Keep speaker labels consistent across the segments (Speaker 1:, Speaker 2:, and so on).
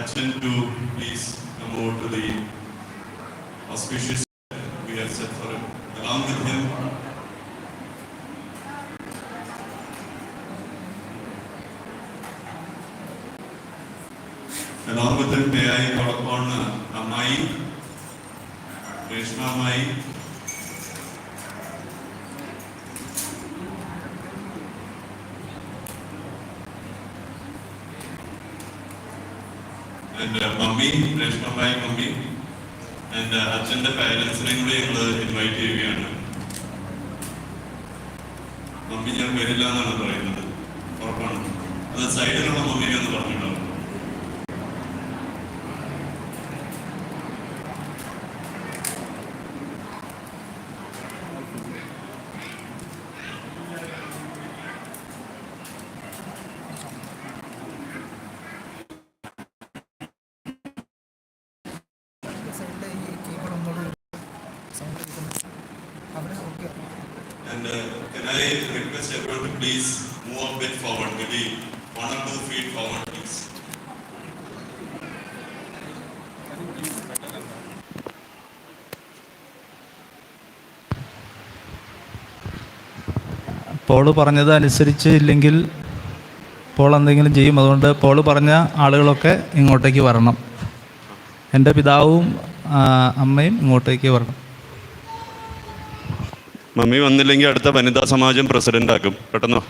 Speaker 1: Achan to please come over to the auspicious we have set for him. Along with him, may I call upon Ammai, Reshma Ammai, and Mummy, Reshma Ammai, Mummy, and Achan's parents invite ചെയ്യുകയാണ്. Mummy ഞാൻ വരില്ല എന്നാണ് പറയുന്നത്, ഉറപ്പാണ്. അത് സൈഡിലുള്ള മമ്മിനെ ഒന്ന് പറഞ്ഞിട്ടുണ്ടാവും. And can I request everyone to please move a bit forward, maybe 1 or 2 feet forward, please.
Speaker 2: Paul പറഞ്ഞത് അനുസരിച്ച് ഇല്ലെങ്കിൽ പോൾ എന്തെങ്കിലും ചെയ്യും. അതുകൊണ്ട് പോൾ പറഞ്ഞ ആളുകളൊക്കെ ഇങ്ങോട്ടേക്ക് വരണം. എൻ്റെ പിതാവും അമ്മയും ഇങ്ങോട്ടേക്ക് വരണം.
Speaker 1: മമ്മി വന്നില്ലെങ്കിൽ അടുത്ത വനിതാ സമാജം പ്രസിഡന്റ് ആക്കും. പെട്ടെന്നോ.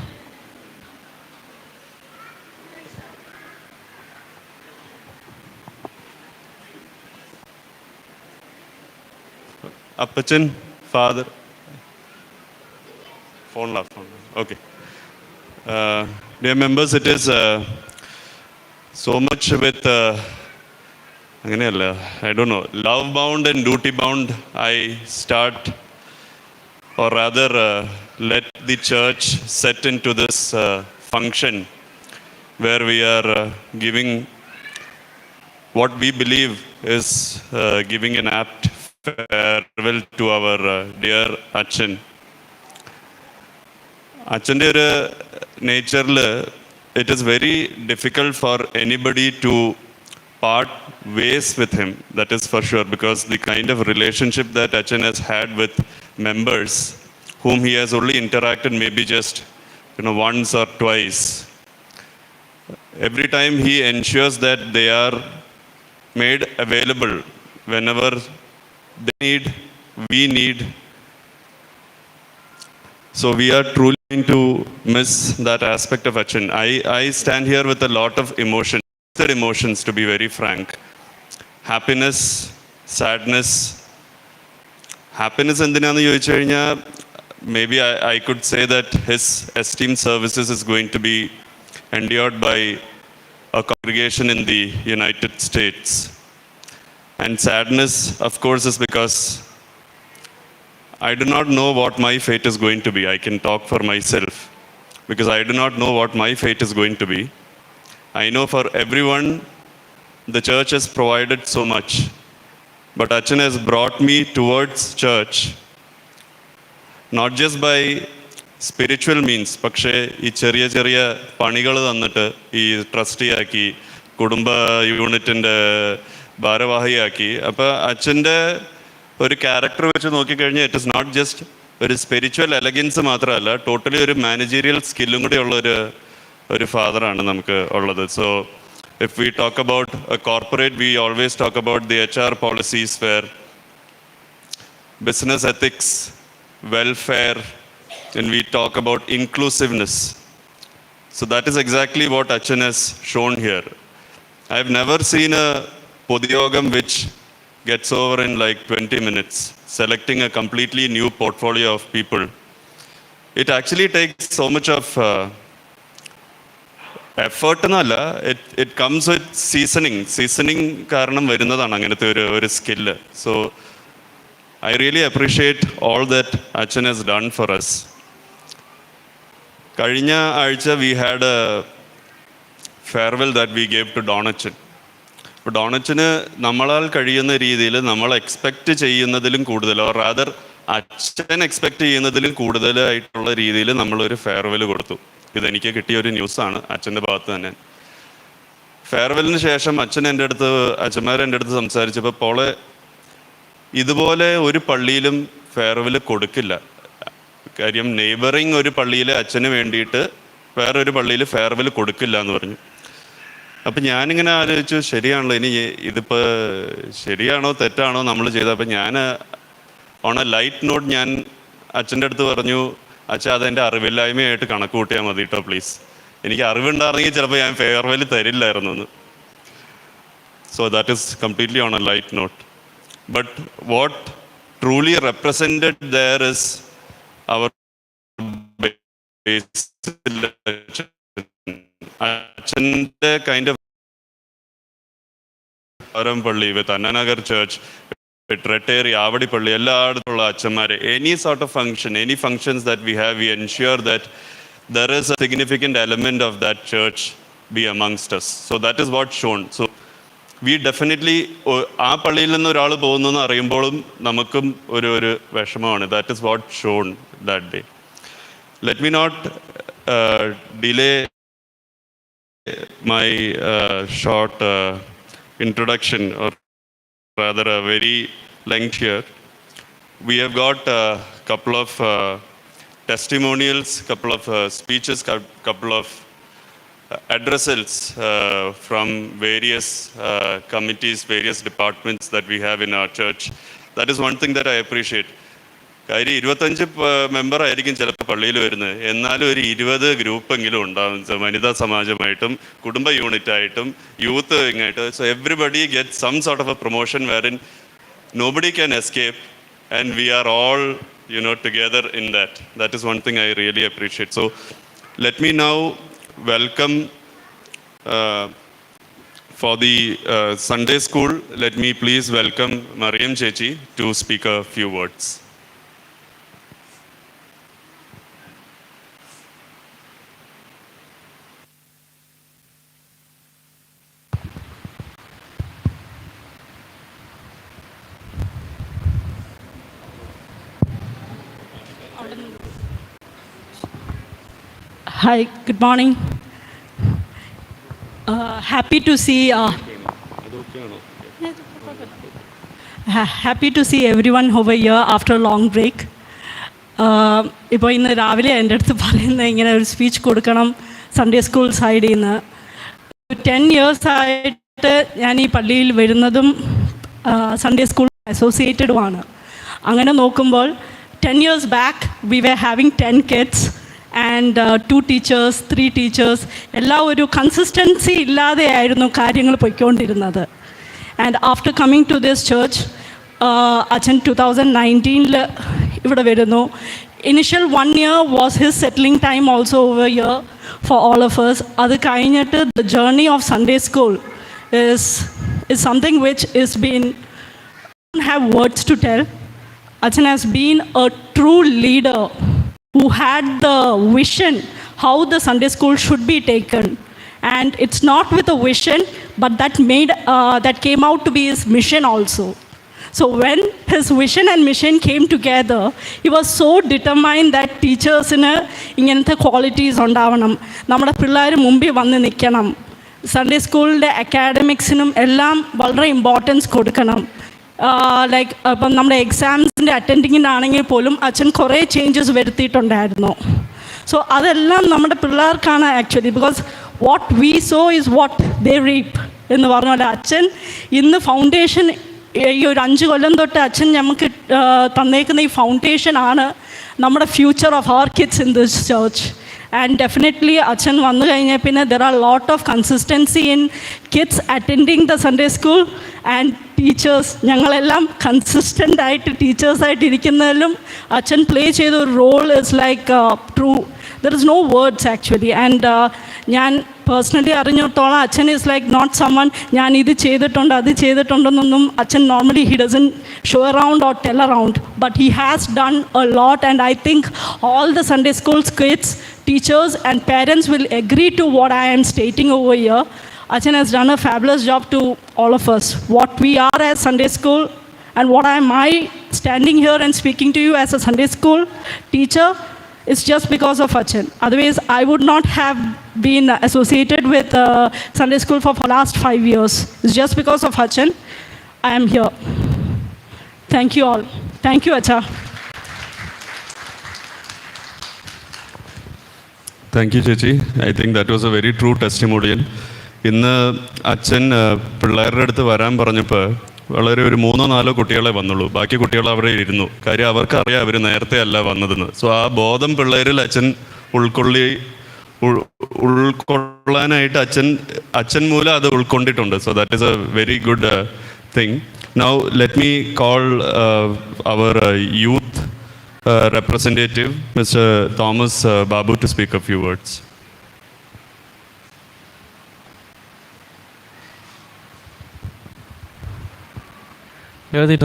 Speaker 1: അപ്പച്ചൻ, father, phone. Okay. Dear members, it is so much with അങ്ങനെയല്ല, I don't know, love bound and duty bound I start, or rather let the church set into this function where we are giving what we believe is giving an apt farewell to our dear Achan. Achan's nature, it is very difficult for anybody to part ways with him, that is for sure, because the kind of relationship that Achan has had with members whom he has only interacted maybe just once or twice, every time he ensures that they are made available whenever they need, we need. So we are truly going to miss that aspect of Achan. I stand here with a lot of emotions, to be very frank. Happiness, sadness. Happiness എന്തിനാന്ന് ചോദിച്ചു കഴിഞ്ഞാൽ, maybe I could say that his esteemed services is going to be endured by a congregation in the United States. And sadness, of course, is because I do not know what my fate is going to be. I can talk for myself because I do not know what my fate is going to be. I know for everyone, the church has provided so much. But Achan has brought me towards church, not just by spiritual means, പക്ഷേ ഈ ചെറിയ പണികൾ തന്നിട്ട് ഈ ട്രസ്റ്റിയാക്കി, കുടുംബ യൂണിറ്റിൻ്റെ ഭാരവാഹിയാക്കി. അപ്പോൾ അച്ഛൻ്റെ ഒരു ക്യാരക്ടർ വെച്ച് നോക്കിക്കഴിഞ്ഞാൽ ഇറ്റ് ഇസ് നോട്ട് ജസ്റ്റ് ഒരു സ്പിരിച്വൽ എലഗൻസ് മാത്രമല്ല, ടോട്ടലി ഒരു മാനേജീരിയൽ സ്കില്ലും കൂടി ഉള്ള ഒരു ഫാദറാണ് നമുക്ക് ഉള്ളത്. So if we talk about a corporate, we always talk about the HR policies where business ethics, welfare, and we talk about inclusiveness. So that is exactly what Achan has shown here. I have never seen a Podiyogam which gets over in like 20 minutes, selecting a completely new portfolio of people. It actually takes so much of effort എന്നല്ല, it comes with seasoning കാരണം വരുന്നതാണ് അങ്ങനത്തെ ഒരു skill. So I really appreciate all that അച്ഛൻ has done for us. കഴിഞ്ഞ ആഴ്ച we had a farewell that we gave to Donachan. അപ്പോൾ ഡോണച്ചന് നമ്മളാൽ കഴിയുന്ന രീതിയിൽ, നമ്മൾ എക്സ്പെക്റ്റ് ചെയ്യുന്നതിലും കൂടുതൽ, ഓർ റാദർ അച്ഛൻ എക്സ്പെക്റ്റ് ചെയ്യുന്നതിലും കൂടുതലായിട്ടുള്ള രീതിയിൽ നമ്മളൊരു ഫെയർവെൽ കൊടുത്തു. ഇതെനിക്ക് കിട്ടിയ ഒരു ന്യൂസാണ് അച്ഛൻ്റെ ഭാഗത്ത് തന്നെ. ഫെയർവെല്ലിന് ശേഷം അച്ഛന്മാർ എൻ്റെ അടുത്ത് സംസാരിച്ചപ്പോൾ പോളെ ഇതുപോലെ ഒരു പള്ളിയിലും ഫെയർവെൽ കൊടുക്കില്ല. കാര്യം നെയ്ബറിങ് ഒരു പള്ളിയിൽ അച്ഛന് വേണ്ടിയിട്ട് വേറൊരു പള്ളിയിൽ ഫെയർവെൽ കൊടുക്കില്ല എന്ന് പറഞ്ഞു. അപ്പം ഞാനിങ്ങനെ ആലോചിച്ചു, ശരിയാണല്ലോ, ഇനി ഇതിപ്പോൾ ശരിയാണോ തെറ്റാണോ നമ്മൾ ചെയ്തത്. അപ്പം ഞാൻ ഓൺ എ ലൈറ്റ് നോട്ട് ഞാൻ അച്ഛൻ്റെ അടുത്ത് പറഞ്ഞു, അച്ഛാ അതെൻ്റെ അറിവില്ലായ്മയായിട്ട് കണക്ക് കൂട്ടിയാൽ മതി കേട്ടോ പ്ലീസ്. എനിക്ക് അറിവുണ്ടായിരുന്നെങ്കിൽ ചിലപ്പോൾ ഞാൻ ഫെയർവെൽ തരില്ലായിരുന്നു എന്ന്. So that is completely on a light note. But what truly represented there is our അച്ഛൻ്റെ കൈൻഡ് ഓഫ് പള്ളി വിത്ത് അന്നനഗർ ചർച്ച്, ട്രെട്ടേറി, ആവടിപ്പള്ളി, എല്ലായിടത്തുള്ള അച്ഛന്മാരെ, any sort of function, any functions that we have, we ensure that there is a significant element of that church be amongst us. So that is what shown. So we definitely, ആ പള്ളിയിൽ നിന്ന് ഒരാൾ പോകുന്നു എന്ന് അറിയുമ്പോഴും നമുക്കും ഒരു വിഷമമാണ്. That is what shown that day. Let me not delay my short introduction, or rather a very length here. We have got a couple of testimonials, couple of speeches, couple of addresses from various committees, various departments that we have in our church. That is one thing that I appreciate. കാര്യം 25 മെമ്പറായിരിക്കും ചിലപ്പോൾ പള്ളിയിൽ വരുന്നത്, എന്നാലും ഒരു 20 ഗ്രൂപ്പെങ്കിലും ഉണ്ടാവും, വനിതാ സമാജമായിട്ടും കുടുംബ യൂണിറ്റായിട്ടും യൂത്ത് വിങ്ങായിട്ട്. So everybody get some sort of a promotion where in nobody can escape and we are all together in that. That is one thing I really appreciate. So let me now welcome for the Sunday school, let me please welcome Mariam Chechi to speak a few words.
Speaker 3: Hi, good morning. Happy to see everyone over here after a long break. ഇപ്പോൾ ഇന്ന് രാവിലെ എൻ്റെ അടുത്ത് പറയുന്നത് ഇങ്ങനെ ഒരു speech കൊടുക്കണം Sunday school സൈഡിൽ നിന്ന്. 10 years ആയിട്ട് ഞാൻ ഈ പള്ളിയിൽ വരുന്നതും സൺഡേ സ്കൂൾ അസോസിയേറ്റഡുമാണ്. അങ്ങനെ നോക്കുമ്പോൾ 10 years back we were having 10 kids and 2 teachers, 3 teachers. എല്ലാ ഒരു കൺസിസ്റ്റൻസി ഇല്ലാതെയായിരുന്നു കാര്യങ്ങൾ പോയിക്കൊണ്ടിരുന്നത്. And after coming to this church, അച്ഛൻ 2019 ഇവിടെ വരുന്നു. Initial 1 year was his settling time also over here for all of us. അത് കഴിഞ്ഞിട്ട് the journey of Sunday school is something which is been, I don't have words to tell. Achan has been a true leader who had the vision how the Sunday school should be taken, and it's not with a vision but that came out to be his mission also. So when his vision and mission came together, he was so determined that teachers ഇങ്ങനത്തെ qualities ഉണ്ടാവണം, നമ്മുടെ പിള്ളേർ മുമ്പിൽ വന്ന് നിൽക്കണം, Sunday സ്കൂളിൻ്റെ അക്കാഡമിക്സിനും എല്ലാം വളരെ ഇമ്പോർട്ടൻസ് കൊടുക്കണം. ലൈക്ക് ഇപ്പം നമ്മുടെ എക്സാംസിൻ്റെ അറ്റൻഡിങ്ങിനാണെങ്കിൽ പോലും അച്ഛൻ കുറേ ചേഞ്ചസ് വരുത്തിയിട്ടുണ്ടായിരുന്നു. സോ അതെല്ലാം നമ്മുടെ പിള്ളേർക്കാണ് actually, because what we sow is what they reap എന്ന് പറഞ്ഞ പോലെ അച്ഛൻ ഇന്ന് ഫൗണ്ടേഷൻ, ഈ ഒരു 5 കൊല്ലം തൊട്ട് അച്ഛൻ നമുക്ക് തന്നേക്കുന്ന ഈ ഫൗണ്ടേഷനാണ് നമ്മുടെ future of our kids in this church. And definitely അച്ഛൻ വന്നു കഴിഞ്ഞാൽ പിന്നെ there are lot of consistency in kids attending the Sunday school and teachers. ഞങ്ങളെല്ലാം കൺസിസ്റ്റൻ്റ് ആയിട്ട് ടീച്ചേഴ്സായിട്ട് ഇരിക്കുന്നതിലും അച്ഛൻ പ്ലേ ചെയ്ത ഒരു role is like true, there is no words actually. And ഞാൻ പേഴ്സണലി അറിഞ്ഞിടത്തോളം അച്ഛൻ ഈസ് ലൈക്ക് നോട്ട് സമ്മൺ ഞാൻ ഇത് ചെയ്തിട്ടുണ്ട് അത് ചെയ്തിട്ടുണ്ടെന്നൊന്നും അച്ഛൻ normally he doesn't show around or tell around, but he has done a lot. And I think all the Sunday schools kids, teachers and parents will agree to what I am stating over here. Achan has done a fabulous job to all of us. What we are as Sunday school and what am I standing here and speaking to you as a Sunday school teacher it's just because of Achan. Otherwise, I would not have been associated with Sunday school for last 5 years. It's just because of Achan I am here. Thank you all. Thank you, Acha.
Speaker 1: Thank you ചേച്ചി. I think that was a very true testimonial. ഇന്ന് അച്ഛൻ പിള്ളേരുടെ അടുത്ത് വരാൻ പറഞ്ഞപ്പോൾ വളരെ ഒരു 3-4 കുട്ടികളെ വന്നുള്ളൂ. ബാക്കി കുട്ടികൾ അവിടെ ഇരുന്നു. കാര്യം അവർക്കറിയാം അവർ നേരത്തെ അല്ല വന്നതെന്ന്. സോ ആ ബോധം പിള്ളേരിൽ അച്ഛൻ ഉൾക്കൊള്ളാനായിട്ട് അച്ഛൻ മൂലം അത് ഉൾക്കൊണ്ടിട്ടുണ്ട്. So that is a very good thing. Now let me call our youth representative, Mr. Thomas Babu, to speak a few words.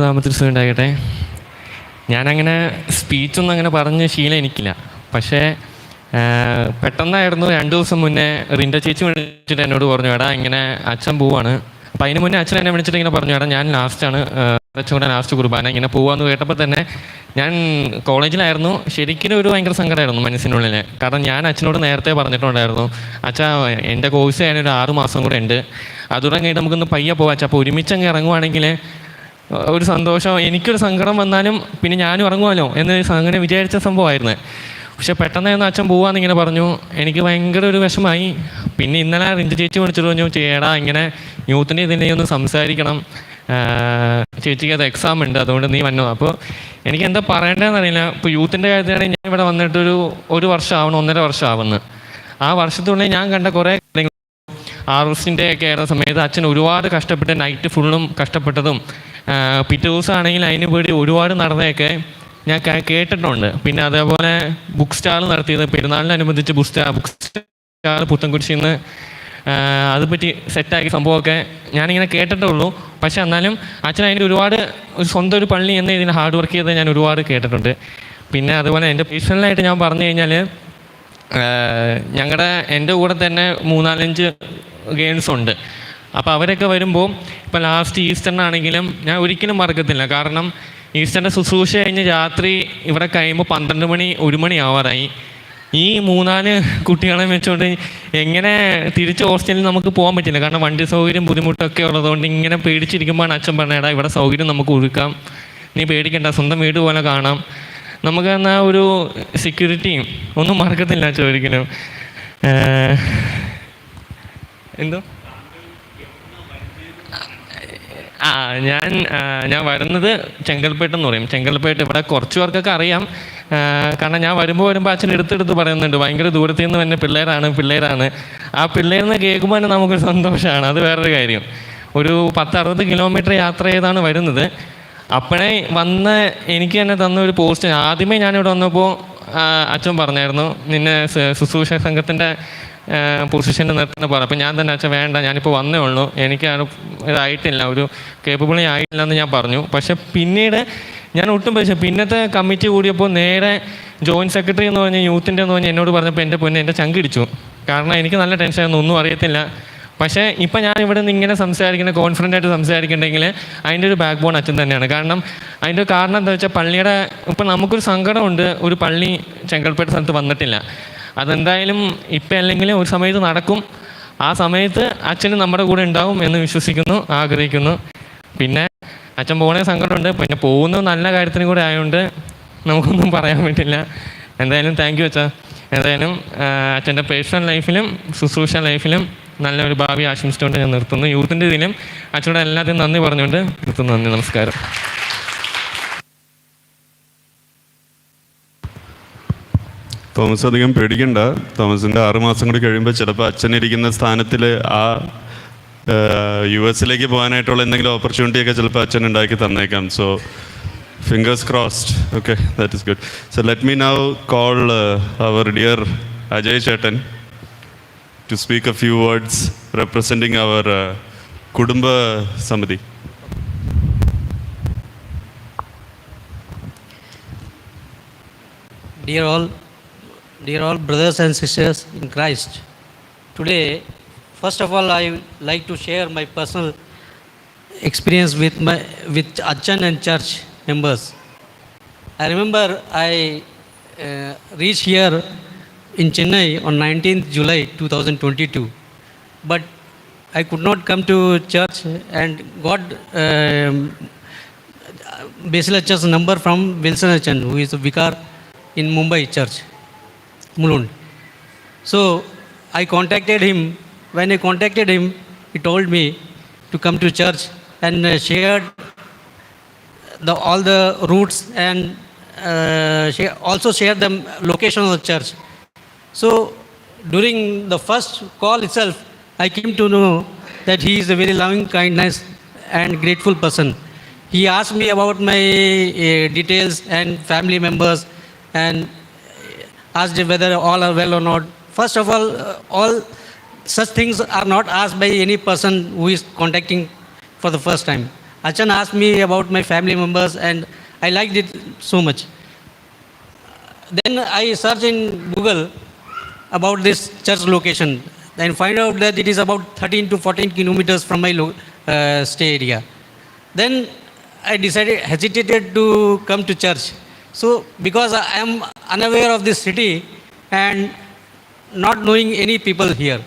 Speaker 4: നാമത്തിൽ ഉണ്ടാകട്ടെ. ഞാനങ്ങനെ സ്പീച്ചൊന്നും അങ്ങനെ പറഞ്ഞ് ശീലം എനിക്കില്ല. പക്ഷേ പെട്ടെന്നായിരുന്നു 2 ദിവസം മുന്നേ റിൻഡ ചേച്ചി വിളിച്ചിട്ട് എന്നോട് പറഞ്ഞു, എടാ ഇങ്ങനെ അച്ഛൻ പോവാണ്. അപ്പോൾ അതിന് മുന്നേ അച്ഛൻ എന്നെ വിളിച്ചിട്ട് ഇങ്ങനെ പറഞ്ഞു, എടാ ഞാൻ ലാസ്റ്റാണ് അച്ഛൻ്റെ ലാസ്റ്റ് കുർബാന, ഇങ്ങനെ പോവാന്ന് കേട്ടപ്പോൾ തന്നെ ഞാൻ കോളേജിലായിരുന്നു. ശരിക്കും ഒരു ഭയങ്കര സങ്കടമായിരുന്നു മനസ്സിനുള്ളിൽ. കാരണം ഞാൻ അച്ഛനോട് നേരത്തെ പറഞ്ഞിട്ടുണ്ടായിരുന്നു, അച്ഛാ എൻ്റെ കോഴ്സ് ചെയ്യാനൊരു 6 മാസം കൂടെ ഉണ്ട്, അതുകൂടെ കഴിഞ്ഞിട്ട് നമുക്കൊന്ന് പയ്യെ പോവാം അച്ഛാ. അപ്പോൾ ഒരുമിച്ചങ്ങ് ഇറങ്ങുവാണെങ്കിൽ ഒരു സന്തോഷം, എനിക്കൊരു സങ്കടം വന്നാലും പിന്നെ ഞാനും ഇറങ്ങുമല്ലോ എന്ന് അങ്ങനെ വിചാരിച്ച സംഭവമായിരുന്നു. പക്ഷെ പെട്ടെന്നായിരുന്നു അച്ഛൻ പോവാന്നിങ്ങനെ പറഞ്ഞു. എനിക്ക് ഭയങ്കര ഒരു വിഷമായി. പിന്നെ ഇന്നലെ റിഞ്ചു ചേച്ചി വിളിച്ചിട്ട് പറഞ്ഞു, ചേടാ ഇങ്ങനെ യൂത്തിൻ്റെ ഇതിനെ ഒന്ന് സംസാരിക്കണം, ചേച്ചിക്ക് അത് എക്സാം ഉണ്ട്, അതുകൊണ്ട് നീ വന്നോ. അപ്പോൾ എനിക്ക് എന്താ പറയേണ്ടതെന്ന് അറിയില്ല. ഇപ്പോൾ യൂത്തിൻ്റെ കാര്യത്തിലാണെങ്കിൽ ഞാൻ ഇവിടെ വന്നിട്ടൊരു 1 വർഷം ആവണം, 1.5 വർഷം ആവുന്നു. ആ വർഷത്തിനുള്ളിൽ ഞാൻ കണ്ട കുറേ കാര്യങ്ങൾ, ആർവസ്റ്റിൻ്റെ ഒക്കെ ആയിരുന്ന സമയത്ത് അച്ഛൻ ഒരുപാട് കഷ്ടപ്പെട്ട് നൈറ്റ് ഫുള്ളും കഷ്ടപ്പെട്ടതും പിറ്റേ ദിവസമാണെങ്കിൽ അതിന് വേണ്ടി ഒരുപാട് നടന്നതൊക്കെ ഞാൻ കേട്ടിട്ടുണ്ട്. പിന്നെ അതേപോലെ ബുക്ക് സ്റ്റാൾ നടത്തിയത് പെരുന്നാളിനനുബന്ധിച്ച് ബുക്ക് സ്റ്റാൾ പുത്തൻകുരിശിൽ നിന്ന് അതുപറ്റി സെറ്റാക്കിയ സംഭവമൊക്കെ ഞാനിങ്ങനെ കേട്ടിട്ടേ ഉള്ളൂ. പക്ഷെ എന്നാലും അച്ഛൻ അതിന് ഒരുപാട് സ്വന്തം ഒരു പള്ളി എന്ന ഇതിന് ഹാർഡ് വർക്ക് ചെയ്ത് ഞാൻ ഒരുപാട് കേട്ടിട്ടുണ്ട്. പിന്നെ അതുപോലെ എൻ്റെ പേഴ്സണലായിട്ട് ഞാൻ പറഞ്ഞു കഴിഞ്ഞാൽ എൻ്റെ കൂടെ തന്നെ 3-4 ഗേൾസ് ഉണ്ട്. അപ്പോൾ അവരൊക്കെ വരുമ്പോൾ ഇപ്പോൾ ലാസ്റ്റ് ഈസ്റ്ററിനാണെങ്കിലും ഞാൻ ഒരിക്കലും മറക്കത്തില്ല. കാരണം ഈസ്റ്ററിൻ്റെ ശുശ്രൂഷ കഴിഞ്ഞ് രാത്രി ഇവിടെ കഴിയുമ്പോൾ 12 മണി 1 മണി ആവാറായി. ഈ 3-4 കുട്ടികളെ വെച്ചുകൊണ്ട് എങ്ങനെ തിരിച്ച് ഹോസ്റ്റലിൽ നമുക്ക് പോകാൻ പറ്റില്ല. കാരണം വണ്ടി സൗകര്യം ബുദ്ധിമുട്ടൊക്കെ ഉള്ളതുകൊണ്ട് ഇങ്ങനെ പേടിച്ചിരിക്കുമ്പോഴാണ് അച്ഛൻ പറഞ്ഞേടാ ഇവിടെ സൗകര്യം നമുക്ക് ഒരുക്കാം, നീ പേടിക്കണ്ട, സ്വന്തം വീട് പോലെ കാണാം. നമുക്ക് എന്നാൽ ഒരു സെക്യൂരിറ്റിയും ഒന്നും മറക്കത്തില്ല അച്ഛൻ ഒരിക്കലും. എന്തോ ഞാൻ വരുന്നത് ചെങ്കൽപ്പേട്ടെന്ന് പറയും. ചെങ്കൽപ്പേട്ട് ഇവിടെ കുറച്ച് പേർക്കൊക്കെ അറിയാം. കാരണം ഞാൻ വരുമ്പോൾ അച്ഛൻ എടുത്തെടുത്ത് പറയുന്നുണ്ട്, ഭയങ്കര ദൂരത്തിൽ നിന്ന് തന്നെ പിള്ളേരാണ്. ആ പിള്ളേരെന്ന് കേൾക്കുമ്പോൾ തന്നെ നമുക്കൊരു സന്തോഷമാണ്. അത് വേറൊരു കാര്യം. ഒരു 10-60 കിലോമീറ്റർ യാത്ര ചെയ്താണ് വരുന്നത്. അപ്പോഴേ വന്ന് എനിക്ക് തന്നെ തന്ന ഒരു പോസ്റ്റ്, ആദ്യമേ ഞാനിവിടെ വന്നപ്പോൾ അച്ഛൻ പറഞ്ഞായിരുന്നു നിന്നെ ശുശ്രൂഷ സംഘത്തിൻ്റെ പൊസിഷന് നിർത്തുന്ന പോലെ. അപ്പോൾ ഞാൻ തന്നെ അച്ഛൻ വേണ്ട, ഞാനിപ്പോൾ വന്നേ ഉള്ളൂ, എനിക്ക് ഇതായിട്ടില്ല, ഒരു കേപ്പബിളി ആയിട്ടില്ല എന്ന് ഞാൻ പറഞ്ഞു. പക്ഷെ പിന്നീട് ഞാൻ ഒട്ടും പക്ഷേ പിന്നത്തെ കമ്മിറ്റി കൂടിയപ്പോൾ നേരെ ജോയിൻറ്റ് സെക്രട്ടറി എന്ന് പറഞ്ഞ് യൂത്തിൻ്റെ എന്ന് പറഞ്ഞ് എന്നോട് പറഞ്ഞപ്പോൾ എൻ്റെ ചങ്കിടിച്ചു. കാരണം എനിക്ക് നല്ല ടെൻഷനായിരുന്നു, ഒന്നും അറിയത്തില്ല. പക്ഷേ ഇപ്പം ഞാൻ ഇവിടെ നിന്ന് ഇങ്ങനെ സംസാരിക്കുന്ന കോൺഫിഡൻ്റായിട്ട് സംസാരിക്കുന്നുണ്ടെങ്കിൽ അതിൻ്റെ ഒരു ബാക്ക് ബോൺ അച്ഛൻ തന്നെയാണ്. കാരണം അതിൻ്റെ കാരണം എന്താ വെച്ചാൽ പള്ളിയുടെ ഇപ്പം നമുക്കൊരു സങ്കടമുണ്ട്, ഒരു പള്ളി ചെങ്കൽപ്പേട്ട് സ്ഥലത്ത് വന്നിട്ടില്ല. അതെന്തായാലും ഇപ്പം അല്ലെങ്കിൽ ഒരു സമയത്ത് നടക്കും. ആ സമയത്ത് അച്ഛന് നമ്മുടെ കൂടെ ഉണ്ടാവും എന്ന് വിശ്വസിക്കുന്നു, ആഗ്രഹിക്കുന്നു. പിന്നെ അച്ഛൻ പോകണേ സങ്കടമുണ്ട്, പിന്നെ പോകുന്നത് നല്ല കാര്യത്തിനും കൂടെ ആയതുകൊണ്ട് നമുക്കൊന്നും പറയാൻ പറ്റില്ല. എന്തായാലും താങ്ക് യു അച്ഛാ. എന്തായാലും അച്ഛൻ്റെ പേഴ്സണൽ ലൈഫിലും ശുശ്രൂഷ ലൈഫിലും നല്ലൊരു ഭാവി ആശംസിച്ചുകൊണ്ട് ഞാൻ നിർത്തുന്നു. യൂത്തിൻ്റെ ഇതിലും അച്ഛനോട് എല്ലാത്തിനും നന്ദി പറഞ്ഞുകൊണ്ട് നിർത്തുന്നു. നന്ദി, നമസ്കാരം.
Speaker 1: തോമസ് അധികം പേടിക്കണ്ട. തോമസിൻ്റെ 6 മാസം കൂടി കഴിയുമ്പോൾ ചിലപ്പോൾ അച്ഛനിരിക്കുന്ന സ്ഥാനത്തിൽ ആ US പോകാനായിട്ടുള്ള എന്തെങ്കിലും ഓപ്പർച്യൂണിറ്റിയൊക്കെ ചിലപ്പോൾ അച്ഛൻ ഉണ്ടാക്കി തന്നേക്കാം. So fingers crossed. Okay, that is good. So let me now call our dear Ajay ചേട്ടൻ to speak a few words representing our Kudumba Samiti.
Speaker 5: Dear all brothers and sisters in Christ, today, first of all, I would like to share my personal experience with Achan and church members. I remember I reached here in Chennai on 19th July 2022. But I could not come to church and got Basil Ach's number from Wilson Achan, who is a vicar in Mumbai church, Mulund. So I contacted him. When I contacted him, he told me to come to church and shared all the routes and also shared the location of the church. So during the first call itself, I came to know that he is a very loving kindness and grateful person. He asked me about my details and family members and asked whether all are well or not. First of all such things are not asked by any person who is contacting for the first time. Achan asked me about my family members and I liked it so much. Then I searched in Google about this church location and find out that it is about 13 to 14 kilometers from my stay area. Then I hesitated to come to church. So because I am unaware of this city and not knowing any people here,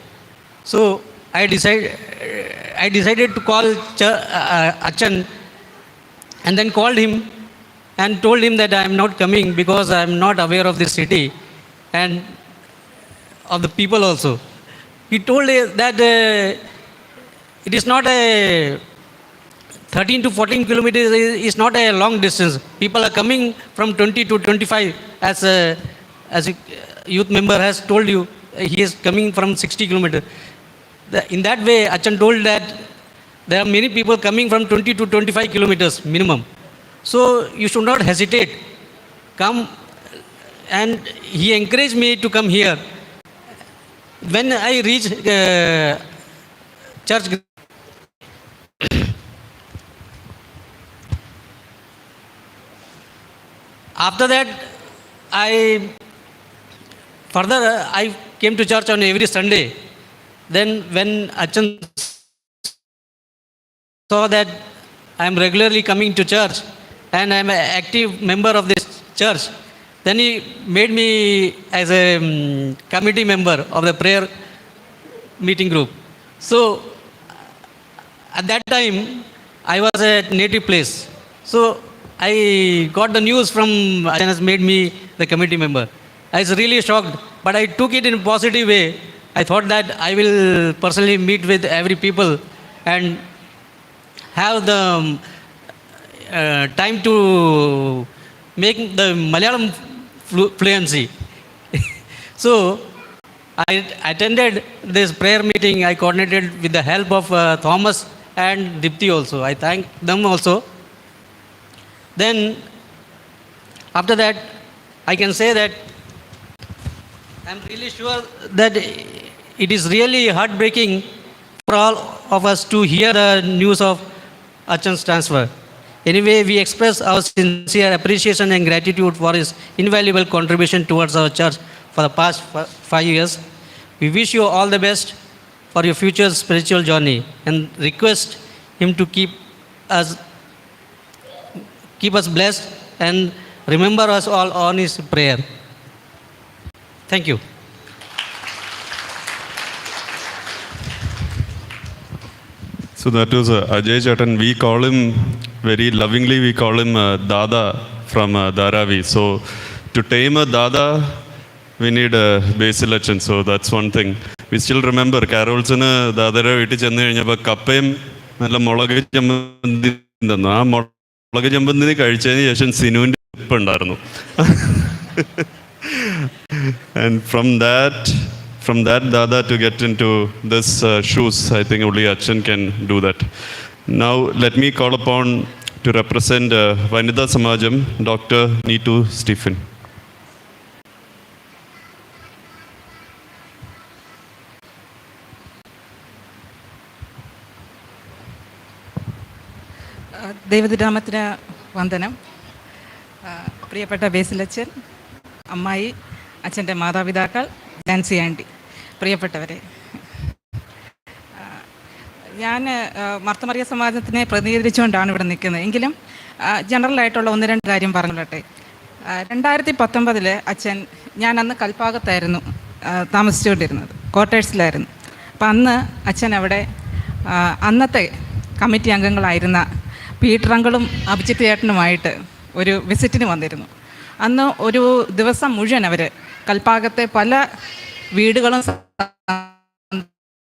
Speaker 5: so I decided to call Achan and then called him and told him that I am not coming because I am not aware of this city and of the people also. He told that it is not a 13 to 14 kilometers is not a long distance. People are coming from 20 to 25 as a youth member has told you. He is coming from 60 kilometers. In that way, Achan told that there are many people coming from 20 to 25 kilometers minimum. So you should not hesitate. Come, and he encouraged me to come here. When I reached church, after that, I came to church on every Sunday. Then when Achan saw that I am regularly coming to church and I am an active member of this church, then he made me as a committee member of the prayer meeting group. So at that time, I was at native place. So I got the news from Achan has made me the committee member. I was really shocked, but I took it in a positive way. I thought that I will personally meet with every people and have the time to make the Malayalam fluency. So I attended this prayer meeting. I coordinated with the help of Thomas and Dipti also. I thank them also. Then after that, I can say that I'm really sure that it is really heartbreaking for all of us to hear the news of Achan's transfer. Anyway, we express our sincere appreciation and gratitude for his invaluable contribution towards our church for the past 5 years. We wish you all the best for your future spiritual journey and request him to keep us blessed and remember us all on his prayer. Thank you.
Speaker 1: So that was Ajay Chatan. We call him, very lovingly, we call him Dada from Dharavi. So to tame a Dada, we need a Basil Achan. So that's one thing. We still remember Carolsന് ദാദയുടെ വീട്ടിൽ ചെന്ന് കഴിഞ്ഞപ്പോൾ കപ്പയും നല്ല മുളക് ചമ്മന്തി തന്നു. ആ മുളക് ചമ്മന്തി കഴിച്ചതിന് ശേഷം സിനുവിൻ്റെ ഉപ്പ് ഉണ്ടായിരുന്നു. And from that Dada to get into this shoes, I think only Achan can do that. Now let me call upon to represent Vanitha Samajam, Dr. Neetu Stephen.
Speaker 6: ദൈവനാമത്തിന് വന്ദനം. പ്രിയപ്പെട്ട ബേസിലച്ചൻ, അമ്മായി, അച്ഛൻ്റെ മാതാപിതാക്കൾ, ജാൻസി ആൻറ്റി, പ്രിയപ്പെട്ടവരെ, ഞാൻ മർത്തമറിയ സമാജത്തിനെ പ്രതിനിധീകരിച്ചുകൊണ്ടാണ് ഇവിടെ നിൽക്കുന്നത്. എങ്കിലും ജനറലായിട്ടുള്ള 1-2 കാര്യം പറഞ്ഞോട്ടെ. 2019 അച്ഛൻ, ഞാൻ അന്ന് കൽപ്പാകത്തായിരുന്നു താമസിച്ചുകൊണ്ടിരുന്നത്, ക്വാർട്ടേഴ്സിലായിരുന്നു. അപ്പം അന്ന് അച്ഛൻ അവിടെ അന്നത്തെ കമ്മിറ്റി അംഗങ്ങളായിരുന്ന പീറ്ററങ്കളും അഭിജിത്ത് ചേട്ടനുമായിട്ട് ഒരു വിസിറ്റിന് വന്നിരുന്നു. അന്ന് ഒരു ദിവസം മുഴുവൻ അവർ കൽപ്പാകത്തെ പല വീടുകളും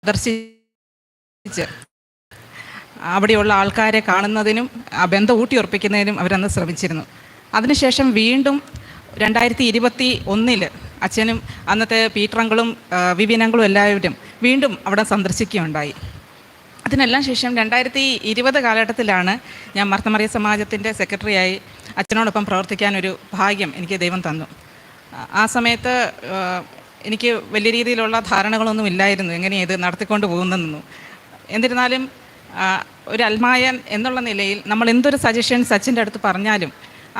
Speaker 6: സന്ദർശിച്ച് അവിടെയുള്ള ആൾക്കാരെ കാണുന്നതിനും ആ ബന്ധം ഊട്ടിയുറപ്പിക്കുന്നതിനും അവരന്ന് ശ്രമിച്ചിരുന്നു. അതിനുശേഷം വീണ്ടും 2021 അച്ഛനും അന്നത്തെ പീറ്ററങ്കളും വിവിനങ്ങളും എല്ലാവരും വീണ്ടും അവിടെ സന്ദർശിക്കുകയുണ്ടായി. അതിനെല്ലാം ശേഷം 2020 കാലഘട്ടത്തിലാണ് ഞാൻ മാർത്തമറിയ സമാജത്തിൻ്റെ സെക്രട്ടറിയായി അച്ഛനോടൊപ്പം പ്രവർത്തിക്കാനൊരു ഭാഗ്യം എനിക്ക് ദൈവം തന്നു. ആ സമയത്ത് എനിക്ക് വലിയ രീതിയിലുള്ള ധാരണകളൊന്നും ഇല്ലായിരുന്നു എങ്ങനെ ഇത് നടത്തിക്കൊണ്ട് പോകുന്നതെന്നു. എന്നിരുന്നാലും ഒരു അൽമായൻ എന്നുള്ള നിലയിൽ നമ്മൾ എന്തൊരു സജഷൻസ് അച്ഛൻ്റെ അടുത്ത് പറഞ്ഞാലും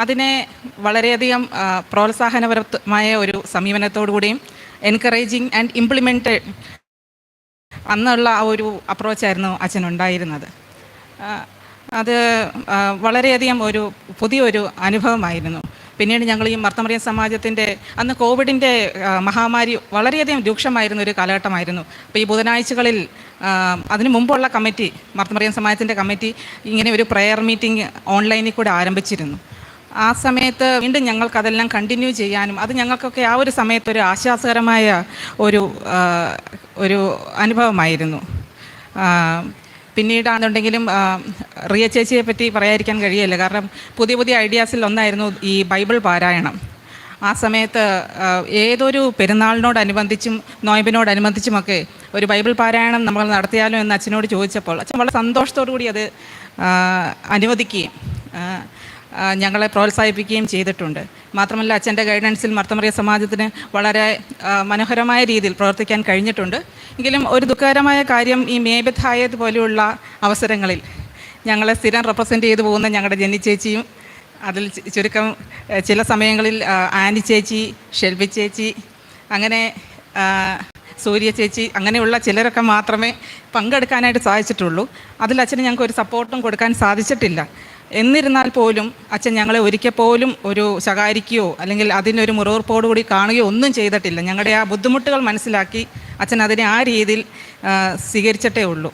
Speaker 6: അതിനെ വളരെയധികം പ്രോത്സാഹനപരമായ ഒരു സമീപനത്തോടു കൂടിയും എൻകറേജിങ് ആൻഡ് ഇംപ്ലിമെൻറ്റ് അന്നുള്ള ആ ഒരു അപ്രോച്ചായിരുന്നു അച്ഛനുണ്ടായിരുന്നത്. അത് വളരെയധികം ഒരു പുതിയൊരു അനുഭവമായിരുന്നു. പിന്നീട് ഞങ്ങൾ ഈ മാർത്തമറിയം സമാജത്തിൻ്റെ അന്ന് കോവിഡിൻ്റെ മഹാമാരി വളരെയധികം രൂക്ഷമായിരുന്ന ഒരു കാലഘട്ടമായിരുന്നു. അപ്പോൾ ഈ ബുധനാഴ്ചകളിൽ അതിനു മുമ്പുള്ള കമ്മിറ്റി, മാർത്തമറിയം സമാജത്തിൻ്റെ കമ്മിറ്റി ഇങ്ങനെ ഒരു പ്രെയർ മീറ്റിംഗ് ഓൺലൈനിൽ കൂടെ ആരംഭിച്ചിരുന്നു. ആ സമയത്ത് വീണ്ടും ഞങ്ങൾക്കതെല്ലാം കണ്ടിന്യൂ ചെയ്യാനും അത് ഞങ്ങൾക്കൊക്കെ ആ ഒരു സമയത്ത് ഒരു ആശ്വാസകരമായ ഒരു അനുഭവമായിരുന്നു. പിന്നീടാണെന്നുണ്ടെങ്കിലും റിയ ചേച്ചിയെ പറ്റി പറയാതിരിക്കാൻ കഴിയില്ല. കാരണം പുതിയ പുതിയ ഐഡിയാസിൽ ഒന്നായിരുന്നു ഈ ബൈബിൾ പാരായണം. ആ സമയത്ത് ഏതൊരു പെരുന്നാളിനോടനുബന്ധിച്ചും നോയമ്പിനോടനുബന്ധിച്ചുമൊക്കെ ഒരു ബൈബിൾ പാരായണം നമ്മൾ നടത്തിയാലോ എന്ന് അച്ഛനോട് ചോദിച്ചപ്പോൾ അച്ഛൻ വളരെ സന്തോഷത്തോടു കൂടി അത് അനുവദിക്കുകയും ഞങ്ങളെ പ്രോത്സാഹിപ്പിക്കുകയും ചെയ്തിട്ടുണ്ട്. മാത്രമല്ല അച്ഛൻ്റെ ഗൈഡൻസിൽ മാർത്തമറിയ സമാജത്തിന് വളരെ മനോഹരമായ രീതിയിൽ പ്രവർത്തിക്കാൻ കഴിഞ്ഞിട്ടുണ്ട്. എങ്കിലും ഒരു ദുഃഖകരമായ കാര്യം, ഈ മേബത്ത് ഹായത് പോലെയുള്ള അവസരങ്ങളിൽ ഞങ്ങളെ സ്ഥിരം റെപ്രസെൻ്റ് ചെയ്തു പോകുന്ന ഞങ്ങളുടെ ജെന്നി ചേച്ചിയും, അതിൽ ചുരുക്കം ചില സമയങ്ങളിൽ ആനി ചേച്ചി, ഷെൽവി ചേച്ചി, അങ്ങനെ സൂര്യ ചേച്ചി, അങ്ങനെയുള്ള ചിലരൊക്കെ മാത്രമേ പങ്കെടുക്കാനായിട്ട് സാധിച്ചിട്ടുള്ളൂ. അതിൽ അച്ഛന് ഞങ്ങൾക്ക് ഒരു സപ്പോർട്ടും കൊടുക്കാൻ സാധിച്ചിട്ടില്ല. എന്നിരുന്നാൽ പോലും അച്ഛൻ ഞങ്ങളെ ഒരിക്കൽ പോലും ഒരു ശകാരിക്കുകയോ അല്ലെങ്കിൽ അതിനൊരു മുറിവുറപ്പോടുകൂടി കാണുകയോ ഒന്നും ചെയ്തിട്ടില്ല. ഞങ്ങളുടെ ആ ബുദ്ധിമുട്ടുകൾ മനസ്സിലാക്കി അച്ഛൻ അതിനെ ആ രീതിയിൽ സ്വീകരിച്ചിട്ടേ ഉള്ളൂ.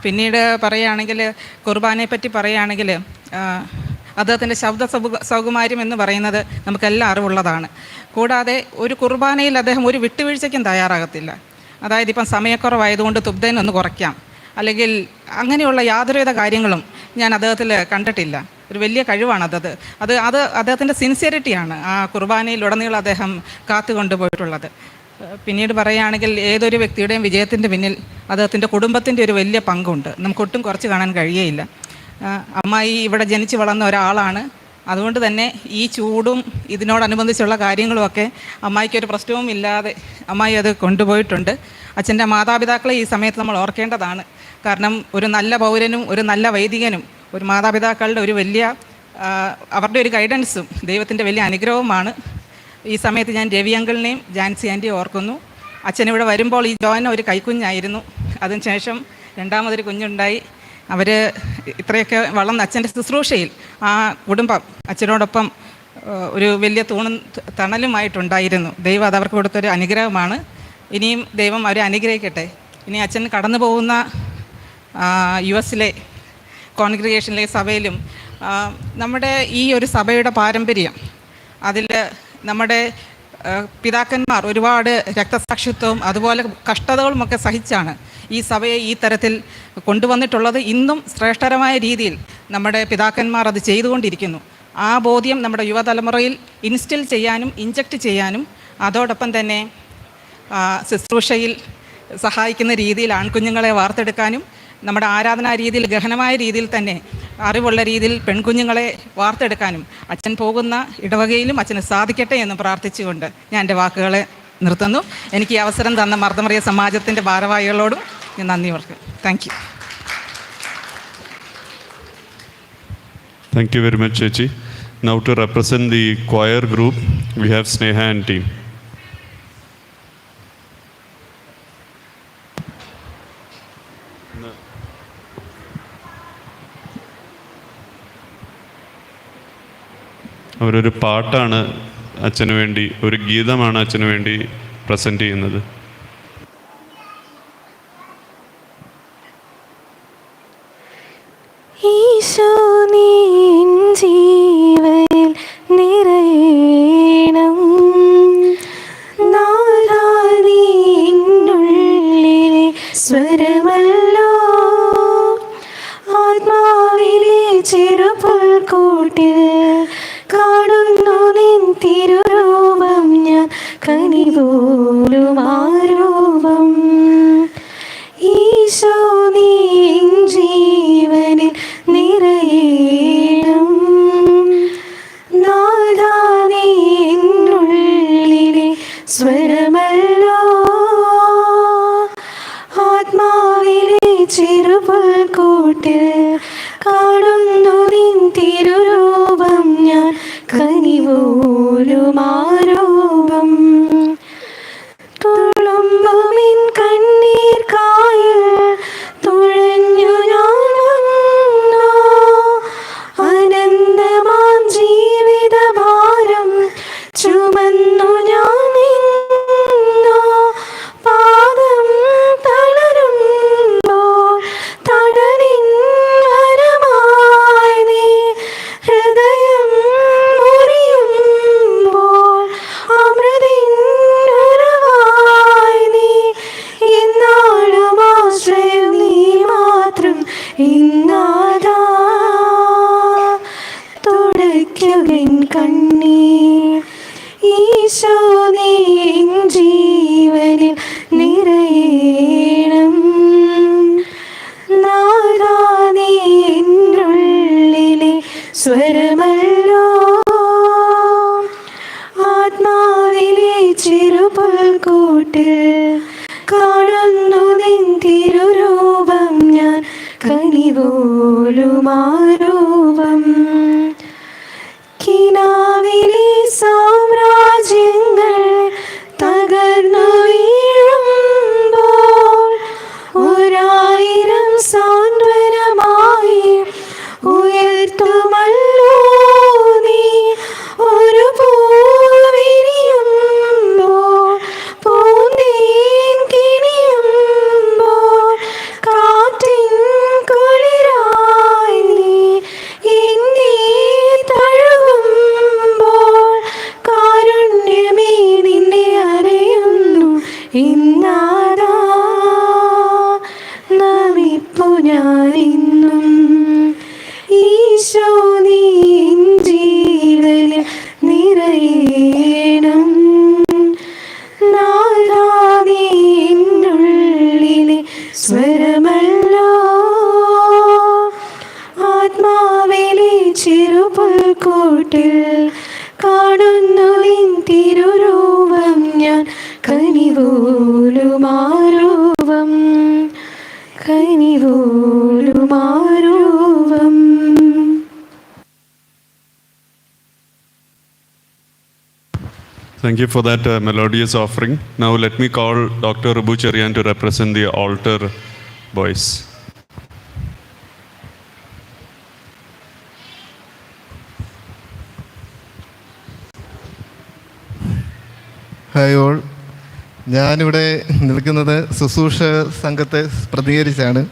Speaker 6: പിന്നീട് പറയുകയാണെങ്കിൽ, കുർബാനയെ പറ്റി പറയുകയാണെങ്കിൽ, അദ്ദേഹത്തിൻ്റെ ശബ്ദ സൗകുമാര്യം എന്ന് പറയുന്നത് നമുക്കെല്ലാം അറിവുള്ളതാണ്. കൂടാതെ ഒരു കുർബാനയിൽ അദ്ദേഹം ഒരു വിട്ടുവീഴ്ചയ്ക്കും തയ്യാറാകത്തില്ല. അതായത് ഇപ്പം സമയക്കുറവായതുകൊണ്ട് തുബ്ദേനൊന്ന് കുറയ്ക്കാം, അല്ലെങ്കിൽ അങ്ങനെയുള്ള യാതൊരുവിധ കാര്യങ്ങളും ഞാൻ അദ്ദേഹത്തിൽ കണ്ടിട്ടില്ല. ഒരു വലിയ കഴിവാണ് അത് അദ്ദേഹത്തിൻ്റെ സിൻസിയറിറ്റിയാണ് ആ കുർബാനയിലുടനീളം അദ്ദേഹം കാത്തുകൊണ്ടുപോയിട്ടുള്ളത്. പിന്നീട് പറയുകയാണെങ്കിൽ ഏതൊരു വ്യക്തിയുടെയും വിജയത്തിൻ്റെ പിന്നിൽ അദ്ദേഹത്തിൻ്റെ കുടുംബത്തിൻ്റെ ഒരു വലിയ പങ്കുണ്ട്. നമുക്കൊട്ടും കുറച്ച് കാണാൻ കഴിയുകയില്ല. അമ്മായി ഇവിടെ ജനിച്ച് വളർന്ന ഒരാളാണ്. അതുകൊണ്ട് തന്നെ ഈ ചൂടും ഇതിനോടനുബന്ധിച്ചുള്ള കാര്യങ്ങളുമൊക്കെ അമ്മായിക്കൊരു പ്രശ്നവും ഇല്ലാതെ അമ്മായി അത് കൊണ്ടുപോയിട്ടുണ്ട്. അച്ഛൻ്റെ മാതാപിതാക്കളെ ഈ സമയത്ത് നമ്മൾ ഓർക്കേണ്ടതാണ്. കാരണം ഒരു നല്ല പൗരനും ഒരു നല്ല വൈദികനും ഒരു മാതാപിതാക്കളുടെ ഒരു വലിയ അവരുടെ ഒരു ഗൈഡൻസും ദൈവത്തിൻ്റെ വലിയ അനുഗ്രഹവുമാണ്. ഈ സമയത്ത് ഞാൻ രവി അങ്കിളിനെയും ജാൻസി ആൻറ്റിയും ഓർക്കുന്നു. അച്ഛനിവിടെ വരുമ്പോൾ ഈ ജോന ഒരു കൈക്കുഞ്ഞായിരുന്നു. അതിനുശേഷം രണ്ടാമതൊരു കുഞ്ഞുണ്ടായി. അവർ ഇത്രയൊക്കെ വളർന്ന് അച്ഛൻ്റെ ശുശ്രൂഷയിൽ ആ കുടുംബം അച്ഛനോടൊപ്പം ഒരു വലിയ തൂണും തണലുമായിട്ടുണ്ടായിരുന്നു. ദൈവം അത് അവർക്ക് കൊടുത്തൊരു അനുഗ്രഹമാണ്. ഇനിയും ദൈവം അവരെ അനുഗ്രഹിക്കട്ടെ. ഇനി അച്ഛൻ കടന്നു പോകുന്ന US കോൺഗ്രിഗേഷനിലെ സഭയിലും നമ്മുടെ ഈ ഒരു സഭയുടെ പാരമ്പര്യം, അതിൽ നമ്മുടെ പിതാക്കന്മാർ ഒരുപാട് രക്തസാക്ഷിത്വവും അതുപോലെ കഷ്ടതകളുമൊക്കെ സഹിച്ചാണ് ഈ സഭയെ ഈ തരത്തിൽ കൊണ്ടുവന്നിട്ടുള്ളത്. ഇന്നും ശ്രേഷ്ഠകരമായ രീതിയിൽ നമ്മുടെ പിതാക്കന്മാർ അത് ചെയ്തുകൊണ്ടിരിക്കുന്നു. ആ ബോധ്യം നമ്മുടെ യുവതലമുറയിൽ ഇൻസ്റ്റിൽ ചെയ്യാനും ഇൻജക്റ്റ് ചെയ്യാനും അതോടൊപ്പം തന്നെ ശുശ്രൂഷയിൽ സഹായിക്കുന്ന രീതിയിൽ ആൺകുഞ്ഞുങ്ങളെ വാർത്തെടുക്കാനും നമ്മുടെ ആരാധനാ രീതിയിൽ ഗഹനമായ രീതിയിൽ തന്നെ അറിവുള്ള രീതിയിൽ പെൺകുഞ്ഞുങ്ങളെ വാർത്തെടുക്കാനും അച്ഛൻ പോകുന്ന ഇടവകയിലും അച്ഛന് സാധിക്കട്ടെ എന്ന് പ്രാർത്ഥിച്ചുകൊണ്ട് ഞാൻ എൻ്റെ വാക്കുകളെ നിർത്തുന്നു. എനിക്ക് ഈ അവസരം തന്ന മാർത്തമറിയ സമാജത്തിൻ്റെ ഭാരവാഹികളോടും ഞാൻ നന്ദി ഓർക്കുന്നു. Thank you.
Speaker 1: Thank you very much, Chechi. Now to represent the choir group, we have Sneha and team. അവരൊരു പാട്ടാണ് അച്ഛന് വേണ്ടി, ഒരു ഗീതമാണ് അച്ഛന് വേണ്ടി പ്രസൻറ്റ് ചെയ്യുന്നത്.
Speaker 7: ഈശോ നീ ജീവനിൽ നിറയണം, നാഥാ നീ എന്നുള്ളിലെ സ്വരമല്ലോ, ആത്മാവിലെ ചെറുപുൽക്കൂട്ടിൽ കാണുന്നു നിൻ തിരുരൂപം ഞാൻ, കനിപോലും ആരൂപം. ഈശോ നീ ജീവനിൽ നിറയണം, നാഥാ നീ എന്നുള്ളിലെ സ്വരമല്ലോ, ആത്മാവിലെ ചെറുപുൽക്കൂട്ടിൽ കാണുന്നു നിൻ തിരുരൂപം ഞാൻ, കനിപോലും ആരൂപം. തുളുമ്പുമിൻ കണ്ണീർ കായൽ തുഴഞ്ഞു ഞാൻ വന്നു, അനന്തമാം ജീവിതഭാരം ചുമന്നു ഞാൻ നിന്നു, പാദം തളരുമ്പോൾ തടലിൻ വരമായി നീ, ഹൃദയം മുറിയുമ്പോൾ അമൃതിൻ ഉറവായി നീ, എന്നാളും ആശ്രയം നീ മാത്രം ഇന്നാഥാ, തുടയ്ക്കുകൻ കണ്ണീർ. ഈശോ നീ ജീവനിൽ നിറയണം, നാഥാ നീ എന്നുള്ളിലെ സ്വരമല്ലോ, ആത്മാവിലെ ചെറുപുൽക്കൂട്ടിൽ കാണുന്നു നിൻ തിരുരൂപം ഞാൻ, കനിപോലും ആരൂപം. കിനാവിലെ സാമ്രാജ്യങ്ങൾ തകർന്നു വീഴുമ്പോൾ, ഒരായിരം സാന്ത്വനമായി ഉയർത്തുമല്ലോ നീ, ഒരു പൂവിരിയുമ്പോൾ പൂന്തേൻ കിണിയുമ്പോൾ, കാറ്റിൻ കുളിരായി നീ എന്നെ തഴുകുമ്പോൾ, കാരുണ്യമേ നിന്നെ അറിയുന്നു ഇന്നാദാ, നമിപ്പു ഞാനിന്നും. ഈശോ നീ ജീവനിൽ നിറയണം, നാഥാ നീ എന്നുള്ളിലെ സ്വരമല്ലോ, ആത്മാവിലെ ചെറുപുൽക്കൂട്ടിൽ കാണുന്നു നിൻ തിരുരൂപം ഞാൻ, കനിപോലും ആരൂപം, കനിപോലും ആരൂപം.
Speaker 1: Thank you for that melodious offering. Now let me call Dr. Rubu Cherian to represent the altar boys.
Speaker 8: Hi all, ഞാനിവിടെ നിൽക്കുന്നത് ശുശ്രൂഷ സംഘത്തെ പ്രതിനിധീകരിച്ചാണ്.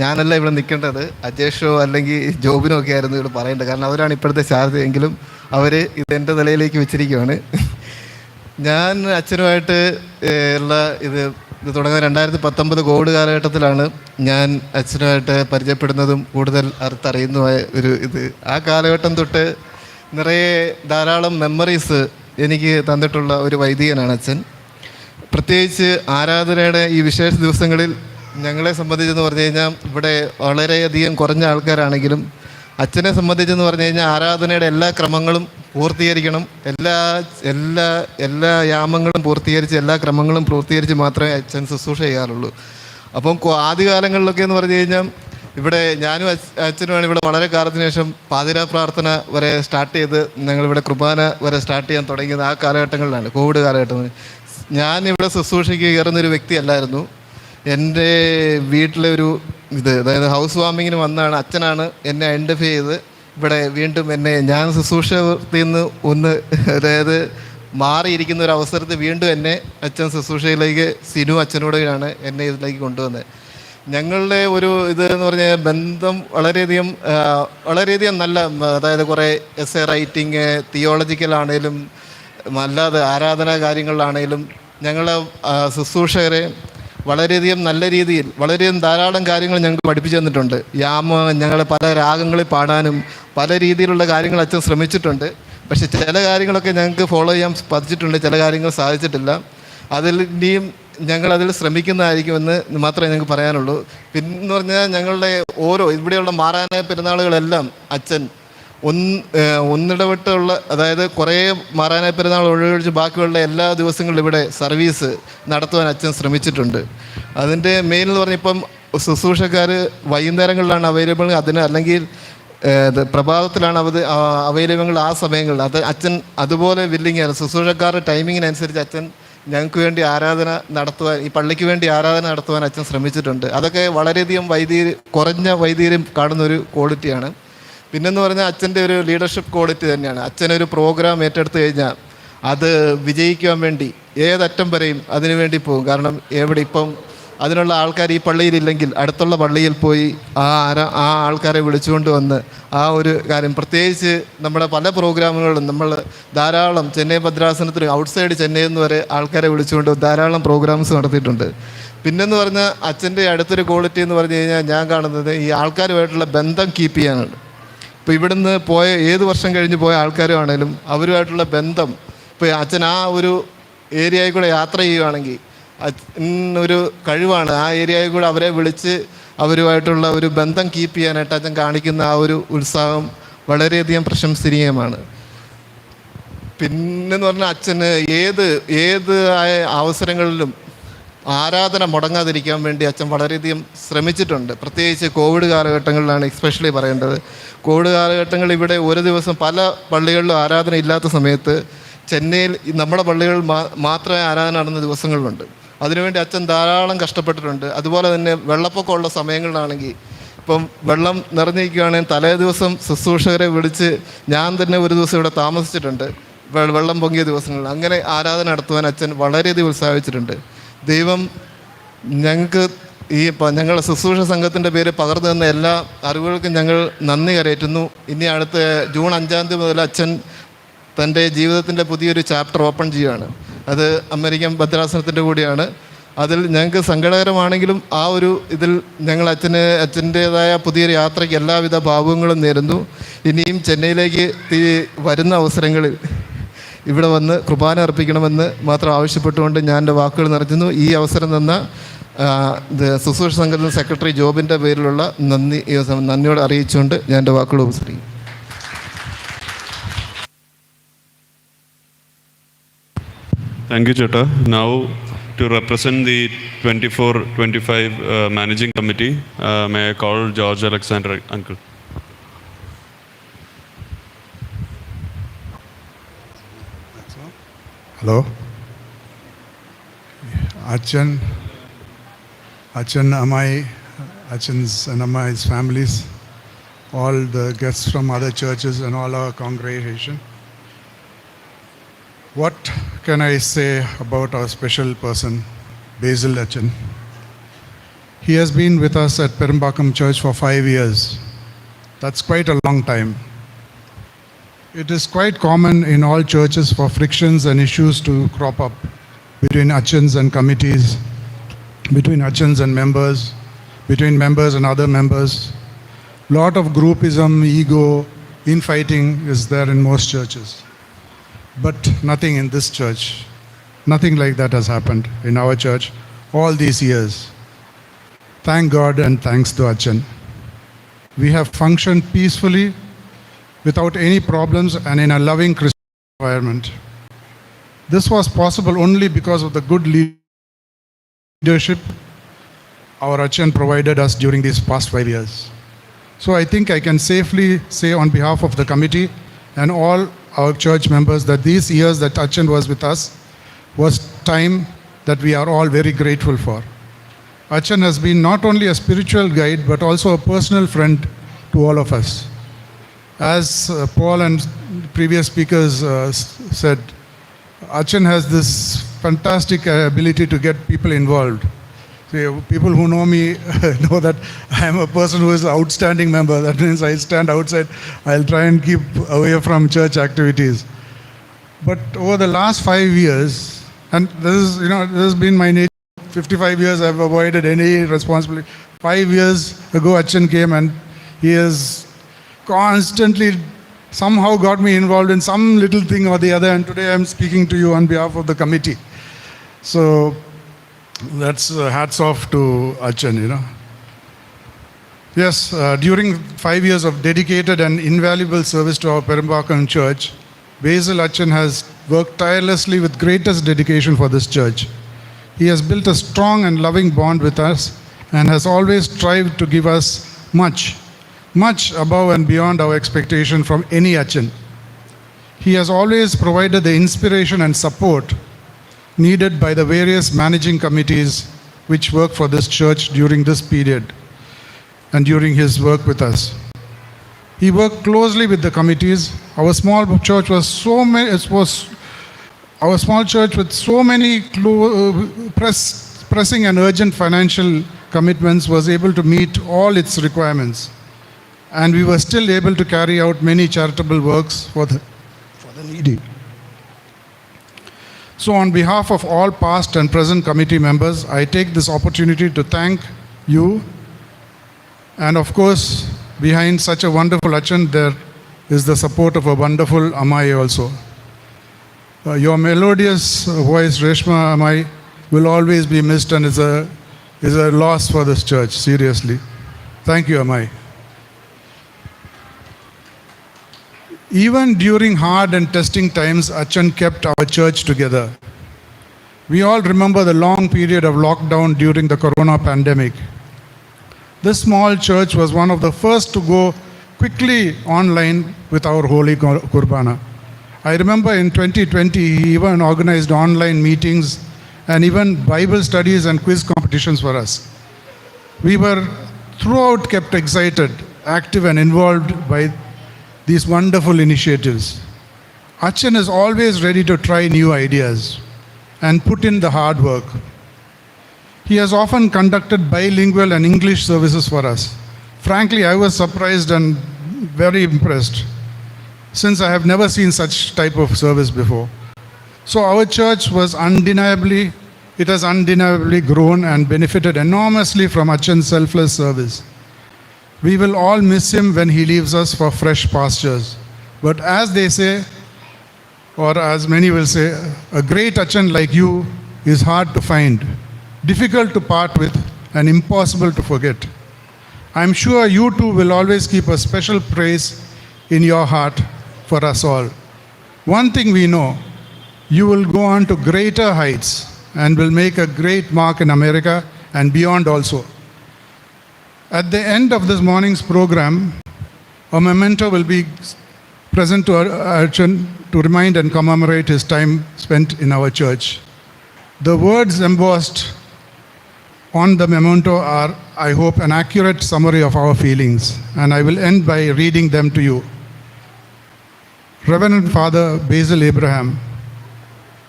Speaker 8: ഞാനല്ല ഇവിടെ നിൽക്കേണ്ടത്, അജേഷോ അല്ലെങ്കിൽ ജോബിനോ ഒക്കെ ആയിരുന്നു ഇവിടെ പറയേണ്ടത്. കാരണം അവരാണ് ഇപ്പോഴത്തെ ചാർജ്. എങ്കിലും അവർ ഇതെൻ്റെ നിലയിലേക്ക് വെച്ചിരിക്കുകയാണ്. ഞാൻ അച്ഛനുമായിട്ട് ഉള്ള ഇത് തുടങ്ങുന്ന 2019 കോവിഡ് കാലഘട്ടത്തിലാണ് ഞാൻ അച്ഛനുമായിട്ട് പരിചയപ്പെടുന്നതും കൂടുതൽ അറിയുന്നതുമായ ഒരു ഇത്. ആ കാലഘട്ടം തൊട്ട് നിറയെ ധാരാളം മെമ്മറീസ് എനിക്ക് തന്നിട്ടുള്ള ഒരു വൈദികനാണ് അച്ഛൻ. പ്രത്യേകിച്ച് ആരാധനയുടെ ഈ വിശേഷ ദിവസങ്ങളിൽ ഞങ്ങളെ സംബന്ധിച്ചെന്ന് പറഞ്ഞു കഴിഞ്ഞാൽ ഇവിടെ വളരെയധികം കുറഞ്ഞ ആൾക്കാരാണെങ്കിലും അച്ഛനെ സംബന്ധിച്ചെന്ന് പറഞ്ഞു കഴിഞ്ഞാൽ ആരാധനയുടെ എല്ലാ ക്രമങ്ങളും പൂർത്തീകരിക്കണം, എല്ലാ യാമങ്ങളും പൂർത്തീകരിച്ച് എല്ലാ ക്രമങ്ങളും പൂർത്തീകരിച്ച് മാത്രമേ അച്ഛൻ ശുശ്രൂഷ ചെയ്യാറുള്ളൂ. അപ്പം ആദ്യകാലങ്ങളിലൊക്കെ എന്ന് പറഞ്ഞു കഴിഞ്ഞാൽ ഇവിടെ ഞാനും അച്ഛനുമാണ് ഇവിടെ വളരെ കാലത്തിന് ശേഷം പാതിരാ പ്രാർത്ഥന വരെ സ്റ്റാർട്ട് ചെയ്ത് ഞങ്ങളിവിടെ കുർബാന വരെ സ്റ്റാർട്ട് ചെയ്യാൻ തുടങ്ങിയത് ആ കാലഘട്ടങ്ങളിലാണ്, കോവിഡ് കാലഘട്ടങ്ങളിൽ. ഞാനിവിടെ ശുശ്രൂഷയ്ക്ക് കയറുന്നൊരു വ്യക്തിയല്ലായിരുന്നു. എൻ്റെ വീട്ടിലെ ഒരു അതായത് ഹൗസ് വാമിങ്ങിന് വന്നാണ് അച്ഛനാണ് എന്നെ ഐഡൻറ്റിഫൈ ചെയ്ത് ഇവിടെ വീണ്ടും എന്നെ ഞാൻ ശുശ്രൂഷത്തിൽ നിന്ന് ഒന്ന് അതായത് മാറിയിരിക്കുന്ന ഒരു അവസരത്തിൽ വീണ്ടും എന്നെ അച്ഛൻ ശുശ്രൂഷയിലേക്ക് സിനു അച്ഛനോടാണ് എന്നെ ഇതിലേക്ക് കൊണ്ടുവന്നത്. ഞങ്ങളുടെ ഒരു ഇത് എന്ന് പറഞ്ഞാൽ ബന്ധം വളരെയധികം നല്ല, അതായത് കുറേ എസ്സേ റൈറ്റിങ്, തിയോളജിക്കലാണേലും അല്ലാതെ ആരാധനാ കാര്യങ്ങളിലാണേലും ഞങ്ങളെ ശുശ്രൂഷകരെ വളരെയധികം നല്ല രീതിയിൽ വളരെയധികം ധാരാളം കാര്യങ്ങൾ ഞങ്ങൾക്ക് പഠിപ്പിച്ചു തന്നിട്ടുണ്ട്. ഞങ്ങൾ പല രാഗങ്ങളിൽ പാടാനും പല രീതിയിലുള്ള കാര്യങ്ങൾ അച്ഛൻ ശ്രമിച്ചിട്ടുണ്ട്. പക്ഷെ ചില കാര്യങ്ങളൊക്കെ ഞങ്ങൾക്ക് ഫോളോ ചെയ്യാൻ പറ്റിയിട്ടുണ്ട്, ചില കാര്യങ്ങൾ സാധിച്ചിട്ടില്ല. ഇനിയും ഞങ്ങളതിൽ ശ്രമിക്കുന്നതായിരിക്കുമെന്ന് മാത്രമേ ഞങ്ങൾക്ക് പറയാനുള്ളൂ. പിന്നെന്ന് പറഞ്ഞാൽ ഞങ്ങളുടെ ഇവിടെയുള്ള മാറാനായ പെരുന്നാളുകളെല്ലാം അച്ഛൻ ഒന്നിടവിട്ടുള്ള, അതായത് കുറേ മാറാനായ പെരുന്നാൾ ഒഴിച്ച് ബാക്കിയുള്ള എല്ലാ ദിവസങ്ങളിലും ഇവിടെ സർവീസ് നടത്തുവാൻ അച്ഛൻ ശ്രമിച്ചിട്ടുണ്ട്. അതിൻ്റെ മെയിൻ എന്ന് പറഞ്ഞാൽ ഇപ്പം ശുശ്രൂഷക്കാർ വൈകുന്നേരങ്ങളിലാണ് അവൈലബിൾ, അല്ലെങ്കിൽ പ്രഭാതത്തിലാണ് അവൈലബിൾ. ആ സമയങ്ങളിൽ അച്ഛൻ അതുപോലെ വില്ലിങ്ങാണ്. ശുശ്രൂഷക്കാരുടെ ടൈമിങ്ങിനനുസരിച്ച് അച്ഛൻ ഞങ്ങൾക്ക് വേണ്ടി ആരാധന നടത്തുവാൻ, ഈ പള്ളിക്ക് വേണ്ടി ആരാധന നടത്തുവാൻ അച്ഛൻ ശ്രമിച്ചിട്ടുണ്ട്. അതൊക്കെ വളരെയധികം കുറഞ്ഞ വൈദികരും കാണുന്ന ഒരു ക്വാളിറ്റിയാണ്. പിന്നെന്ന് പറഞ്ഞാൽ അച്ഛൻ്റെ ഒരു ലീഡർഷിപ്പ് ക്വാളിറ്റി തന്നെയാണ്. അച്ഛനൊരു പ്രോഗ്രാം ഏറ്റെടുത്ത് കഴിഞ്ഞാൽ അത് വിജയിക്കുവാൻ വേണ്ടി ഏതറ്റം വരെയും അതിനു വേണ്ടി പോകും. കാരണം ഇപ്പം അതിനുള്ള ആൾക്കാർ ഈ പള്ളിയിലില്ലെങ്കിൽ അടുത്തുള്ള പള്ളിയിൽ പോയി ആ ആൾക്കാരെ വിളിച്ചുകൊണ്ട് വന്ന് ആ ഒരു കാര്യം, പ്രത്യേകിച്ച് നമ്മുടെ പല പ്രോഗ്രാമുകളും നമ്മൾ ധാരാളം ചെന്നൈ ഭദ്രാസനത്തിന് ഔട്ട്സൈഡ് ചെന്നൈയിൽ നിന്ന് വരെ ആൾക്കാരെ വിളിച്ചുകൊണ്ട് ധാരാളം പ്രോഗ്രാംസ് നടത്തിയിട്ടുണ്ട്. പിന്നെന്ന് പറഞ്ഞാൽ അച്ഛൻ്റെ അടുത്തൊരു ക്വാളിറ്റി എന്ന് പറഞ്ഞു കഴിഞ്ഞാൽ ഞാൻ കാണുന്നത് ഈ ആൾക്കാരുമായിട്ടുള്ള ബന്ധം കീപ്പ് ചെയ്യാനുണ്ട്. ഇപ്പോൾ ഇവിടുന്ന് ഏത് വർഷം കഴിഞ്ഞ് പോയ ആൾക്കാരുമാണേലും അവരുമായിട്ടുള്ള ബന്ധം, ഇപ്പോൾ അച്ഛൻ ആ ഒരു ഏരിയയിൽ കൂടെ യാത്ര ചെയ്യുകയാണെങ്കിൽ ഒരു കഴിവാണ്. ആ ഏരിയയിൽ കൂടെ അവരെ വിളിച്ച് അവരുമായിട്ടുള്ള ഒരു ബന്ധം കീപ്പ് ചെയ്യാനായിട്ട് അച്ഛൻ കാണിക്കുന്ന ആ ഒരു ഉത്സാഹം വളരെയധികം പ്രശംസനീയമാണ്. പിന്നെന്ന് പറഞ്ഞാൽ അച്ഛന് ഏത് അവസരങ്ങളിലും ആരാധന മുടങ്ങാതിരിക്കാൻ വേണ്ടി അച്ഛൻ വളരെയധികം ശ്രമിച്ചിട്ടുണ്ട്. പ്രത്യേകിച്ച് കോവിഡ് കാലഘട്ടങ്ങളിലാണ് എക്സ്പെഷ്യലി പറയേണ്ടത്. കോവിഡ് കാലഘട്ടങ്ങളിൽ ഇവിടെ ഒരു ദിവസം പല പള്ളികളിലും ആരാധന ഇല്ലാത്ത സമയത്ത് ചെന്നൈയിൽ നമ്മുടെ പള്ളികളിൽ മാത്രമേ ആരാധന നടന്ന ദിവസങ്ങളുണ്ട്. അതിനുവേണ്ടി അച്ഛൻ ധാരാളം കഷ്ടപ്പെട്ടിട്ടുണ്ട്. അതുപോലെ തന്നെ വെള്ളപ്പൊക്കമുള്ള സമയങ്ങളിലാണെങ്കിൽ ഇപ്പം വെള്ളം നിറഞ്ഞിരിക്കുകയാണെങ്കിൽ തലേ ദിവസം ശുശ്രൂഷകരെ വിളിച്ച് ഞാൻ തന്നെ ഒരു ദിവസം ഇവിടെ താമസിച്ചിട്ടുണ്ട് വെള്ളം പൊങ്ങിയ ദിവസങ്ങളിൽ. അങ്ങനെ ആരാധന നടത്തുവാൻ അച്ഛൻ വളരെയധികം ഉത്സാഹിച്ചിട്ടുണ്ട്. ദൈവം ഞങ്ങൾക്ക് ഞങ്ങളുടെ ശുശ്രൂഷ സംഘത്തിൻ്റെ പേര് പകർന്നു തന്ന എല്ലാ അറിവുകൾക്കും ഞങ്ങൾ നന്ദി കരയറ്റുന്നു. ഇനി അടുത്ത ജൂൺ 5 മുതൽ അച്ഛൻ തൻ്റെ ജീവിതത്തിൻ്റെ പുതിയൊരു ചാപ്റ്റർ ഓപ്പൺ ചെയ്യുകയാണ്. അത് അമേരിക്കൻ ഭദ്രാസനത്തിൻ്റെ കൂടിയാണ്. അതിൽ ഞങ്ങൾക്ക് സങ്കടകരമാണെങ്കിലും ആ ഒരു ഇതിൽ ഞങ്ങൾ അച്ഛൻ്റേതായ പുതിയൊരു യാത്രയ്ക്ക് എല്ലാവിധ ഭാവുകങ്ങളും നേരുന്നു. ഇനിയും ചെന്നൈയിലേക്ക് വരുന്ന അവസരങ്ങളിൽ ഇവിടെ വന്ന് കുർബാന അർപ്പിക്കണമെന്ന് മാത്രം ആവശ്യപ്പെട്ടുകൊണ്ട് ഞാൻ എൻ്റെ വാക്കുകൾ നിർത്തുന്നു. ഈ അവസരം തന്ന ശുശ്രൂഷ സംഘത്തിൻ്റെ സെക്രട്ടറി ജോബിൻ്റെ പേരിലുള്ള നന്ദിയോടെ അറിയിച്ചുകൊണ്ട് ഞാൻ എൻ്റെ വാക്കുകൾ ഉപസരിക്കും.
Speaker 1: Thank you, Chetta. Now, to represent the 24-25 Managing Committee, may I call George Alexander, Uncle.
Speaker 9: Hello. Achan, Amai, Achan's and Amai's families, all the guests from other churches and all our congregation. What can I say about our special person, Basil Achan? He has been with us at Perumbakam Church for 5 years. That's quite a long time. It is quite common in all churches for frictions and issues to crop up between Achans and committees, between Achans and members, between members and other members. Lot of groupism, ego, infighting is there in most churches. But nothing in this church. Nothing like that has happened in our church all these years. Thank God and thanks to Achan. We have functioned peacefully without any problems and in a loving Christian environment. This was possible only because of the good leadership our Achan provided us during these past 5 years. So I think I can safely say on behalf of the committee and all our church members that these years that Achan was with us was time that we are all very grateful for. Achan has been not only a spiritual guide but also a personal friend to all of us. As Paul and previous speakers said, Achan has this fantastic ability to get people involved. See, people who know me know that I am a person who is an outstanding member. That means I stand outside. I'll try and keep away from church activities. But over the last 5 years, and this has been my nature. 55 years I've avoided any responsibility. 5 years ago, Achan came and he has constantly somehow got me involved in some little thing or the other, and today I'm speaking to you on behalf of the committee. So that's hats off to Achan, Yes, during 5 years of dedicated and invaluable service to our Perumbakam church, Basil Achan has worked tirelessly with greatest dedication for this church. He has built a strong and loving bond with us and has always strived to give us much above and beyond our expectation from any Achan. He has always provided the inspiration and support needed by the various managing committees which work for this church during this period and during his work with us. He worked closely with the committees. Our small church with so many pressing and urgent financial commitments was able to meet all its requirements. And we were still able to carry out many charitable works for the needy. So on behalf of all past and present committee members, I take this opportunity to thank you. And of course, behind such a wonderful Achan, there is the support of a wonderful Amai also. Your melodious voice, Reshma Amai, will always be missed and is a loss for this church, seriously. Thank you, Amai. Even during hard and testing times, Achan kept our church together. We all remember the long period of lockdown during the corona pandemic. This small church was one of the first to go quickly online with our Holy Kurbana. I remember in 2020, he even organized online meetings and even Bible studies and quiz competitions for us. We were throughout kept excited, active and involved by these wonderful initiatives. Achan is always ready to try new ideas and put in the hard work. He has often conducted bilingual and English services for us. Frankly, I was surprised and very impressed, since I have never seen such type of service before. So our church has undeniably grown and benefited enormously from Achan's selfless service. We will all miss him when he leaves us for fresh pastures. But as they say, or as many will say, a great Achan like you is hard to find, difficult to part with, and impossible to forget. I'm sure you too will always keep a special praise in your heart for us all. One thing we know, you will go on to greater heights and will make a great mark in America and beyond also. At the end of this morning's program, a memento will be present to Achan to remind and commemorate his time spent in our church. The words embossed on the memento are, I hope, an accurate summary of our feelings, and I will end by reading them to you. Reverend Father Basil Abraham,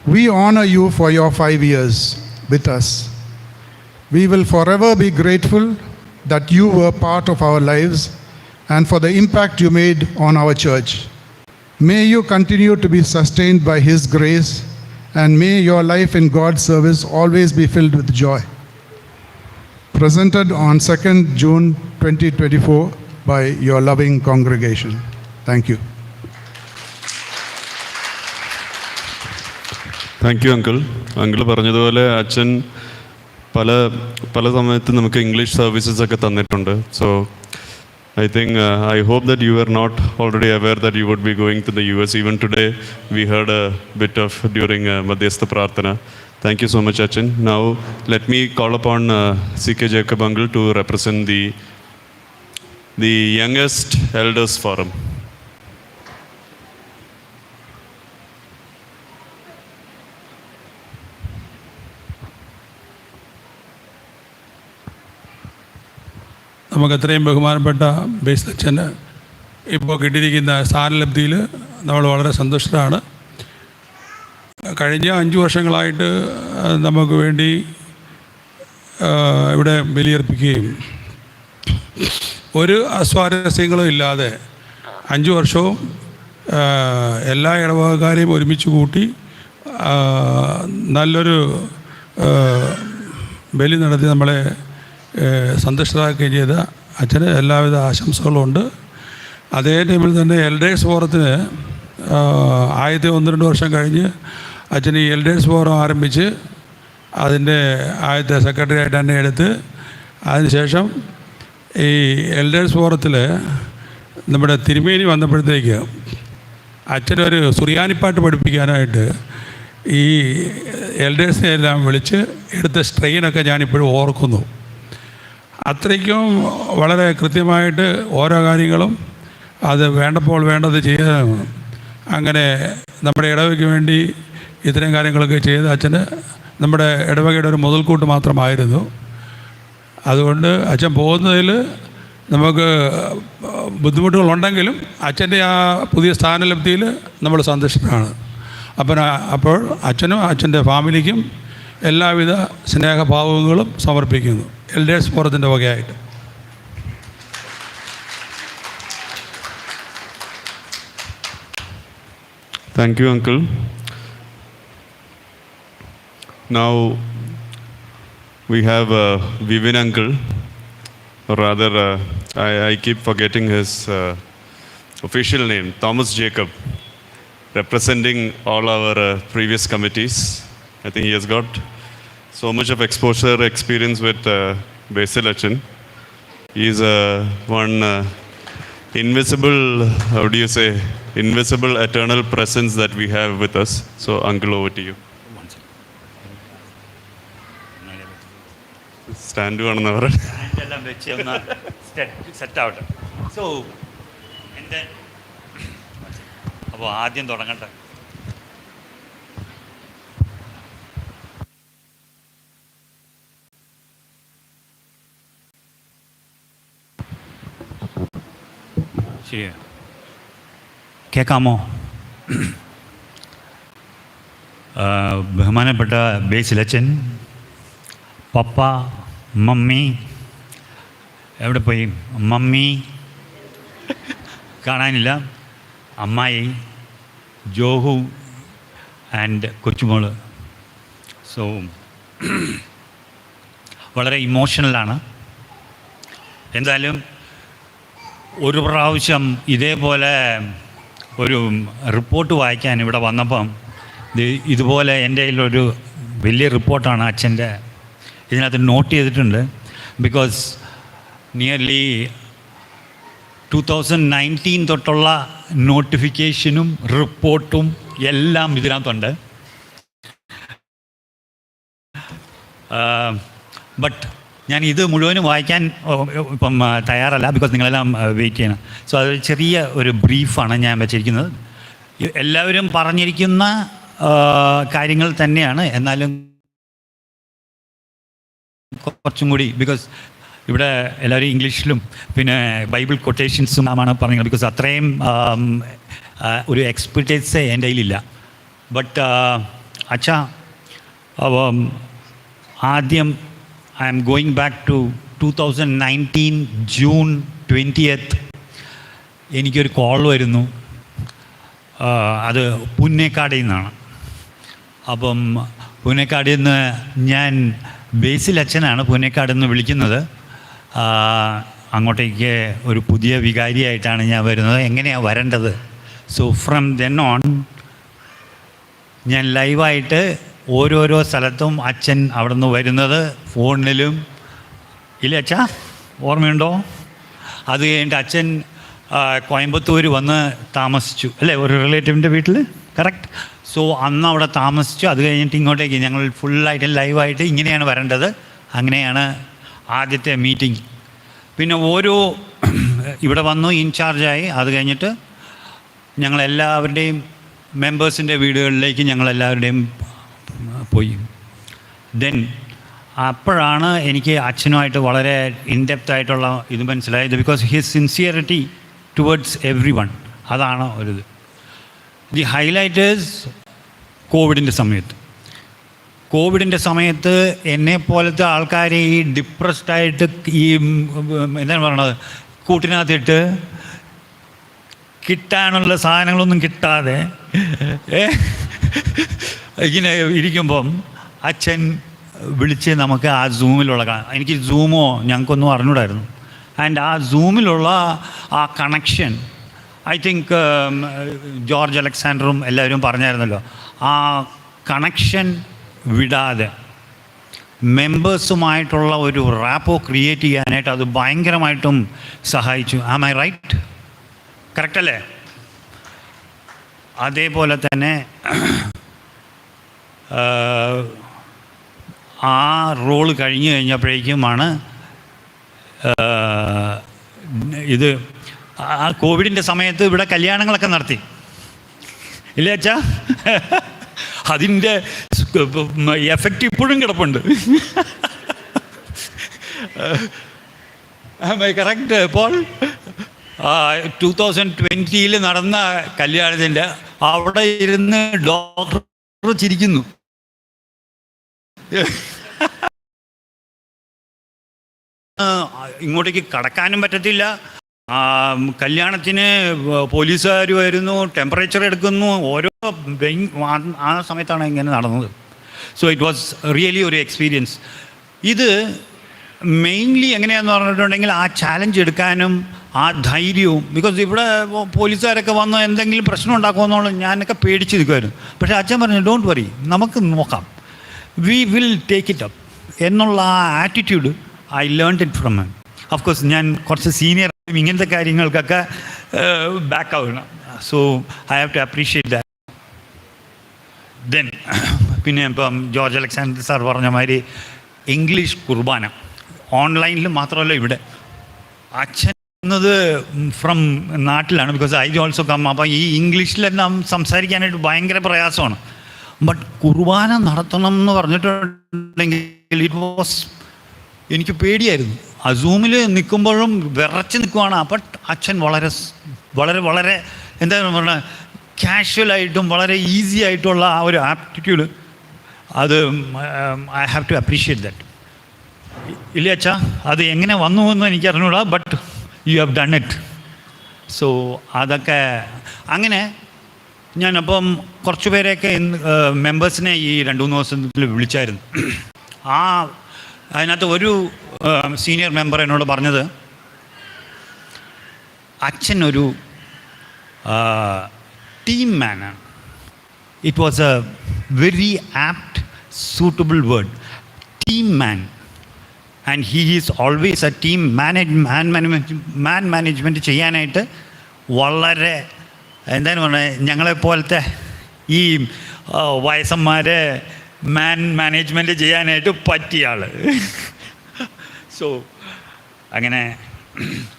Speaker 9: we honor you for your 5 years with us. We will forever be grateful that you were part of our lives and for the impact you made on our church. May you continue to be sustained by His grace, and may your life in God's service always be filled with joy. Presented on 2nd June 2024 by your loving congregation. Thank you.
Speaker 1: Thank you uncle. Uncle പറഞ്ഞതുപോലെ അച്ഛൻ പല സമയത്ത് നമുക്ക് English services ഒക്കെ തന്നിട്ടുണ്ട്. So I think I hope that you are not already aware that you would be going to the US. Even today we heard a bit of during മധ്യസ്ഥ പ്രാർത്ഥന. Thank you so much, Achan. Now, let me call upon C.K. Jacob Uncle to represent the Youngest Elders Forum.
Speaker 10: നമുക്ക് അത്രയും ബഹുമാനപ്പെട്ട ബേസിൽ അച്ഛന്
Speaker 9: ഇപ്പോൾ കിട്ടിയിരിക്കുന്ന സ്ഥാനലബ്ധിയിൽ നമ്മൾ വളരെ സന്തുഷ്ടരാണ്. കഴിഞ്ഞ 5 വർഷങ്ങളായിട്ട് നമുക്ക് വേണ്ടി ഇവിടെ ബലിയർപ്പിക്കുകയും ഒരു അസ്വാരസ്യങ്ങളും ഇല്ലാതെ 5 വർഷവും എല്ലാ ഇടവകക്കാരെയും ഒരുമിച്ച് കൂട്ടി നല്ലൊരു ബലി നടത്തി നമ്മളെ സന്തുഷ്ടരാക്കുകയും ചെയ്ത അച്ഛന് എല്ലാവിധ ആശംസകളും ഉണ്ട്. അതേ ടൈമിൽ തന്നെ എൽഡേഴ്സ് ഫോറത്തിന് ആദ്യത്തെ 1-2 വർഷം കഴിഞ്ഞ് അച്ഛൻ ഈ എൽഡേഴ്സ് ഫോറം ആരംഭിച്ച് അതിൻ്റെ ആദ്യത്തെ സെക്രട്ടറി ആയിട്ട് തന്നെ എടുത്ത് അതിനുശേഷം ഈ എൽഡേഴ്സ് ഫോറത്തിൽ നമ്മുടെ തിരുമേനി വന്നപ്പോഴത്തേക്ക് അച്ഛനൊരു സുറിയാനിപ്പാട്ട് പഠിപ്പിക്കാനായിട്ട് ഈ എൽഡേഴ്സിനെ എല്ലാം വിളിച്ച് എടുത്ത സ്ട്രെയിനൊക്കെ ഞാനിപ്പോഴും ഓർക്കുന്നു. അത്രയ്ക്കും വളരെ കൃത്യമായിട്ട് ഓരോ കാര്യങ്ങളും അത് വേണ്ടപ്പോൾ വേണ്ടത് ചെയ്യാൻ അങ്ങനെ നമ്മുടെ ഇടവകയ്ക്ക് വേണ്ടി ഇത്തരം കാര്യങ്ങളൊക്കെ ചെയ്ത് അച്ഛന് നമ്മുടെ ഇടവകയുടെ ഒരു മുതൽക്കൂട്ട് മാത്രമായിരുന്നു. അതുകൊണ്ട് അച്ഛൻ പോകുന്നതിൽ നമുക്ക് ബുദ്ധിമുട്ടുകളുണ്ടെങ്കിലും അച്ഛൻ്റെ ആ പുതിയ സ്ഥാനലബ്ധിയിൽ നമ്മൾ സന്തുഷ്ടരാണ്. അപ്പോൾ അച്ഛനും അച്ഛൻ്റെ ഫാമിലിക്കും എല്ലാവിധ സ്നേഹഭാവങ്ങളും സമർപ്പിക്കുന്നു elders ഫോറത്തിൻ്റെ വകയായിട്ട്.
Speaker 1: Thank you, Uncle. Now we have Vivin Uncle, or rather I keep forgetting his official name, Thomas Jacob, representing all our previous committees. I think he has got so much of exposure, experience with Basil Achan. He is one invisible, how do you say, invisible eternal presence that we have with us. So Uncle, over to you. Stand ആണെന്ന്
Speaker 10: എല്ലാം വെച്ച് ഒന്ന് set ആവട്ടെ. So എൻ്റെ അപ്പോൾ ആദ്യം തുടങ്ങട്ടെ. ശരിയാ, കേൾക്കാമോ? ബഹുമാനപ്പെട്ട ബേസിലച്ചൻ, പപ്പ, മമ്മി, എവിടെ പോയി? മമ്മി കാണാനില്ല, അമ്മായി, ജോഹു ആൻഡ് കൊച്ചുമോള്. സോ വളരെ ഇമോഷണലാണ്. എന്തായാലും ഒരു പ്രാവശ്യം ഇതേപോലെ ഒരു റിപ്പോർട്ട് വായിക്കാൻ ഇവിടെ വന്നപ്പം ഇതുപോലെ എൻ്റെ കയ്യിലൊരു വലിയ റിപ്പോർട്ടാണ് അച്ഛൻ്റെ. ഇതിനകത്ത് നോട്ട് ചെയ്തിട്ടുണ്ട്. ബിക്കോസ് നിയർലി 2019 തൊട്ടുള്ള നോട്ടിഫിക്കേഷനും റിപ്പോർട്ടും എല്ലാം ഇതിനകത്തുണ്ട്. ബട്ട് ഞാൻ ഇത് മുഴുവനും വായിക്കാൻ ഇപ്പം തയ്യാറല്ല, ബിക്കോസ് നിങ്ങളെല്ലാം വെയിറ്റ് ചെയ്യണം. സോ അത് ചെറിയ ഒരു ബ്രീഫാണ് ഞാൻ വെച്ചിരിക്കുന്നത്. എല്ലാവരും പറഞ്ഞിരിക്കുന്ന കാര്യങ്ങൾ തന്നെയാണ്, എന്നാലും കുറച്ചും കൂടി, ബിക്കോസ് ഇവിടെ എല്ലാവരും ഇംഗ്ലീഷിലും പിന്നെ ബൈബിൾ കൊട്ടേഷൻസും ആണ് പറഞ്ഞത്. ബിക്കോസ് അത്രയും ഒരു എക്സ്പെർട്ടൈസ് എൻ്റെ കയ്യിലില്ല. ബട്ട് അച്ഛാ, ആദ്യം I am going back to 2019 June 20th. എനിക്കൊരു കോൾ വരുന്നു. അത് പുന്നേക്കാടിൽ നിന്നാണ്. അപ്പം പുന്നേക്കാടിൽ നിന്ന് ഞാൻ ബേസിൽ അച്ഛനാണ് പുന്നേക്കാടിൽ നിന്ന് വിളിക്കുന്നത്. അങ്ങോട്ടേക്ക് ഒരു പുതിയ വികാരിയായിട്ടാണ് ഞാൻ വരുന്നത്. എങ്ങനെയാണ് വരേണ്ടത്? സോ ഫ്രം ദെൻ ഓൺ ഞാൻ ലൈവായിട്ട് ഓരോരോ സ്ഥലത്തും അച്ഛൻ അവിടെ നിന്ന് വരുന്നത് ഫോണിലും. ഇല്ലേ അച്ഛാ, ഓർമ്മയുണ്ടോ? അത് കഴിഞ്ഞിട്ട് അച്ഛൻ കോയമ്പത്തൂർ വന്ന് താമസിച്ചു അല്ലേ, ഒരു റിലേറ്റീവിൻ്റെ വീട്ടിൽ, കറക്റ്റ്. സോ അന്ന് അവിടെ താമസിച്ചു. അത് കഴിഞ്ഞിട്ട് ഇങ്ങോട്ടേക്ക് ഞങ്ങൾ ഫുള്ളായിട്ട് ലൈവായിട്ട് ഇങ്ങനെയാണ് വരേണ്ടത്. അങ്ങനെയാണ് ആദ്യത്തെ മീറ്റിംഗ്. പിന്നെ ഓരോ ഇവിടെ വന്നു ഇൻചാർജായി. അത് കഴിഞ്ഞിട്ട് ഞങ്ങളെല്ലാവരുടെയും മെമ്പേഴ്സിൻ്റെ വീടുകളിലേക്ക് ഞങ്ങളെല്ലാവരുടെയും പോയി. ദെൻ അപ്പോഴാണ് എനിക്ക് അച്ഛനുമായിട്ട് വളരെ ഇൻഡെപ്ത് ആയിട്ടുള്ള ഇത് മനസ്സിലായത്. Because his sincerity towards every one. അതാണ് ഒരിത്. ദി ഹൈലൈറ്റേഴ്സ് കോവിഡിൻ്റെ സമയത്ത് എന്നെപ്പോലത്തെ ആൾക്കാരെ ഈ ഡിപ്രസ്ഡായിട്ട് ഈ എന്താണ് പറയണത് കൂട്ടിനകത്തിട്ട് കിട്ടാനുള്ള സാധനങ്ങളൊന്നും കിട്ടാതെ ഇങ്ങനെ ഇരിക്കുമ്പം അച്ഛൻ വിളിച്ച് നമുക്ക് ആ സൂമിലുള്ള എനിക്ക് സൂമോ ഞങ്ങൾക്കൊന്നും അറിഞ്ഞൂടായിരുന്നു. ആൻഡ് ആ സൂമിലുള്ള ആ കണക്ഷൻ ഐ തിങ്ക് ജോർജ് അലക്സാണ്ടറും എല്ലാവരും പറഞ്ഞായിരുന്നല്ലോ, ആ കണക്ഷൻ വിടാതെ മെമ്പേഴ്സുമായിട്ടുള്ള ഒരു റാപ്പോ ക്രിയേറ്റ് ചെയ്യാനായിട്ട് അത് ഭയങ്കരമായിട്ടും സഹായിച്ചു. Am I right? കറക്റ്റല്ലേ? അതേപോലെ തന്നെ ആ റോള് കഴിഞ്ഞു കഴിഞ്ഞപ്പോഴേക്കുമാണ് ഇത് ആ കോവിഡിൻ്റെ സമയത്ത് ഇവിടെ കല്യാണങ്ങളൊക്കെ നടത്തി ഇല്ലേ അച്ഛാ? അതിൻ്റെ എഫക്റ്റ് ഇപ്പോഴും കിടപ്പുണ്ട്. കറക്റ്റ്. പോൾ 2020 നടന്ന കല്യാണത്തിൻ്റെ അവിടെ ഇരുന്ന് ഡോക്ടർ ചിരിക്കുന്നു. ഇങ്ങോട്ടേക്ക് കടക്കാനും പറ്റത്തില്ല. കല്യാണത്തിന് പോലീസുകാർ വരുന്നു, ടെമ്പറേച്ചർ എടുക്കുന്നു, ഓരോ ആ സമയത്താണ് ഇങ്ങനെ നടന്നത്. സോ ഇറ്റ് വാസ് റിയലി ഒരു എക്സ്പീരിയൻസ്. ഇത് മെയിൻലി എങ്ങനെയാണെന്ന് പറഞ്ഞിട്ടുണ്ടെങ്കിൽ ആ ചാലഞ്ച് എടുക്കാനും ആ ധൈര്യവും, ബിക്കോസ് ഇവിടെ പോലീസുകാരൊക്കെ വന്ന് എന്തെങ്കിലും പ്രശ്നം ഉണ്ടാക്കുമെന്നുള്ള ഞാനൊക്കെ പേടിച്ച് നിൽക്കുമായിരുന്നു. പക്ഷേ അച്ഛൻ പറഞ്ഞു ഡോണ്ട് വറി, നമുക്ക് നോക്കാം, we will take it up എന്നുള്ള ആ attitude I learned it from him. Of course ഞാൻ കുറച്ച് സീനിയർ ഇങ്ങനത്തെ കാര്യങ്ങൾക്കൊക്കെ ബാക്ക് ആവണം. So I have to appreciate that. Then പിന്നെ ഇപ്പം ജോർജ് അലക്സാണ്ടർ സാർ പറഞ്ഞ മാതിരി ഇംഗ്ലീഷ് കുർബാന ഓൺലൈനിൽ മാത്രമല്ല, ഇവിടെ അച്ഛൻ എന്നത് ഫ്രം നാട്ടിലാണ്, ബിക്കോസ് ഐ ഓൾസോ കം. അപ്പോൾ ഈ ഇംഗ്ലീഷിലെല്ലാം സംസാരിക്കാനായിട്ട് ഭയങ്കര പ്രയാസമാണ്. ബട്ട് കുർബാന നടത്തണം എന്ന് പറഞ്ഞിട്ടുണ്ടെങ്കിൽ ഇറ്റ് വാസ്, എനിക്ക് പേടിയായിരുന്നു. ആ സൂമിൽ നിൽക്കുമ്പോഴും വിറച്ച് നിൽക്കുവാണ്. ബട്ട് അച്ഛൻ വളരെ വളരെ വളരെ എന്താണ് പറഞ്ഞാൽ കാഷ്വലായിട്ടും വളരെ ഈസി ആയിട്ടുള്ള ആ ഒരു ആപ്റ്റിറ്റ്യൂഡ്, അത് I have to appreciate that. ഇല്ലേ അച്ഛാ? അത് എങ്ങനെ വന്നു എന്ന് എനിക്ക് അറിഞ്ഞൂടാ, but you have done it. So അതൊക്കെ അങ്ങനെ ഞാനപ്പം കുറച്ച് പേരെയൊക്കെ മെമ്പേഴ്സിനെ ഈ 2-3 ദിവസത്തിൽ വിളിച്ചായിരുന്നു. അതിനകത്ത് ഒരു സീനിയർ മെമ്പർ എന്നോട് പറഞ്ഞത്, അച്ഛൻ ഒരു ടീം മാനാണ്. It was a very apt suitable word, team man. And he is always a team management ചെയ്യാനായിട്ട് വളരെ എന്താണ് പറയുക, ഞങ്ങളെപ്പോലത്തെ ഈ വയസ്സന്മാരെ മാനേജ്മെൻറ്റ് ചെയ്യാനായിട്ട് പറ്റിയ ആൾ. സോ അങ്ങനെ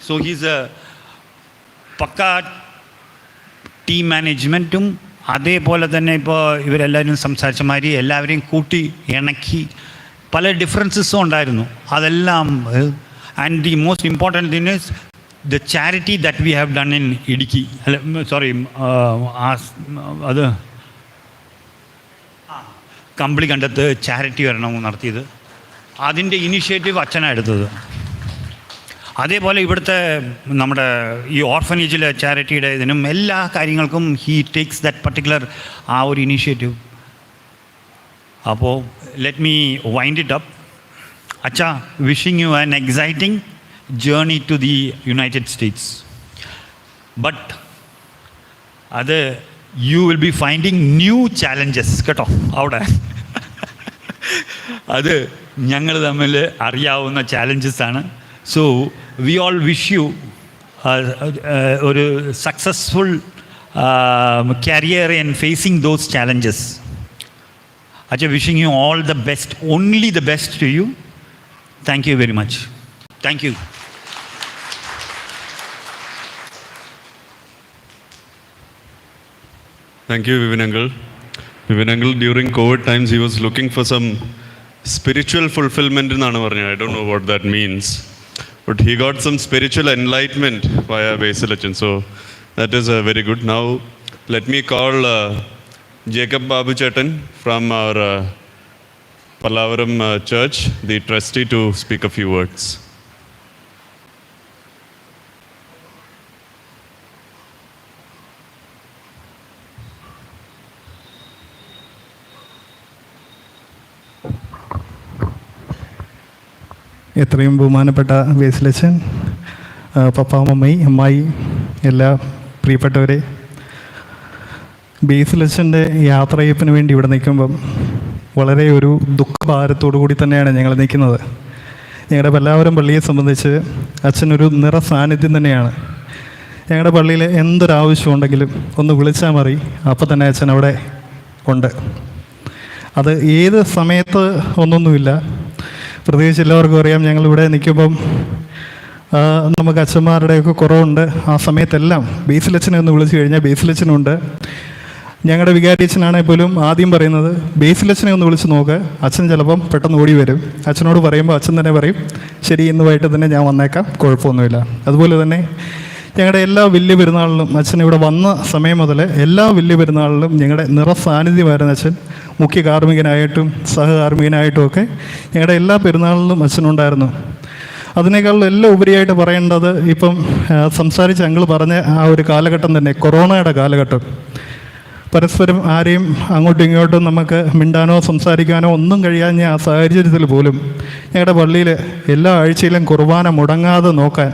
Speaker 10: so he's a pukka team മാനേജ്മെൻറ്റും. അതേപോലെ തന്നെ ഇപ്പോൾ ഇവരെല്ലാവരും സംസാരിച്ച മാതിരി എല്ലാവരെയും കൂട്ടി ഇണക്കി പല ഡിഫറൻസസും ഉണ്ടായിരുന്നു. അതെല്ലാം and the most important thing is the charity that we have done in Idukki, അത് കമ്പിളികണ്ടത്ത് ചാരിറ്റി വരണം നടത്തിയത്. അതിൻ്റെ ഇനിഷ്യേറ്റീവ് അച്ഛനാണ് എടുത്തത്. അതേപോലെ ഇവിടുത്തെ നമ്മുടെ ഈ ഓർഫനേജിലെ ചാരിറ്റിയുടെ ഇതിനും എല്ലാ കാര്യങ്ങൾക്കും ഹീ ടേക്സ് ദാറ്റ് പർട്ടിക്കുലർ ആ ഒരു ഇനിഷ്യേറ്റീവ്. അപ്പോൾ let me wind it up. അച്ഛാ, wishing you an exciting journey to the United States. But അത് you will be finding new challenges കേട്ടോ അവിടെ. അത് ഞങ്ങൾ തമ്മിൽ അറിയാവുന്ന ചാലഞ്ചസ് ആണ്. So we all wish you ഒരു successful career in facing those challenges. അച്ഛാ, wishing you all the best, only the best to you. Thank you very much. Thank you.
Speaker 1: Thank you, Vivin Uncle. Vivin Uncle, during COVID times, he was looking for some spiritual fulfillment in Anavarnya. I don't know what that means. but he got some spiritual enlightenment via Basil Achan. So that is very good. Now let me call Jacob Babu Chetan from our Pallavaram Church, the trustee, to speak a few words.
Speaker 2: എത്രയും ബഹുമാനപ്പെട്ട ബേസിലച്ചൻ, പപ്പ, mummy, അമ്മായി, എല്ലാ പ്രിയപ്പെട്ടവരെ, ബേസിലച്ചൻ്റെ യാത്രയപ്പിന് വേണ്ടി ഇവിടെ നിൽക്കുമ്പം വളരെ ഒരു ദുഃഖഭാരത്തോടു കൂടി തന്നെയാണ് ഞങ്ങൾ നിൽക്കുന്നത്. ഞങ്ങളുടെ പല്ലാവരം പള്ളിയെ സംബന്ധിച്ച് അച്ഛനൊരു നിറ സാന്നിധ്യം തന്നെയാണ്. ഞങ്ങളുടെ പള്ളിയിൽ എന്തൊരാവശ്യമുണ്ടെങ്കിലും ഒന്ന് വിളിച്ചാൽ മതി, അപ്പം തന്നെ അച്ഛൻ അവിടെ ഉണ്ട്. അത് ഏത് സമയത്ത് ഒന്നൊന്നുമില്ല. പ്രത്യേകിച്ച് എല്ലാവർക്കും അറിയാം, ഞങ്ങളിവിടെ നിൽക്കുമ്പം നമുക്ക് അച്ഛന്മാരുടെയൊക്കെ കുറവുണ്ട്. ആ സമയത്തെല്ലാം ബേസിലച്ചനെ ഒന്ന് വിളിച്ചു കഴിഞ്ഞാൽ ബേസിലച്ചനുണ്ട്. ഞങ്ങളുടെ വികാരിയച്ഛനാണെങ്കിൽ പോലും ആദ്യം പറയുന്നത് ബേസിലച്ചനെ ഒന്ന് വിളിച്ച് നോക്ക്, അച്ഛൻ ചിലപ്പം പെട്ടെന്ന് ഓടി വരും. അച്ഛനോട് പറയുമ്പോൾ അച്ഛൻ തന്നെ പറയും, ശരി, ഇന്ന് വൈകിട്ട് തന്നെ ഞാൻ വന്നേക്കാം, കുഴപ്പമൊന്നുമില്ല. അതുപോലെ തന്നെ ഞങ്ങളുടെ എല്ലാ വലിയ പെരുന്നാളിലും അച്ഛൻ ഇവിടെ വന്ന സമയം മുതൽ എല്ലാ വലിയ പെരുന്നാളിലും ഞങ്ങളുടെ നിറ സാന്നിധ്യമായിരുന്നു അച്ഛൻ. മുഖ്യ കാർമ്മികനായിട്ടും സഹകാർമ്മികനായിട്ടും ഒക്കെ ഞങ്ങളുടെ എല്ലാ പെരുന്നാളിലും അച്ഛനുണ്ടായിരുന്നു. അതിനേക്കാളും എല്ലാം ഉപരിയായിട്ട് പറയേണ്ടത്, ഇപ്പം സംസാരിച്ച അങ്കിൾ പറഞ്ഞ ആ ഒരു കാലഘട്ടം തന്നെ, കൊറോണയുടെ കാലഘട്ടം. പരസ്പരം ആരെയും അങ്ങോട്ടും ഇങ്ങോട്ടും നമുക്ക് മിണ്ടാനോ സംസാരിക്കാനോ ഒന്നും കഴിയാഞ്ഞ ആ സാഹചര്യത്തിൽ പോലും ഞങ്ങളുടെ പള്ളിയിൽ എല്ലാ ആഴ്ചയിലും കുർബാന മുടങ്ങാതെ നോക്കാൻ,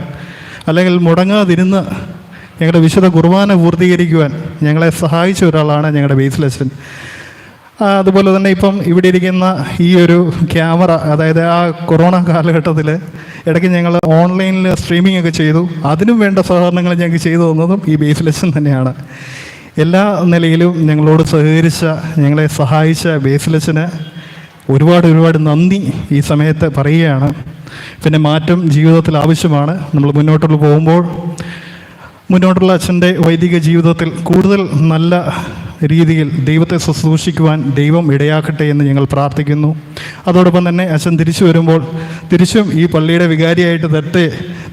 Speaker 2: അല്ലെങ്കിൽ മുടങ്ങാതിരുന്ന് ഞങ്ങളുടെ വിശുദ്ധ കുർബാന പൂർത്തീകരിക്കുവാൻ ഞങ്ങളെ സഹായിച്ച ഒരാളാണ് ഞങ്ങളുടെ ബേസിലച്ചൻ. അതുപോലെ തന്നെ ഇപ്പം ഇവിടെ ഇരിക്കുന്ന ഈ ഒരു ക്യാമറ, അതായത് ആ കൊറോണ കാലഘട്ടത്തിൽ ഇടയ്ക്ക് ഞങ്ങൾ ഓൺലൈനിൽ സ്ട്രീമിംഗ് ഒക്കെ ചെയ്തു. അതിനും വേണ്ട സഹകരണങ്ങൾ ഞങ്ങൾക്ക് ചെയ്തു തന്നതും ഈ ബേസിലച്ചൻ തന്നെയാണ്. എല്ലാ നിലയിലും ഞങ്ങളോട് സഹകരിച്ച, ഞങ്ങളെ സഹായിച്ച ബേസിലച്ചന് ഒരുപാട് നന്ദി ഈ സമയത്ത് പറയുകയാണ്. പിന്നെ മാറ്റം ജീവിതത്തിൽ ആവശ്യമാണ്. നമ്മൾ മുന്നോട്ടുള്ള അച്ഛൻ്റെ വൈദിക ജീവിതത്തിൽ കൂടുതൽ നല്ല രീതിയിൽ ദൈവത്തെ ശുശ്രൂഷിക്കുവാൻ ദൈവം ഇടയാക്കട്ടെ എന്ന് ഞങ്ങൾ പ്രാർത്ഥിക്കുന്നു. അതോടൊപ്പം തന്നെ അച്ഛൻ തിരിച്ചു വരുമ്പോൾ തിരിച്ചും ഈ പള്ളിയുടെ വികാരിയായിട്ട് തട്ടെ,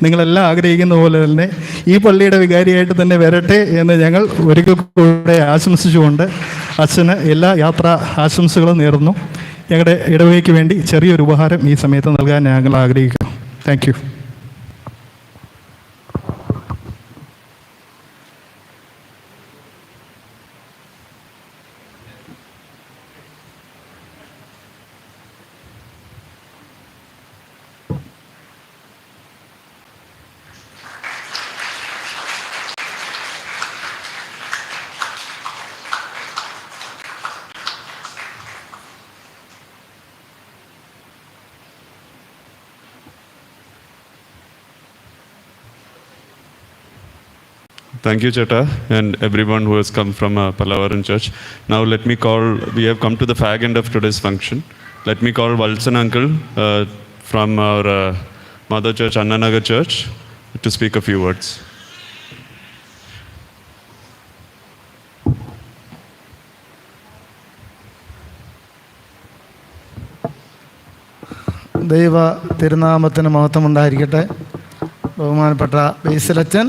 Speaker 2: നിങ്ങളെല്ലാം ആഗ്രഹിക്കുന്ന പോലെ തന്നെ ഈ പള്ളിയുടെ വികാരിയായിട്ട് തന്നെ വരട്ടെ എന്ന് ഞങ്ങൾ ഒരിക്കൽ കൂടെ ആശംസിച്ചുകൊണ്ട് അച്ഛന് എല്ലാ യാത്രാ ആശംസകളും നേർന്നു. ഞങ്ങളുടെ ഇടവകയ്ക്ക് വേണ്ടി ചെറിയൊരു ഉപഹാരം ഈ സമയത്ത് നൽകാൻ ഞങ്ങൾ ആഗ്രഹിക്കുന്നു. Thank you.
Speaker 1: Thank you, Cheta, and everyone who has come from Pallavaram Church. Now we have come to the fag end of today's function. Let me call Valsan uncle from our mother church, Annanagar Church, to speak a few words.
Speaker 11: ദൈവ തിരുനാമത്തിന് മഹത്വമുണ്ടായിരിക്കട്ടെ. ബഹുമാനപ്പെട്ട ബേസിലച്ചൻ,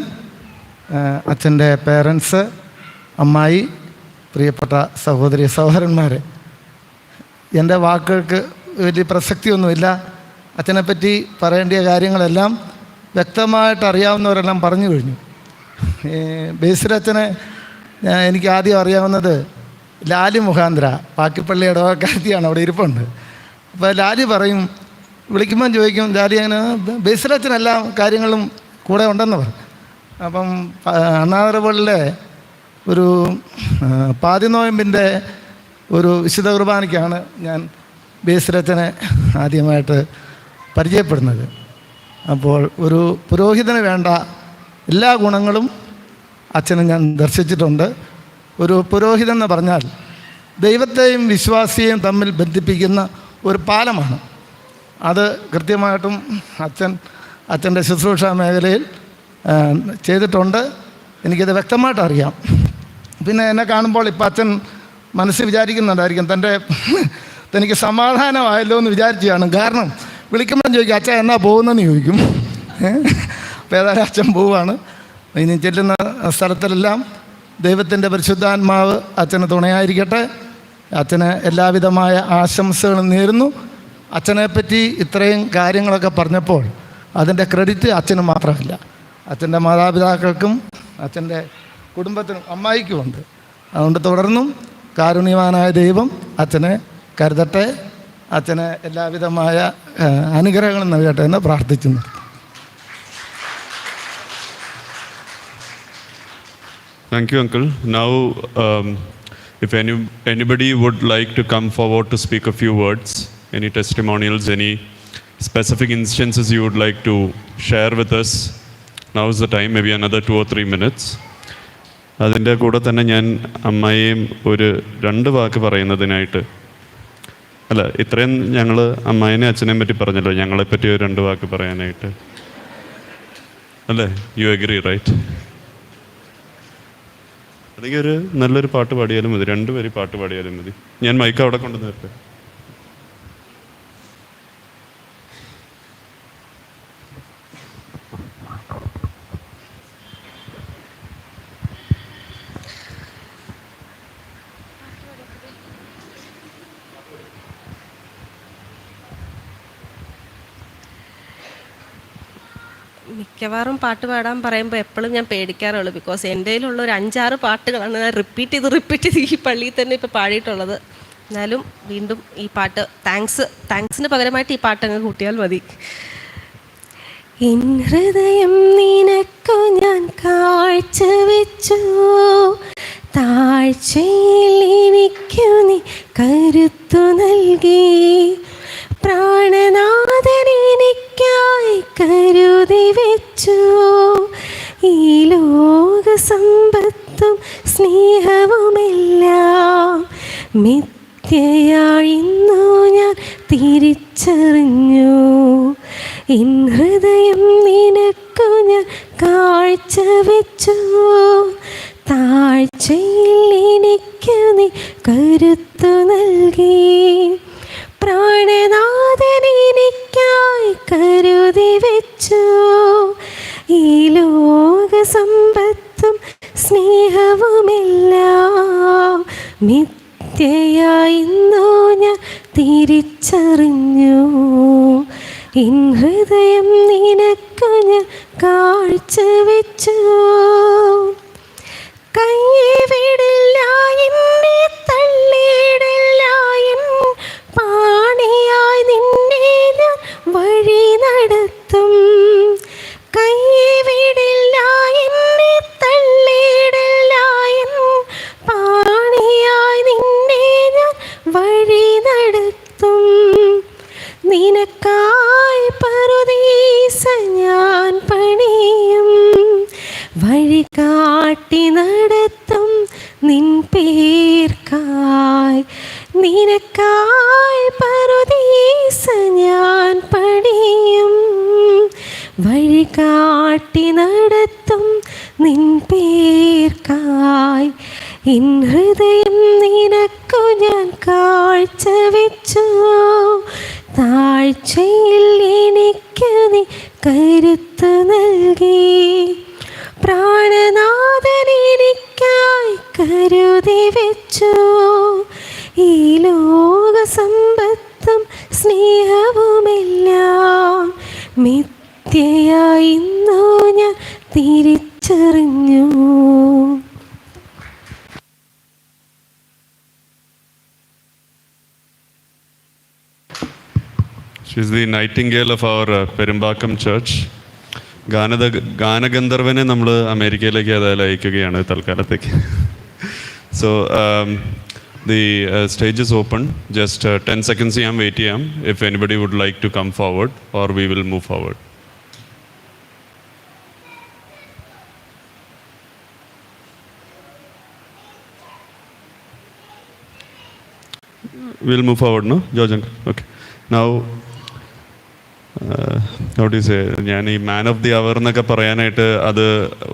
Speaker 11: അച്ഛൻ്റെ parents, അമ്മായി, പ്രിയപ്പെട്ട സഹോദരി സഹോദരന്മാരെ, എൻ്റെ വാക്കുകൾക്ക് വലിയ പ്രസക്തിയൊന്നുമില്ല. അച്ഛനെപ്പറ്റി പറയേണ്ട കാര്യങ്ങളെല്ലാം വ്യക്തമായിട്ട് അറിയാവുന്നവരെല്ലാം പറഞ്ഞു കഴിഞ്ഞു. ബേസിലച്ചനെ എനിക്ക് ആദ്യം അറിയാവുന്നത് ലാലി മുഖാന്തര, പാക്കിപ്പള്ളി ഇടവക്കാരത്തിയാണ്, അവിടെ ഇരിപ്പുണ്ട്. അപ്പോൾ ലാലി പറയും, വിളിക്കുമ്പം ചോദിക്കും, ലാലി അങ്ങനെ ബേസിലച്ചനെല്ലാം കാര്യങ്ങളും കൂടെ ഉണ്ടെന്ന് പറയും. അപ്പം അണ്ണാറവളിലെ ഒരു പാതിനോയമ്പിൻ്റെ ഒരു വിശുദ്ധ കുർബാനയ്ക്കാണ് ഞാൻ ബേസിലച്ചനെ ആദ്യമായിട്ട് പരിചയപ്പെടുന്നത്. അപ്പോൾ ഒരു പുരോഹിതന് വേണ്ട എല്ലാ ഗുണങ്ങളും അച്ഛനെ ഞാൻ ദർശിച്ചിട്ടുണ്ട്. ഒരു പുരോഹിതൻ എന്ന് പറഞ്ഞാൽ ദൈവത്തെയും വിശ്വാസിയെയും തമ്മിൽ ബന്ധിപ്പിക്കുന്ന ഒരു പാലമാണ്. അത് കൃത്യമായിട്ടും അച്ഛൻ്റെ ശുശ്രൂഷ മേഖലയിൽ ചെയ്തിട്ടുണ്ട്. എനിക്കത് വ്യക്തമായിട്ട് അറിയാം. പിന്നെ എന്നെ കാണുമ്പോൾ ഇപ്പം അച്ഛൻ മനസ്സിൽ വിചാരിക്കുന്നുണ്ടായിരിക്കും, തനിക്ക് സമാധാനമായല്ലോ എന്ന് വിചാരിച്ചാണ്. കാരണം വിളിക്കുമ്പോൾ ചോദിക്കും, അച്ഛൻ എന്നാ പോകുന്നതെന്ന് ചോദിക്കും. അപ്പോൾ ഏതായാലും അച്ഛൻ പോവുകയാണ്. ഇനി ചെല്ലുന്ന സ്ഥലത്തിലെല്ലാം ദൈവത്തിൻ്റെ പരിശുദ്ധാത്മാവ് അച്ഛന് തുണയായിരിക്കട്ടെ. അച്ഛന് എല്ലാവിധമായ ആശംസകളും നേരുന്നു. അച്ഛനെപ്പറ്റി ഇത്രയും കാര്യങ്ങളൊക്കെ പറഞ്ഞപ്പോൾ അതിൻ്റെ ക്രെഡിറ്റ് അച്ഛന് മാത്രമല്ല, അച്ഛൻ്റെ മാതാപിതാക്കൾക്കും അച്ഛൻ്റെ കുടുംബത്തിനും അമ്മായിക്കുമുണ്ട്. അതുകൊണ്ട് തുടർന്നും കാരുണ്യവാനായ ദൈവം അച്ഛനെ കരുതട്ടെ, അച്ഛന് എല്ലാവിധമായ അനുഗ്രഹങ്ങളും നൽകട്ടെ എന്ന് പ്രാർത്ഥിക്കുന്നു.
Speaker 1: Thank you, Uncle. Now, if anybody would like to come forward to speak a few words, any testimonials, any specific instances you would like to share with us, now is the time, maybe another 2 or 3 minutes. അതിൻ്റെ കൂടെ തന്നെ ഞാൻ അമ്മായിയും ഒരു 2 വാക്ക് പറയുന്നതിനായിട്ട്, അല്ല ഇത്രയും ഞങ്ങൾ അമ്മായിനെ അച്ഛനെയും പറ്റി പറഞ്ഞല്ലോ, ഞങ്ങളെപ്പറ്റി ഒരു 2 വാക്ക് പറയാനായിട്ട്, അല്ലേ? You agree, right? അല്ലെങ്കിൽ ഒരു നല്ലൊരു പാട്ട് പാടിയാലും മതി, 2 പേര് പാട്ട് പാടിയാലും മതി. ഞാൻ മൈക്ക് അവിടെ കൊണ്ടു നിർത്തേ.
Speaker 12: മിക്കവാറും പാട്ട് പാടാൻ പറയുമ്പോൾ എപ്പോഴും ഞാൻ പേടിക്കാറുള്ളൂ. ബിക്കോസ് എൻ്റെ കയ്യിലുള്ള ഒരു 5-6 പാട്ടുകളാണ് ഞാൻ റിപ്പീറ്റ് ചെയ്ത് ഈ പള്ളിയിൽ തന്നെ ഇപ്പോൾ പാടിയിട്ടുള്ളത്. എന്നാലും വീണ്ടും ഈ പാട്ട് താങ്ക്സിന് പകരമായിട്ട് ഈ പാട്ട് അങ്ങ് കൂട്ടിയാൽ മതി. എൻ ഹൃദയം നിനക്കു ഞാൻ കാഴ്ചവെച്ചു, താഴ്ചയിൽ എനിക്കു നീ കരുത്തു നൽകി, പ്രാണനാഥൻ എനിക്കായി കരുതി വെച്ചു, ഈ ലോക സമ്പത്തും സ്നേഹവുമെല്ലാം മിഥ്യയായിന്നു ഞാൻ തിരിച്ചറിഞ്ഞു. എൻ ഹൃദയം നിനക്കു ഞാൻ കാഴ്ചവെച്ചു, താഴ്ചയിൽ എനിക്ക് നീ കരുത്തു നൽകി, പ്രാണനാഥൻ എനിക്കായി കരുതി വെച്ചു, ഈ ലോക സമ്പത്തും സ്നേഹവുമെല്ലാം മിഥ്യയായിന്നു ഞാൻ തിരിച്ചറിഞ്ഞു. എൻ ഹൃദയം നിനക്കു ഞാൻ കാഴ്ചവെച്ചു, കൈവിടില്ല എന്നെ തള്ളിയിടില്ല, എൻ പാണിയായി നിന്നെ ഞാൻ വഴി നടത്തും, കൈവിടില്ല എന്നെ തള്ളിയിടില്ല, എൻ പാണിയായി നിന്നെ ഞാൻ വഴി നടത്തും, നിനക്കായി പറുദീസ ഞാൻ പണിയും, വഴി കാട്ടി നടത്തും നിൻ പേർക്കായി, നിനക്കായി പറുദീസ ഞാൻ പണിയും, വഴി കാട്ടി നടത്തും നിൻ പേർക്കായി, എൻ ഹൃദയം നിനക്കു ഞാൻ കാഴ്ചവെച്ചു, താഴ്ചയിൽ എനിക്ക് നീ കരുത്ത് നൽകി, പ്രാണനാഥൻ എനിക്കായി കരുതി വെച്ചു, ഈ ലോക സമ്പത്തും സ്നേഹവുമെല്ലാം മിഥ്യയായിന്നു ഞാൻ തിരിച്ചറിഞ്ഞു.
Speaker 1: She is the nightingale of our Perumbakam church. ഗാനഗന്ധർവനെ നമ്മൾ അമേരിക്കയിലേക്ക് ഏതായാലും അയക്കുകയാണ് തൽക്കാലത്തേക്ക്. So the stage is open. Just 10 seconds ചെയ്യാം, വെയിറ്റ് ചെയ്യാം. If anybody would like to come forward, or we will move forward. We'll move forward, no? George uncle. Okay. Now, how do you say, ഞാൻ ഈ man of the അവർ എന്നൊക്കെ പറയാനായിട്ട് അത്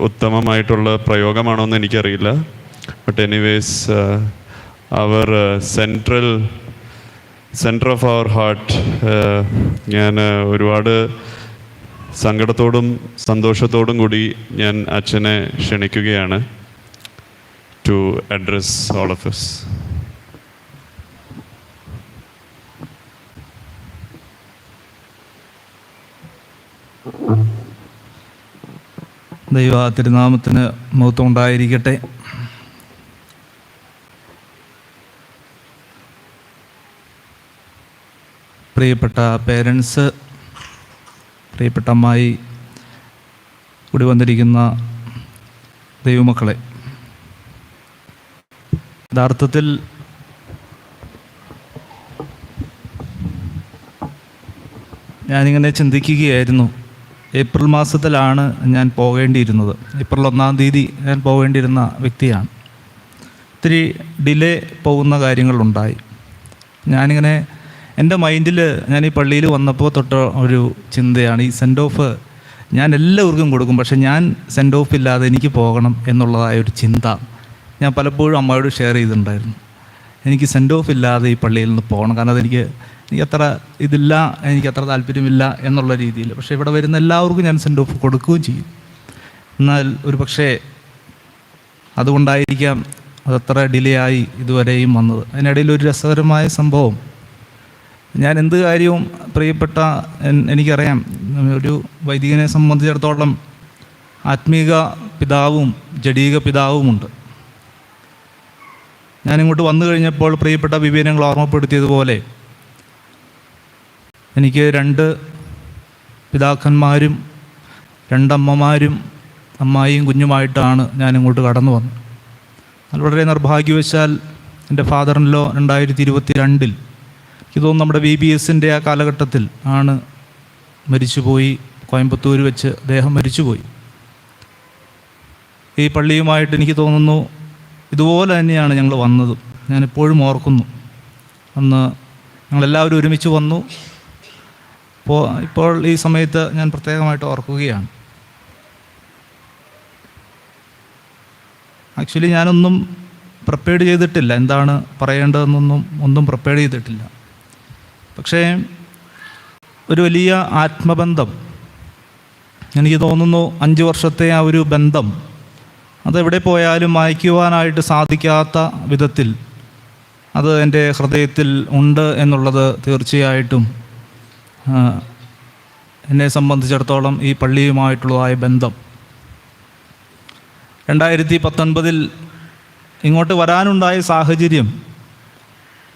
Speaker 1: ഉത്തമമായിട്ടുള്ള പ്രയോഗമാണോ എന്ന് എനിക്കറിയില്ല. But anyways our centre of our heart, ഞാൻ ഒരുപാട് സങ്കടത്തോടും സന്തോഷത്തോടും കൂടി ഞാൻ അച്ഛനെ ക്ഷണിക്കുകയാണ് to address all of us.
Speaker 2: ദൈവ തിരുനാമത്തിന് മഹത്വം ഉണ്ടായിരിക്കട്ടെ. പ്രിയപ്പെട്ട പേരൻസ്, പ്രിയപ്പെട്ട അമ്മായി, കൂടി വന്നിരിക്കുന്ന ദൈവമക്കളെ, യഥാർത്ഥത്തിൽ ഞാനിങ്ങനെ ചിന്തിക്കുകയായിരുന്നു. ഏപ്രിൽ മാസത്തിലാണ് ഞാൻ പോകേണ്ടിയിരുന്നത്. ഏപ്രിൽ 1-ാം തീയതി ഞാൻ പോകേണ്ടിയിരുന്ന വ്യക്തിയാണ്. ഇത്തിരി ഡിലേ പോകുന്ന കാര്യങ്ങളുണ്ടായി. ഞാനിങ്ങനെ എൻ്റെ മൈൻഡിൽ ഞാൻ ഈ പള്ളിയിൽ വന്നപ്പോൾ തൊട്ട് ഒരു ചിന്തയാണ്, ഈ സെൻഡ് ഓഫ് ഞാൻ എല്ലാവർക്കും കൊടുക്കും, പക്ഷേ ഞാൻ സെൻഡ് ഓഫ് ഇല്ലാതെ എനിക്ക് പോകണം എന്നുള്ളതായ ഒരു ചിന്ത ഞാൻ പലപ്പോഴും അമ്മയോട് ഷെയർ ചെയ്തിട്ടുണ്ടായിരുന്നു. എനിക്ക് സെൻഡ് ഓഫ് ഇല്ലാതെ ഈ പള്ളിയിൽ നിന്ന് പോകണം, കാരണം എനിക്ക് അത്ര ഇതില്ല, എനിക്കത്ര താല്പര്യമില്ല എന്നുള്ള രീതിയിൽ. പക്ഷേ ഇവിടെ വരുന്ന എല്ലാവർക്കും ഞാൻ സെൻഡ് ഓഫ് കൊടുക്കുകയും ചെയ്യും. എന്നാൽ ഒരു പക്ഷേ അതുകൊണ്ടായിരിക്കാം അതത്ര ഡിലേ ആയി ഇതുവരെയും വന്നത്. അതിനിടയിൽ ഒരു രസകരമായ സംഭവം, ഞാൻ എന്ത് കാര്യവും പ്രിയപ്പെട്ട എനിക്കറിയാം, ഒരു വൈദികനെ സംബന്ധിച്ചിടത്തോളം ആത്മീക പിതാവും ജഡീക പിതാവുമുണ്ട്. ഞാനിങ്ങോട്ട് വന്നു കഴിഞ്ഞപ്പോൾ പ്രിയപ്പെട്ട വിവേകങ്ങൾ ഓർമ്മപ്പെടുത്തിയതുപോലെ എനിക്ക് 2 പിതാക്കന്മാരും 2 അമ്മമാരും അമ്മായിയും കുഞ്ഞുമായിട്ടാണ് ഞാനിങ്ങോട്ട് കടന്നു വന്നത്. അത് വളരെ നിർഭാഗ്യവശാൽ എൻ്റെ ഫാദറിനിലോ 2022 എനിക്ക് തോന്നുന്നു നമ്മുടെ VBSൻ്റെ ആ കാലഘട്ടത്തിൽ ആണ് മരിച്ചുപോയി. കോയമ്പത്തൂർ വെച്ച് അദ്ദേഹം മരിച്ചുപോയി. ഈ പള്ളിയുമായിട്ട് എനിക്ക് തോന്നുന്നു ഇതുപോലെ തന്നെയാണ് ഞങ്ങൾ വന്നതും. ഞാനെപ്പോഴും ഓർക്കുന്നു, അന്ന് ഞങ്ങളെല്ലാവരും ഒരുമിച്ച് വന്നു. ഇപ്പോൾ ഈ സമയത്ത് ഞാൻ പ്രത്യേകമായിട്ട് ഓർക്കുകയാണ്. ആക്ച്വലി ഞാനൊന്നും പ്രിപ്പയർ ചെയ്തിട്ടില്ല, എന്താണ് ഒന്നും പ്രിപ്പയർ ചെയ്തിട്ടില്ല. പക്ഷേ ഒരു വലിയ ആത്മബന്ധം, എനിക്ക് തോന്നുന്നു 5 വർഷത്തെ ആ ഒരു ബന്ധം അതെവിടെ പോയാലും മായ്ക്കുവാനായിട്ട് സാധിക്കാത്ത വിധത്തിൽ അത് എൻ്റെ ഹൃദയത്തിൽ ഉണ്ട് എന്നുള്ളത് തീർച്ചയായിട്ടും എന്നെ സംബന്ധിച്ചിടത്തോളം ഈ പള്ളിയുമായിട്ടുള്ളതായ ബന്ധം. 2019 ഇങ്ങോട്ട് വരാനുണ്ടായ സാഹചര്യം,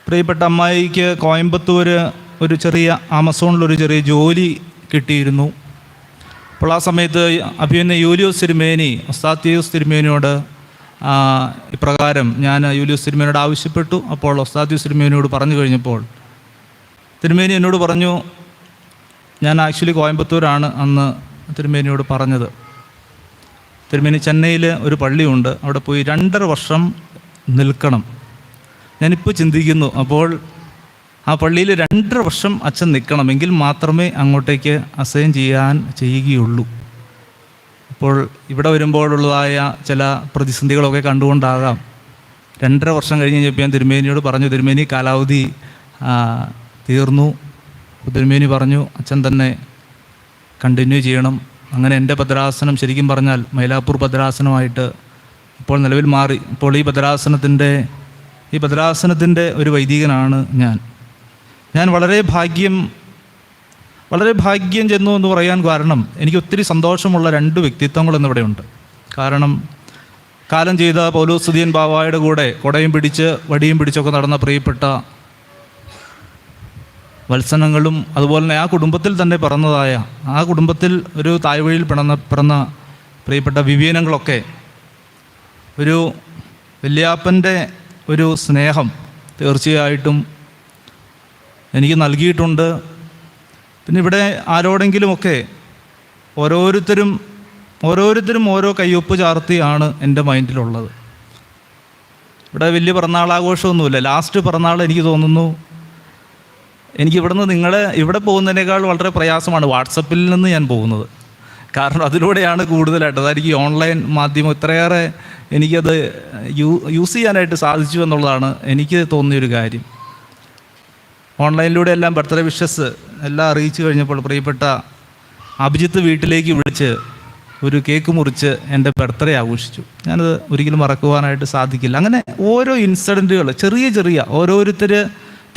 Speaker 2: പ്രിയപ്പെട്ട അമ്മായിക്ക് കോയമ്പത്തൂർ ഒരു ചെറിയ ആമസോണിലൊരു ചെറിയ ജോലി കിട്ടിയിരുന്നു. അപ്പോൾ ആ സമയത്ത് അഭിമന്യ യൂലിയോസ് തിരുമേനി, ഒസ്താത്യോസ് തിരുമേനിയോട് ഇപ്രകാരം ഞാൻ യൂലിയോസ് തിരുമേനിയോട് ആവശ്യപ്പെട്ടു. അപ്പോൾ ഒസ്താത്യോസ് തിരുമേനിയോട് പറഞ്ഞു കഴിഞ്ഞപ്പോൾ തിരുമേനി എന്നോട് പറഞ്ഞു, ഞാൻ ആക്ച്വലി കോയമ്പത്തൂരാണ് അന്ന് തിരുമേനിയോട് പറഞ്ഞത്. തിരുമേനി ചെന്നൈയിൽ ഒരു പള്ളിയുണ്ട്, അവിടെ പോയി 2.5 വർഷം നിൽക്കണം. ഞാനിപ്പോൾ ചിന്തിക്കുന്നു, അപ്പോൾ ആ പള്ളിയിൽ 2.5 വർഷം അച്ഛൻ നിൽക്കണമെങ്കിൽ മാത്രമേ അങ്ങോട്ടേക്ക് അസൈൻ ചെയ്യുകയുള്ളൂ. അപ്പോൾ ഇവിടെ വരുമ്പോഴുള്ളതായ ചില പ്രതിസന്ധികളൊക്കെ കണ്ടുകൊണ്ടാകാം 2.5 വർഷം കഴിഞ്ഞ് കഴിഞ്ഞപ്പോൾ ഞാൻ തിരുമേനിയോട് പറഞ്ഞു, തിരുമേനി കാലാവധി തീർന്നു. തിരുമേനി പറഞ്ഞു, അച്ഛൻ തന്നെ കണ്ടിന്യൂ ചെയ്യണം. അങ്ങനെ എൻ്റെ ഭദ്രാസനം ശരിക്കും പറഞ്ഞാൽ മൈലാപ്പൂർ ഭദ്രാസനമായിട്ട് ഇപ്പോൾ നിലവിൽ മാറി. ഇപ്പോൾ ഈ ഭദ്രാസനത്തിൻ്റെ ഒരു വൈദികനാണ് ഞാൻ വളരെ ഭാഗ്യം ചെന്നു എന്ന് പറയാൻ കാരണം, എനിക്ക് ഒത്തിരി സന്തോഷമുള്ള 2 വ്യക്തിത്വങ്ങൾ ഇന്നിവിടെ ഉണ്ട്. കാരണം കാലം ചെയ്ത പൗലോസുദിയൻ ബാവായുടെ കൂടെ കൊടയും പിടിച്ച് വടിയും പിടിച്ചൊക്കെ നടന്ന പ്രിയപ്പെട്ട വത്സനങ്ങളും, അതുപോലെ തന്നെ ആ കുടുംബത്തിൽ തന്നെ പിറന്നതായ, ആ കുടുംബത്തിൽ ഒരു തായ്വഴിയിൽ പിറന്ന പ്രിയപ്പെട്ട വിവേകങ്ങളൊക്കെ ഒരു വല്യാപ്പൻ്റെ ഒരു സ്നേഹം തീർച്ചയായിട്ടും എനിക്ക് നൽകിയിട്ടുണ്ട്. പിന്നെ ഇവിടെ ആരോടെങ്കിലുമൊക്കെ ഓരോരുത്തരും ഓരോ കയ്യൊപ്പ് ചാർത്തിയാണ് എൻ്റെ മൈൻഡിലുള്ളത്. ഇവിടെ വലിയ പിറന്നാളാഘോഷമൊന്നുമില്ല. ലാസ്റ്റ് പിറന്നാൾ എനിക്ക് തോന്നുന്നു എനിക്കിവിടുന്ന് ഇവിടെ പോകുന്നതിനേക്കാൾ വളരെ പ്രയാസമാണ് വാട്സപ്പിൽ നിന്ന് ഞാൻ പോകുന്നത്. കാരണം അതിലൂടെയാണ് കൂടുതലായിട്ട്, അതായിരിക്കും ഈ ഓൺലൈൻ മാധ്യമം ഇത്രയേറെ എനിക്കത് യൂസ് ചെയ്യാനായിട്ട് സാധിച്ചു എന്നുള്ളതാണ് എനിക്ക് തോന്നിയൊരു കാര്യം. ഓൺലൈനിലൂടെ എല്ലാം ബർത്ത്ഡേ വിഷസ് എല്ലാം അറിയിച്ചു കഴിഞ്ഞപ്പോൾ പ്രിയപ്പെട്ട അഭിജിത്ത് വീട്ടിലേക്ക് വിളിച്ച് ഒരു കേക്ക് മുറിച്ച് എൻ്റെ ബർത്ത്ഡേ ആഘോഷിച്ചു. ഞാനത് ഒരിക്കലും മറക്കുവാനായിട്ട് സാധിക്കില്ല. അങ്ങനെ ഓരോ ഇൻസിഡൻറ്റുകൾ, ചെറിയ ചെറിയ ഓരോരുത്തർ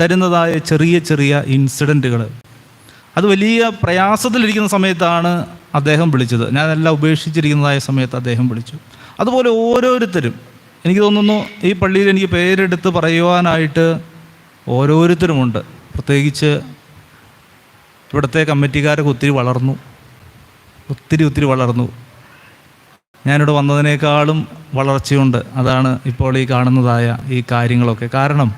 Speaker 2: തരുന്നതായ ചെറിയ ചെറിയ ഇൻസിഡൻറ്റുകൾ, അത് വലിയ പ്രയാസത്തിലിരിക്കുന്ന സമയത്താണ് അദ്ദേഹം വിളിച്ചത്. ഞാനെല്ലാം ഉപേക്ഷിച്ചിരിക്കുന്നതായ സമയത്ത് അദ്ദേഹം വിളിച്ചു. അതുപോലെ ഓരോരുത്തരും, എനിക്ക് തോന്നുന്നു ഈ പള്ളിയിൽ എനിക്ക് പേരെടുത്ത് പറയുവാനായിട്ട് ഓരോരുത്തരുമുണ്ട്. പ്രത്യേകിച്ച് ഇവിടുത്തെ കമ്മിറ്റിക്കാരൊക്കെ ഒത്തിരി വളർന്നു, ഒത്തിരി വളർന്നു. ഞാനിവിടെ വന്നതിനേക്കാളും വളർച്ചയുണ്ട്. അതാണ് ഇപ്പോൾ ഈ കാണുന്നതായ ഈ കാര്യങ്ങളൊക്കെ. കാരണം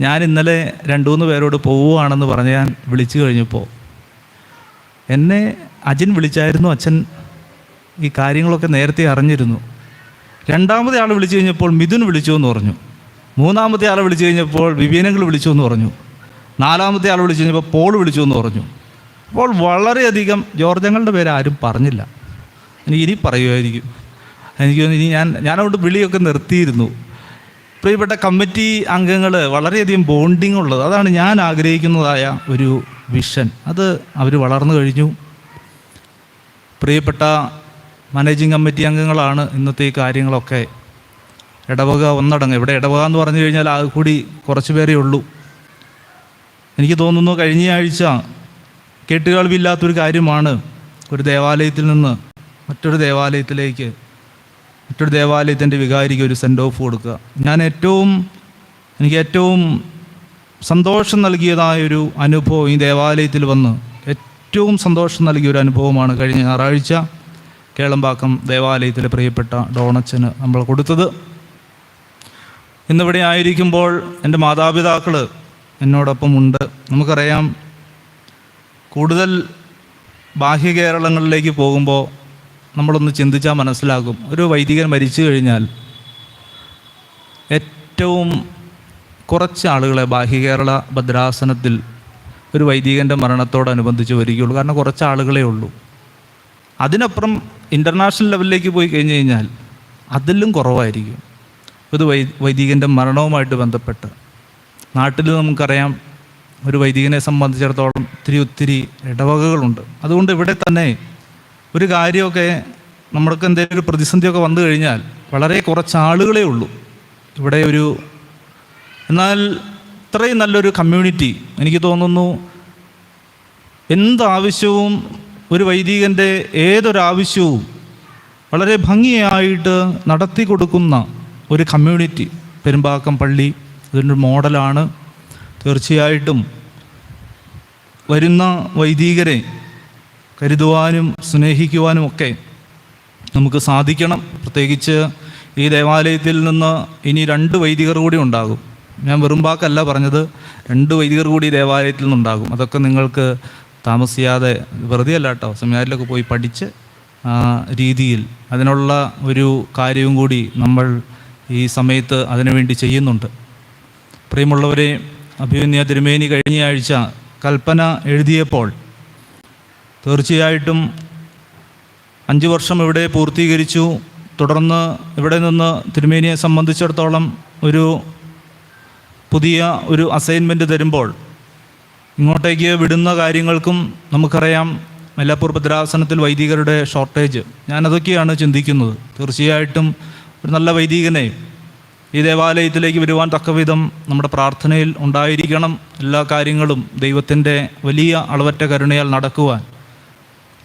Speaker 2: ഞാൻ ഇന്നലെ 2-3 പേരോട് പോവുകയാണെന്ന് പറഞ്ഞ് ഞാൻ വിളിച്ചു കഴിഞ്ഞപ്പോൾ എന്നെ അജിൻ വിളിച്ചായിരുന്നു. അച്ഛൻ ഈ കാര്യങ്ങളൊക്കെ നേരത്തെ അറിഞ്ഞിരുന്നു. 2ാമത്തെ ആൾ വിളിച്ചു കഴിഞ്ഞപ്പോൾ മിഥുൻ വിളിച്ചു എന്ന് പറഞ്ഞു. 3ാമത്തെ ആൾ വിളിച്ചു കഴിഞ്ഞപ്പോൾ വിവേനങ്ങൾ വിളിച്ചു എന്ന് പറഞ്ഞു. 4ാമത്തെ ആൾ വിളിച്ചു കഴിഞ്ഞപ്പോൾ പോൾ വിളിച്ചു എന്ന് പറഞ്ഞു. അപ്പോൾ വളരെയധികം ജോർജങ്ങളുടെ പേര് ആരും പറഞ്ഞില്ല. എനിക്ക് ഇനി പറയുമായിരിക്കും. എനിക്ക് ഇനി ഞാനവിടെ വിളിയൊക്കെ നിർത്തിയിരുന്നു. പ്രിയപ്പെട്ട കമ്മിറ്റി അംഗങ്ങൾ വളരെയധികം ബോണ്ടിങ് ഉള്ളത്, അതാണ് ഞാൻ ആഗ്രഹിക്കുന്നതായ ഒരു വിഷൻ. അത് അവർ വളർന്നു കഴിഞ്ഞു. പ്രിയപ്പെട്ട മാനേജിങ് കമ്മിറ്റി അംഗങ്ങളാണ് ഇന്നത്തെ ഈ കാര്യങ്ങളൊക്കെ. ഇടവക ഒന്നടങ്ങ്, ഇവിടെ ഇടവക എന്ന് പറഞ്ഞു കഴിഞ്ഞാൽ ആകെ കൂടി കുറച്ച് പേരേ ഉള്ളൂ. എനിക്ക് തോന്നുന്നു കഴിഞ്ഞ ആഴ്ച കേട്ടുകേൾവില്ലാത്തൊരു കാര്യമാണ് ഒരു ദേവാലയത്തിൽ നിന്ന് മറ്റൊരു ദേവാലയത്തിൻ്റെ വികാരിക്ക് ഒരു സെൻഡ് ഓഫ് കൊടുക്കുക. എനിക്ക് ഏറ്റവും സന്തോഷം നൽകിയതായൊരു അനുഭവം, ഈ ദേവാലയത്തിൽ വന്ന് ഏറ്റവും സന്തോഷം നൽകിയൊരു അനുഭവമാണ് കഴിഞ്ഞ ഞായറാഴ്ച കേളമ്പാക്കം ദേവാലയത്തിലെ പ്രിയപ്പെട്ട ഡോണച്ചന് നമ്മൾ കൊടുത്തത്. ഇന്നിവിടെ ആയിരിക്കുമ്പോൾ എൻ്റെ മാതാപിതാക്കൾ എന്നോടൊപ്പം ഉണ്ട്. നമുക്കറിയാം, കൂടുതൽ ബാഹ്യ കേരളങ്ങളിലേക്ക് പോകുമ്പോൾ നമ്മളൊന്ന് ചിന്തിച്ചാൽ മനസ്സിലാകും, ഒരു വൈദികൻ മരിച്ചു കഴിഞ്ഞാൽ ഏറ്റവും കുറച്ച് ആളുകളെ ബാഹ്യ കേരള ഭദ്രാസനത്തിൽ ഒരു വൈദികൻ്റെ മരണത്തോടനുബന്ധിച്ച് വരികയുള്ളൂ. കാരണം കുറച്ച് ആളുകളേ ഉള്ളൂ. അതിനപ്പുറം ഇൻ്റർനാഷണൽ ലെവലിലേക്ക് പോയി കഴിഞ്ഞ് കഴിഞ്ഞാൽ അതിലും കുറവായിരിക്കും. ഒരു വൈദികൻ്റെ മരണവുമായിട്ട് ബന്ധപ്പെട്ട് നാട്ടിൽ നമുക്കറിയാം, ഒരു വൈദികനെ സംബന്ധിച്ചിടത്തോളം ഒത്തിരി ഇടവകകളുണ്ട്. അതുകൊണ്ട് ഇവിടെ തന്നെ ഒരു കാര്യമൊക്കെ നമ്മൾക്ക് എന്തെങ്കിലും ഒരു പ്രതിസന്ധിയൊക്കെ വന്നു കഴിഞ്ഞാൽ വളരെ കുറച്ച് ആളുകളേ ഉള്ളൂ ഇവിടെ. എന്നാൽ ഇത്രയും നല്ലൊരു കമ്മ്യൂണിറ്റി, എനിക്ക് തോന്നുന്നു എന്താവശ്യവും ഒരു വൈദികൻ്റെ ഏതൊരാവശ്യവും വളരെ ഭംഗിയായിട്ട് നടത്തി കൊടുക്കുന്ന ഒരു കമ്മ്യൂണിറ്റി പെരുമ്പാക്കം പള്ളി അതിൻ്റെ മോഡലാണ്. തീർച്ചയായിട്ടും വരുന്ന വൈദികരെ കരുതുവാനും സ്നേഹിക്കുവാനും ഒക്കെ നമുക്ക് സാധിക്കണം. പ്രത്യേകിച്ച് ഈ ദേവാലയത്തിൽ നിന്ന് ഇനി 2 വൈദികർ കൂടി ഉണ്ടാകും. ഞാൻ വെറുമ്പാക്കല്ല പറഞ്ഞത്, 2 വൈദികർ കൂടി ദേവാലയത്തിൽ നിന്നുണ്ടാകും. അതൊക്കെ നിങ്ങൾക്ക് താമസിയാതെ, വെറുതെ അല്ല കേട്ടോ, സെമിനാരിലൊക്കെ പോയി പഠിച്ച് രീതിയിൽ അതിനുള്ള ഒരു കാര്യവും കൂടി നമ്മൾ ഈ സമയത്ത് അതിനുവേണ്ടി ചെയ്യുന്നുണ്ട്. പ്രിയമുള്ളവരെ, അഭിമന്യ തിരുമേനി കഴിഞ്ഞ ആഴ്ച കൽപ്പന എഴുതിയപ്പോൾ തീർച്ചയായിട്ടും 5 വർഷം ഇവിടെ പൂർത്തീകരിച്ചു. തുടർന്ന് ഇവിടെ നിന്ന് തിരുമേനിയെ സംബന്ധിച്ചിടത്തോളം ഒരു പുതിയ ഒരു അസൈൻമെൻറ്റ് തരുമ്പോൾ ഇങ്ങോട്ടേക്ക് വിടുന്ന കാര്യങ്ങൾക്കും നമുക്കറിയാം, മലപ്പൂർ ഭദ്രാസനത്തിൽ വൈദികരുടെ ഷോർട്ടേജ്. ഞാനതൊക്കെയാണ് ചിന്തിക്കുന്നത്. തീർച്ചയായിട്ടും ഒരു നല്ല വൈദികനെ ഈ ദേവാലയത്തിലേക്ക് വരുവാൻ തക്കവിധം നമ്മുടെ പ്രാർത്ഥനയിൽ ഉണ്ടായിരിക്കണം. എല്ലാ കാര്യങ്ങളും ദൈവത്തിൻ്റെ വലിയ അളവറ്റ കരുണയാൽ നടക്കുവാൻ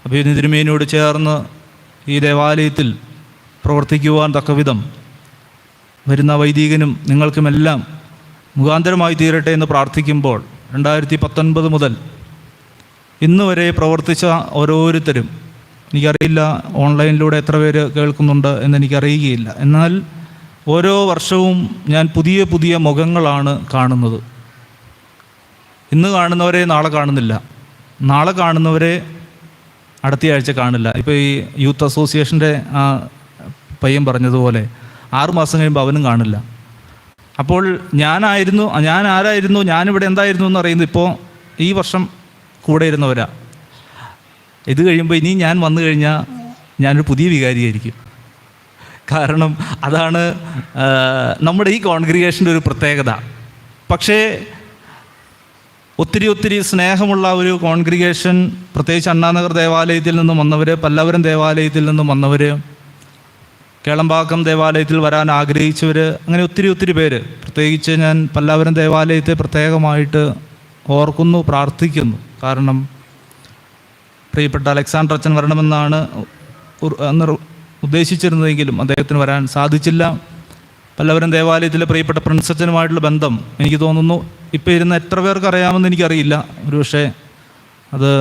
Speaker 2: അഭിമന്യ തിരുമേനിയോട് ചേർന്ന് ഈ ദേവാലയത്തിൽ പ്രവർത്തിക്കുവാൻ തക്കവിധം വരുന്ന വൈദികനും നിങ്ങൾക്കുമെല്ലാം മുഖാന്തരമായി തീരട്ടെ എന്ന് പ്രാർത്ഥിക്കുമ്പോൾ 2019 മുതൽ ഇന്ന് വരെ പ്രവർത്തിച്ച ഓരോരുത്തരും, എനിക്കറിയില്ല ഓൺലൈനിലൂടെ എത്ര പേര് കേൾക്കുന്നുണ്ട് എന്നെനിക്കറിയുകയില്ല, എന്നാൽ ഓരോ വർഷവും ഞാൻ പുതിയ മുഖങ്ങളാണ് കാണുന്നത്. ഇന്ന് കാണുന്നവരെ നാളെ കാണുന്നില്ല, നാളെ കാണുന്നവരെ അടുത്തയാഴ്ച കാണില്ല. ഇപ്പോൾ ഈ യൂത്ത് അസോസിയേഷൻ്റെ പയ്യൻ പറഞ്ഞതുപോലെ 6 മാസം കഴിയുമ്പോൾ അവനും കാണില്ല. അപ്പോൾ ഞാൻ ആരായിരുന്നു, ഞാനിവിടെ എന്തായിരുന്നു എന്ന് അറിയുന്നത് ഇപ്പോൾ ഈ വർഷം കൂടെ ഇരുന്നവരാ. ഇത് കഴിയുമ്പോൾ ഇനി ഞാൻ വന്നു കഴിഞ്ഞാൽ ഞാനൊരു പുതിയ വികാരിയായിരിക്കും. കാരണം അതാണ് നമ്മുടെ ഈ കോൺഗ്രിഗേഷൻ്റെ ഒരു പ്രത്യേകത. പക്ഷേ ഒത്തിരി സ്നേഹമുള്ള ഒരു കോൺഗ്രിഗേഷൻ, പ്രത്യേകിച്ച് അണ്ണാനഗർ ദേവാലയത്തിൽ നിന്നും വന്നവർ, പല്ലവരം ദേവാലയത്തിൽ നിന്നും വന്നവർ, കേളമ്പാക്കം ദേവാലയത്തിൽ വരാൻ ആഗ്രഹിച്ചവർ, അങ്ങനെ ഒത്തിരി പേര്. പ്രത്യേകിച്ച് ഞാൻ പല്ലവരം ദേവാലയത്തെ പ്രത്യേകമായിട്ട് ഓർക്കുന്നു, പ്രാർത്ഥിക്കുന്നു. കാരണം പ്രിയപ്പെട്ട അലക്സാണ്ടർ അച്ഛൻ വരണമെന്നാണ് ഉദ്ദേശിച്ചിരുന്നതെങ്കിലും അദ്ദേഹത്തിന് വരാൻ സാധിച്ചില്ല. പല്ലവരം ദേവാലയത്തിലെ പ്രിയപ്പെട്ട പ്രിൻസ് അച്ഛനുമായിട്ടുള്ള ബന്ധം എനിക്ക് തോന്നുന്നു ഇപ്പോൾ ഇരുന്ന എത്ര പേർക്ക് അറിയാമെന്ന് എനിക്കറിയില്ല. ഒരു പക്ഷേ അത്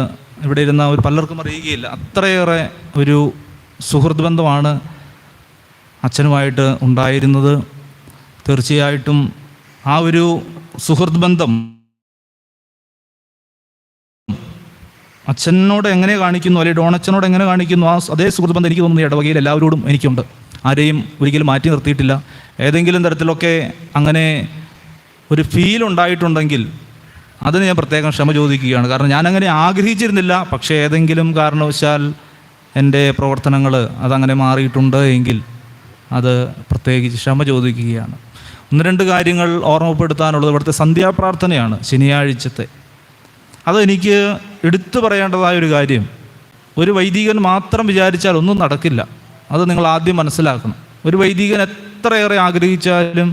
Speaker 2: ഇവിടെ ഇരുന്ന ഒരു പലർക്കും അറിയുകയില്ല. അത്രയേറെ ഒരു സുഹൃത്ത് ബന്ധമാണ് അച്ഛനുമായിട്ട് ഉണ്ടായിരുന്നത്. തീർച്ചയായിട്ടും ആ ഒരു സുഹൃത്ത് ബന്ധം അച്ഛനോട് എങ്ങനെ കാണിക്കുന്നു, അല്ലെങ്കിൽ ഡോണച്ചനോട് എങ്ങനെ കാണിക്കുന്നു, അതേ സുഹൃത്ത് ബന്ധം എനിക്ക് തോന്നുന്നു ഇടവകയിൽ എല്ലാവരോടും എനിക്കുണ്ട്. ആരെയും ഒരിക്കലും മാറ്റി നിർത്തിയിട്ടില്ല. ഏതെങ്കിലും തരത്തിലൊക്കെ അങ്ങനെ ഒരു ഫീൽ ഉണ്ടായിട്ടുണ്ടെങ്കിൽ അതിന് ഞാൻ പ്രത്യേകം ക്ഷമ ചോദിക്കുകയാണ്. കാരണം ഞാനങ്ങനെ ആഗ്രഹിച്ചിരുന്നില്ല. പക്ഷേ ഏതെങ്കിലും കാരണവശാൽ എൻ്റെ പ്രവർത്തനങ്ങൾ അതങ്ങനെ മാറിയിട്ടുണ്ട് എങ്കിൽ അത് പ്രത്യേകിച്ച് ക്ഷമ ചോദിക്കുകയാണ്. 1-2 കാര്യങ്ങൾ ഓർമ്മപ്പെടുത്താനുള്ളത് ഇവിടുത്തെ സന്ധ്യാപ്രാർത്ഥനയാണ്, ശനിയാഴ്ചത്തെ. അതെനിക്ക് എടുത്തു പറയേണ്ടതായ ഒരു കാര്യം. ഒരു വൈദികൻ മാത്രം വിചാരിച്ചാൽ ഒന്നും നടക്കില്ല. അത് നിങ്ങൾ ആദ്യം മനസ്സിലാക്കണം. ഒരു വൈദികൻ എത്രയേറെ ആഗ്രഹിച്ചാലും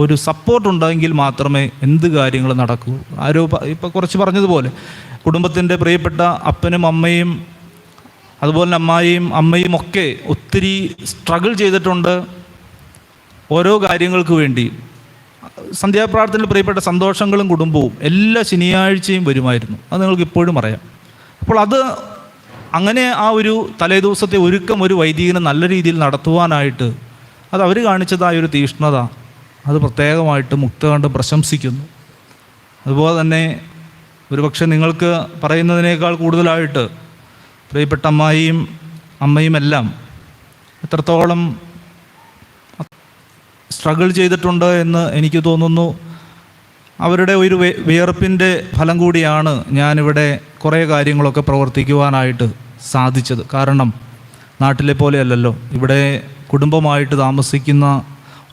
Speaker 2: ഒരു സപ്പോർട്ട് ഉണ്ടെങ്കിൽ മാത്രമേ എന്ത് കാര്യങ്ങൾ നടക്കൂ. ഇപ്പോൾ കുറച്ച് പറഞ്ഞതുപോലെ കുടുംബത്തിൻ്റെ പ്രിയപ്പെട്ട അപ്പനും അമ്മയും അതുപോലെ അമ്മയും ഒക്കെ ഒത്തിരി സ്ട്രഗിൾ ചെയ്തിട്ടുണ്ട് ഓരോ കാര്യങ്ങൾക്ക് വേണ്ടി. സന്ധ്യാപ്രാർത്ഥനയിൽ പ്രിയപ്പെട്ട സന്തോഷങ്ങളും കുടുംബവും എല്ലാ ശനിയാഴ്ചയും വരുമായിരുന്നു. അത് നിങ്ങൾക്ക് ഇപ്പോഴും അറിയാം. അപ്പോൾ അത് അങ്ങനെ ആ ഒരു തലേദിവസത്തെ ഒരുക്കം ഒരു വൈദികന് നല്ല രീതിയിൽ നടത്തുവാനായിട്ട് അത് അവർ കാണിച്ചതായ ഒരു തീഷ്ണത അത് പ്രത്യേകമായിട്ട് മുക്തകണ്ഠം പ്രശംസിക്കുന്നു. അതുപോലെ തന്നെ ഒരുപക്ഷെ നിങ്ങൾക്ക് പറയുന്നതിനേക്കാൾ കൂടുതലായിട്ട് പ്രിയപ്പെട്ട അമ്മയും എല്ലാം എത്രത്തോളം സ്ട്രഗിൾ ചെയ്തിട്ടുണ്ട് എന്ന് എനിക്ക് തോന്നുന്നു. അവരുടെ ഒരു വിയർപ്പിൻ്റെ ഫലം കൂടിയാണ് ഞാനിവിടെ കുറേ കാര്യങ്ങളൊക്കെ പ്രവർത്തിക്കുവാനായിട്ട് സാധിച്ചത്. കാരണം നാട്ടിലെ പോലെയല്ലല്ലോ, ഇവിടെ കുടുംബമായിട്ട് താമസിക്കുന്ന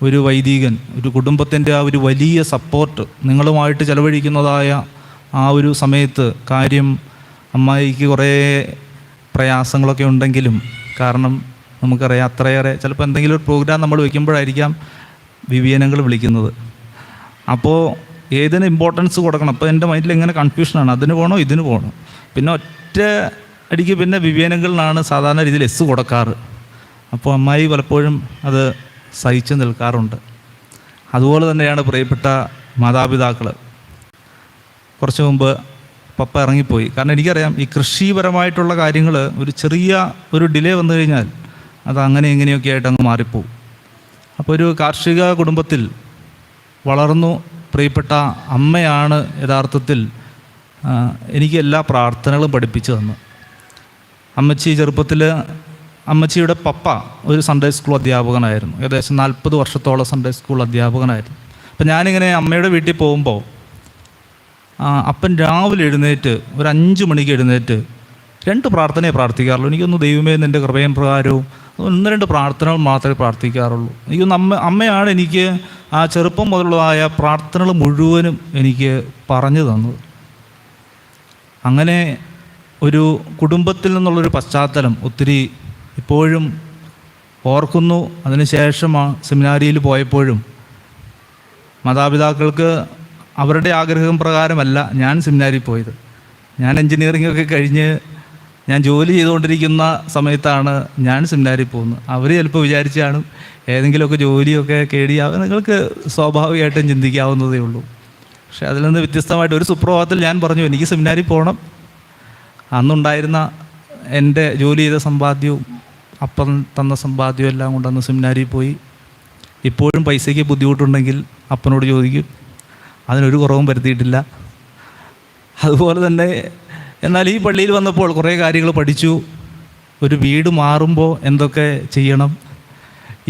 Speaker 2: ഒരു വൈദികൻ, ഒരു കുടുംബത്തിൻ്റെ ആ ഒരു വലിയ സപ്പോർട്ട് നിങ്ങളുമായിട്ട് ചെലവഴിക്കുന്നതായ ആ ഒരു സമയത്ത് കാര്യം അമ്മായിക്ക് കുറേ പ്രയാസങ്ങളൊക്കെ ഉണ്ടെങ്കിലും, കാരണം നമുക്കറിയാം അത്രയേറെ ചിലപ്പോൾ എന്തെങ്കിലും ഒരു പ്രോഗ്രാം നമ്മൾ വയ്ക്കുമ്പോഴായിരിക്കാം വിവിയനങ്ങൾ വിളിക്കുന്നത്. അപ്പോൾ ഏതിന് ഇമ്പോർട്ടൻസ് കൊടുക്കണം. അപ്പോൾ എൻ്റെ മൈൻഡിൽ എങ്ങനെ കൺഫ്യൂഷനാണ്, അതിന് പോകണോ ഇതിന് പോകണോ. പിന്നെ ഒറ്റ അടിക്ക് പിന്നെ വിവിയനങ്ങളിലാണ് സാധാരണ രീതിയിൽ എസ് കൊടുക്കാറ്. അപ്പോൾ അമ്മായി പലപ്പോഴും അത് സഹിച്ച് നിൽക്കാറുണ്ട്. അതുപോലെ തന്നെയാണ് പ്രിയപ്പെട്ട മാതാപിതാക്കൾ. കുറച്ച് മുമ്പ് പപ്പ ഇറങ്ങിപ്പോയി. കാരണം എനിക്കറിയാം ഈ കൃഷിപരമായിട്ടുള്ള കാര്യങ്ങൾ ഒരു ചെറിയ ഒരു ഡിലേ വന്നു കഴിഞ്ഞാൽ അത് അങ്ങനെ ഇങ്ങനെയൊക്കെ ആയിട്ട് അങ്ങ് മാറിപ്പോവും. അപ്പോൾ ഒരു കാർഷിക കുടുംബത്തിൽ വളർന്നു പ്രിയപ്പെട്ട അമ്മയാണ് യഥാർത്ഥത്തിൽ എനിക്ക് എല്ലാ പ്രാർത്ഥനകളും പഠിപ്പിച്ചു തന്നു. അമ്മച്ചി ചെറുപ്പത്തിൽ അമ്മച്ചിയുടെ പപ്പ ഒരു സൺഡേ സ്കൂൾ അധ്യാപകനായിരുന്നു. ഏകദേശം 40 വർഷത്തോളം സൺഡേ സ്കൂൾ അധ്യാപകനായിരുന്നു. അപ്പം ഞാനിങ്ങനെ അമ്മയുടെ വീട്ടിൽ പോകുമ്പോൾ അപ്പൻ രാവിലെ എഴുന്നേറ്റ് ഒരു 5 മണിക്ക് എഴുന്നേറ്റ് 2 പ്രാർത്ഥനയെ പ്രാർത്ഥിക്കാറുള്ളൂ. എനിക്കൊന്ന് ദൈവമേ നിൻ്റെ കൃപയും പ്രകാരവും 1-2 പ്രാർത്ഥനകൾ മാത്രമേ പ്രാർത്ഥിക്കാറുള്ളൂ. എനിക്കൊന്ന് അമ്മയാണ് എനിക്ക് ആ ചെറുപ്പം മുതലുള്ളതായ പ്രാർത്ഥനകൾ മുഴുവനും എനിക്ക് പറഞ്ഞു തന്നത്. അങ്ങനെ ഒരു കുടുംബത്തിൽ നിന്നുള്ളൊരു പശ്ചാത്തലം ഒത്തിരി ഇപ്പോഴും ഓർക്കുന്നു. അതിനുശേഷം സെമിനാരിയിൽ പോയപ്പോഴും മാതാപിതാക്കൾക്ക് അവരുടെ ആഗ്രഹം പ്രകാരമല്ല ഞാൻ സെമിനാരിൽ പോയത്. ഞാൻ എൻജിനീയറിംഗ് ഒക്കെ കഴിഞ്ഞ് ഞാൻ ജോലി ചെയ്തുകൊണ്ടിരിക്കുന്ന സമയത്താണ് ഞാൻ സെമിനാരിൽ പോകുന്നത്. അവർ ചിലപ്പോൾ വിചാരിച്ചാണ് ഏതെങ്കിലുമൊക്കെ ജോലിയൊക്കെ നിങ്ങൾക്ക് സ്വാഭാവികമായിട്ടും ചിന്തിക്കാവുന്നതേ ഉള്ളൂ. പക്ഷേ അതിൽ നിന്ന് വ്യത്യസ്തമായിട്ട് ഒരു സുപ്രഭാതത്തിൽ ഞാൻ പറഞ്ഞു എനിക്ക് സെമിനാരിൽ പോകണം. അന്നുണ്ടായിരുന്ന എൻ്റെ ജോലി ചെയ്ത സമ്പാദ്യവും അപ്പം തന്ന സമ്പാദ്യവും എല്ലാം കൊണ്ടന്ന് സെമിനാരിൽ പോയി. ഇപ്പോഴും പൈസയ്ക്ക് ബുദ്ധിമുട്ടുണ്ടെങ്കിൽ അപ്പനോട് ചോദിക്കും, അതിനൊരു കുറവും വരുത്തിയിട്ടില്ല. അതുപോലെ തന്നെ എന്നാൽ ഈ പള്ളിയിൽ വന്നപ്പോൾ കുറേ കാര്യങ്ങൾ പഠിച്ചു. ഒരു വീട് മാറുമ്പോൾ എന്തൊക്കെ ചെയ്യണം,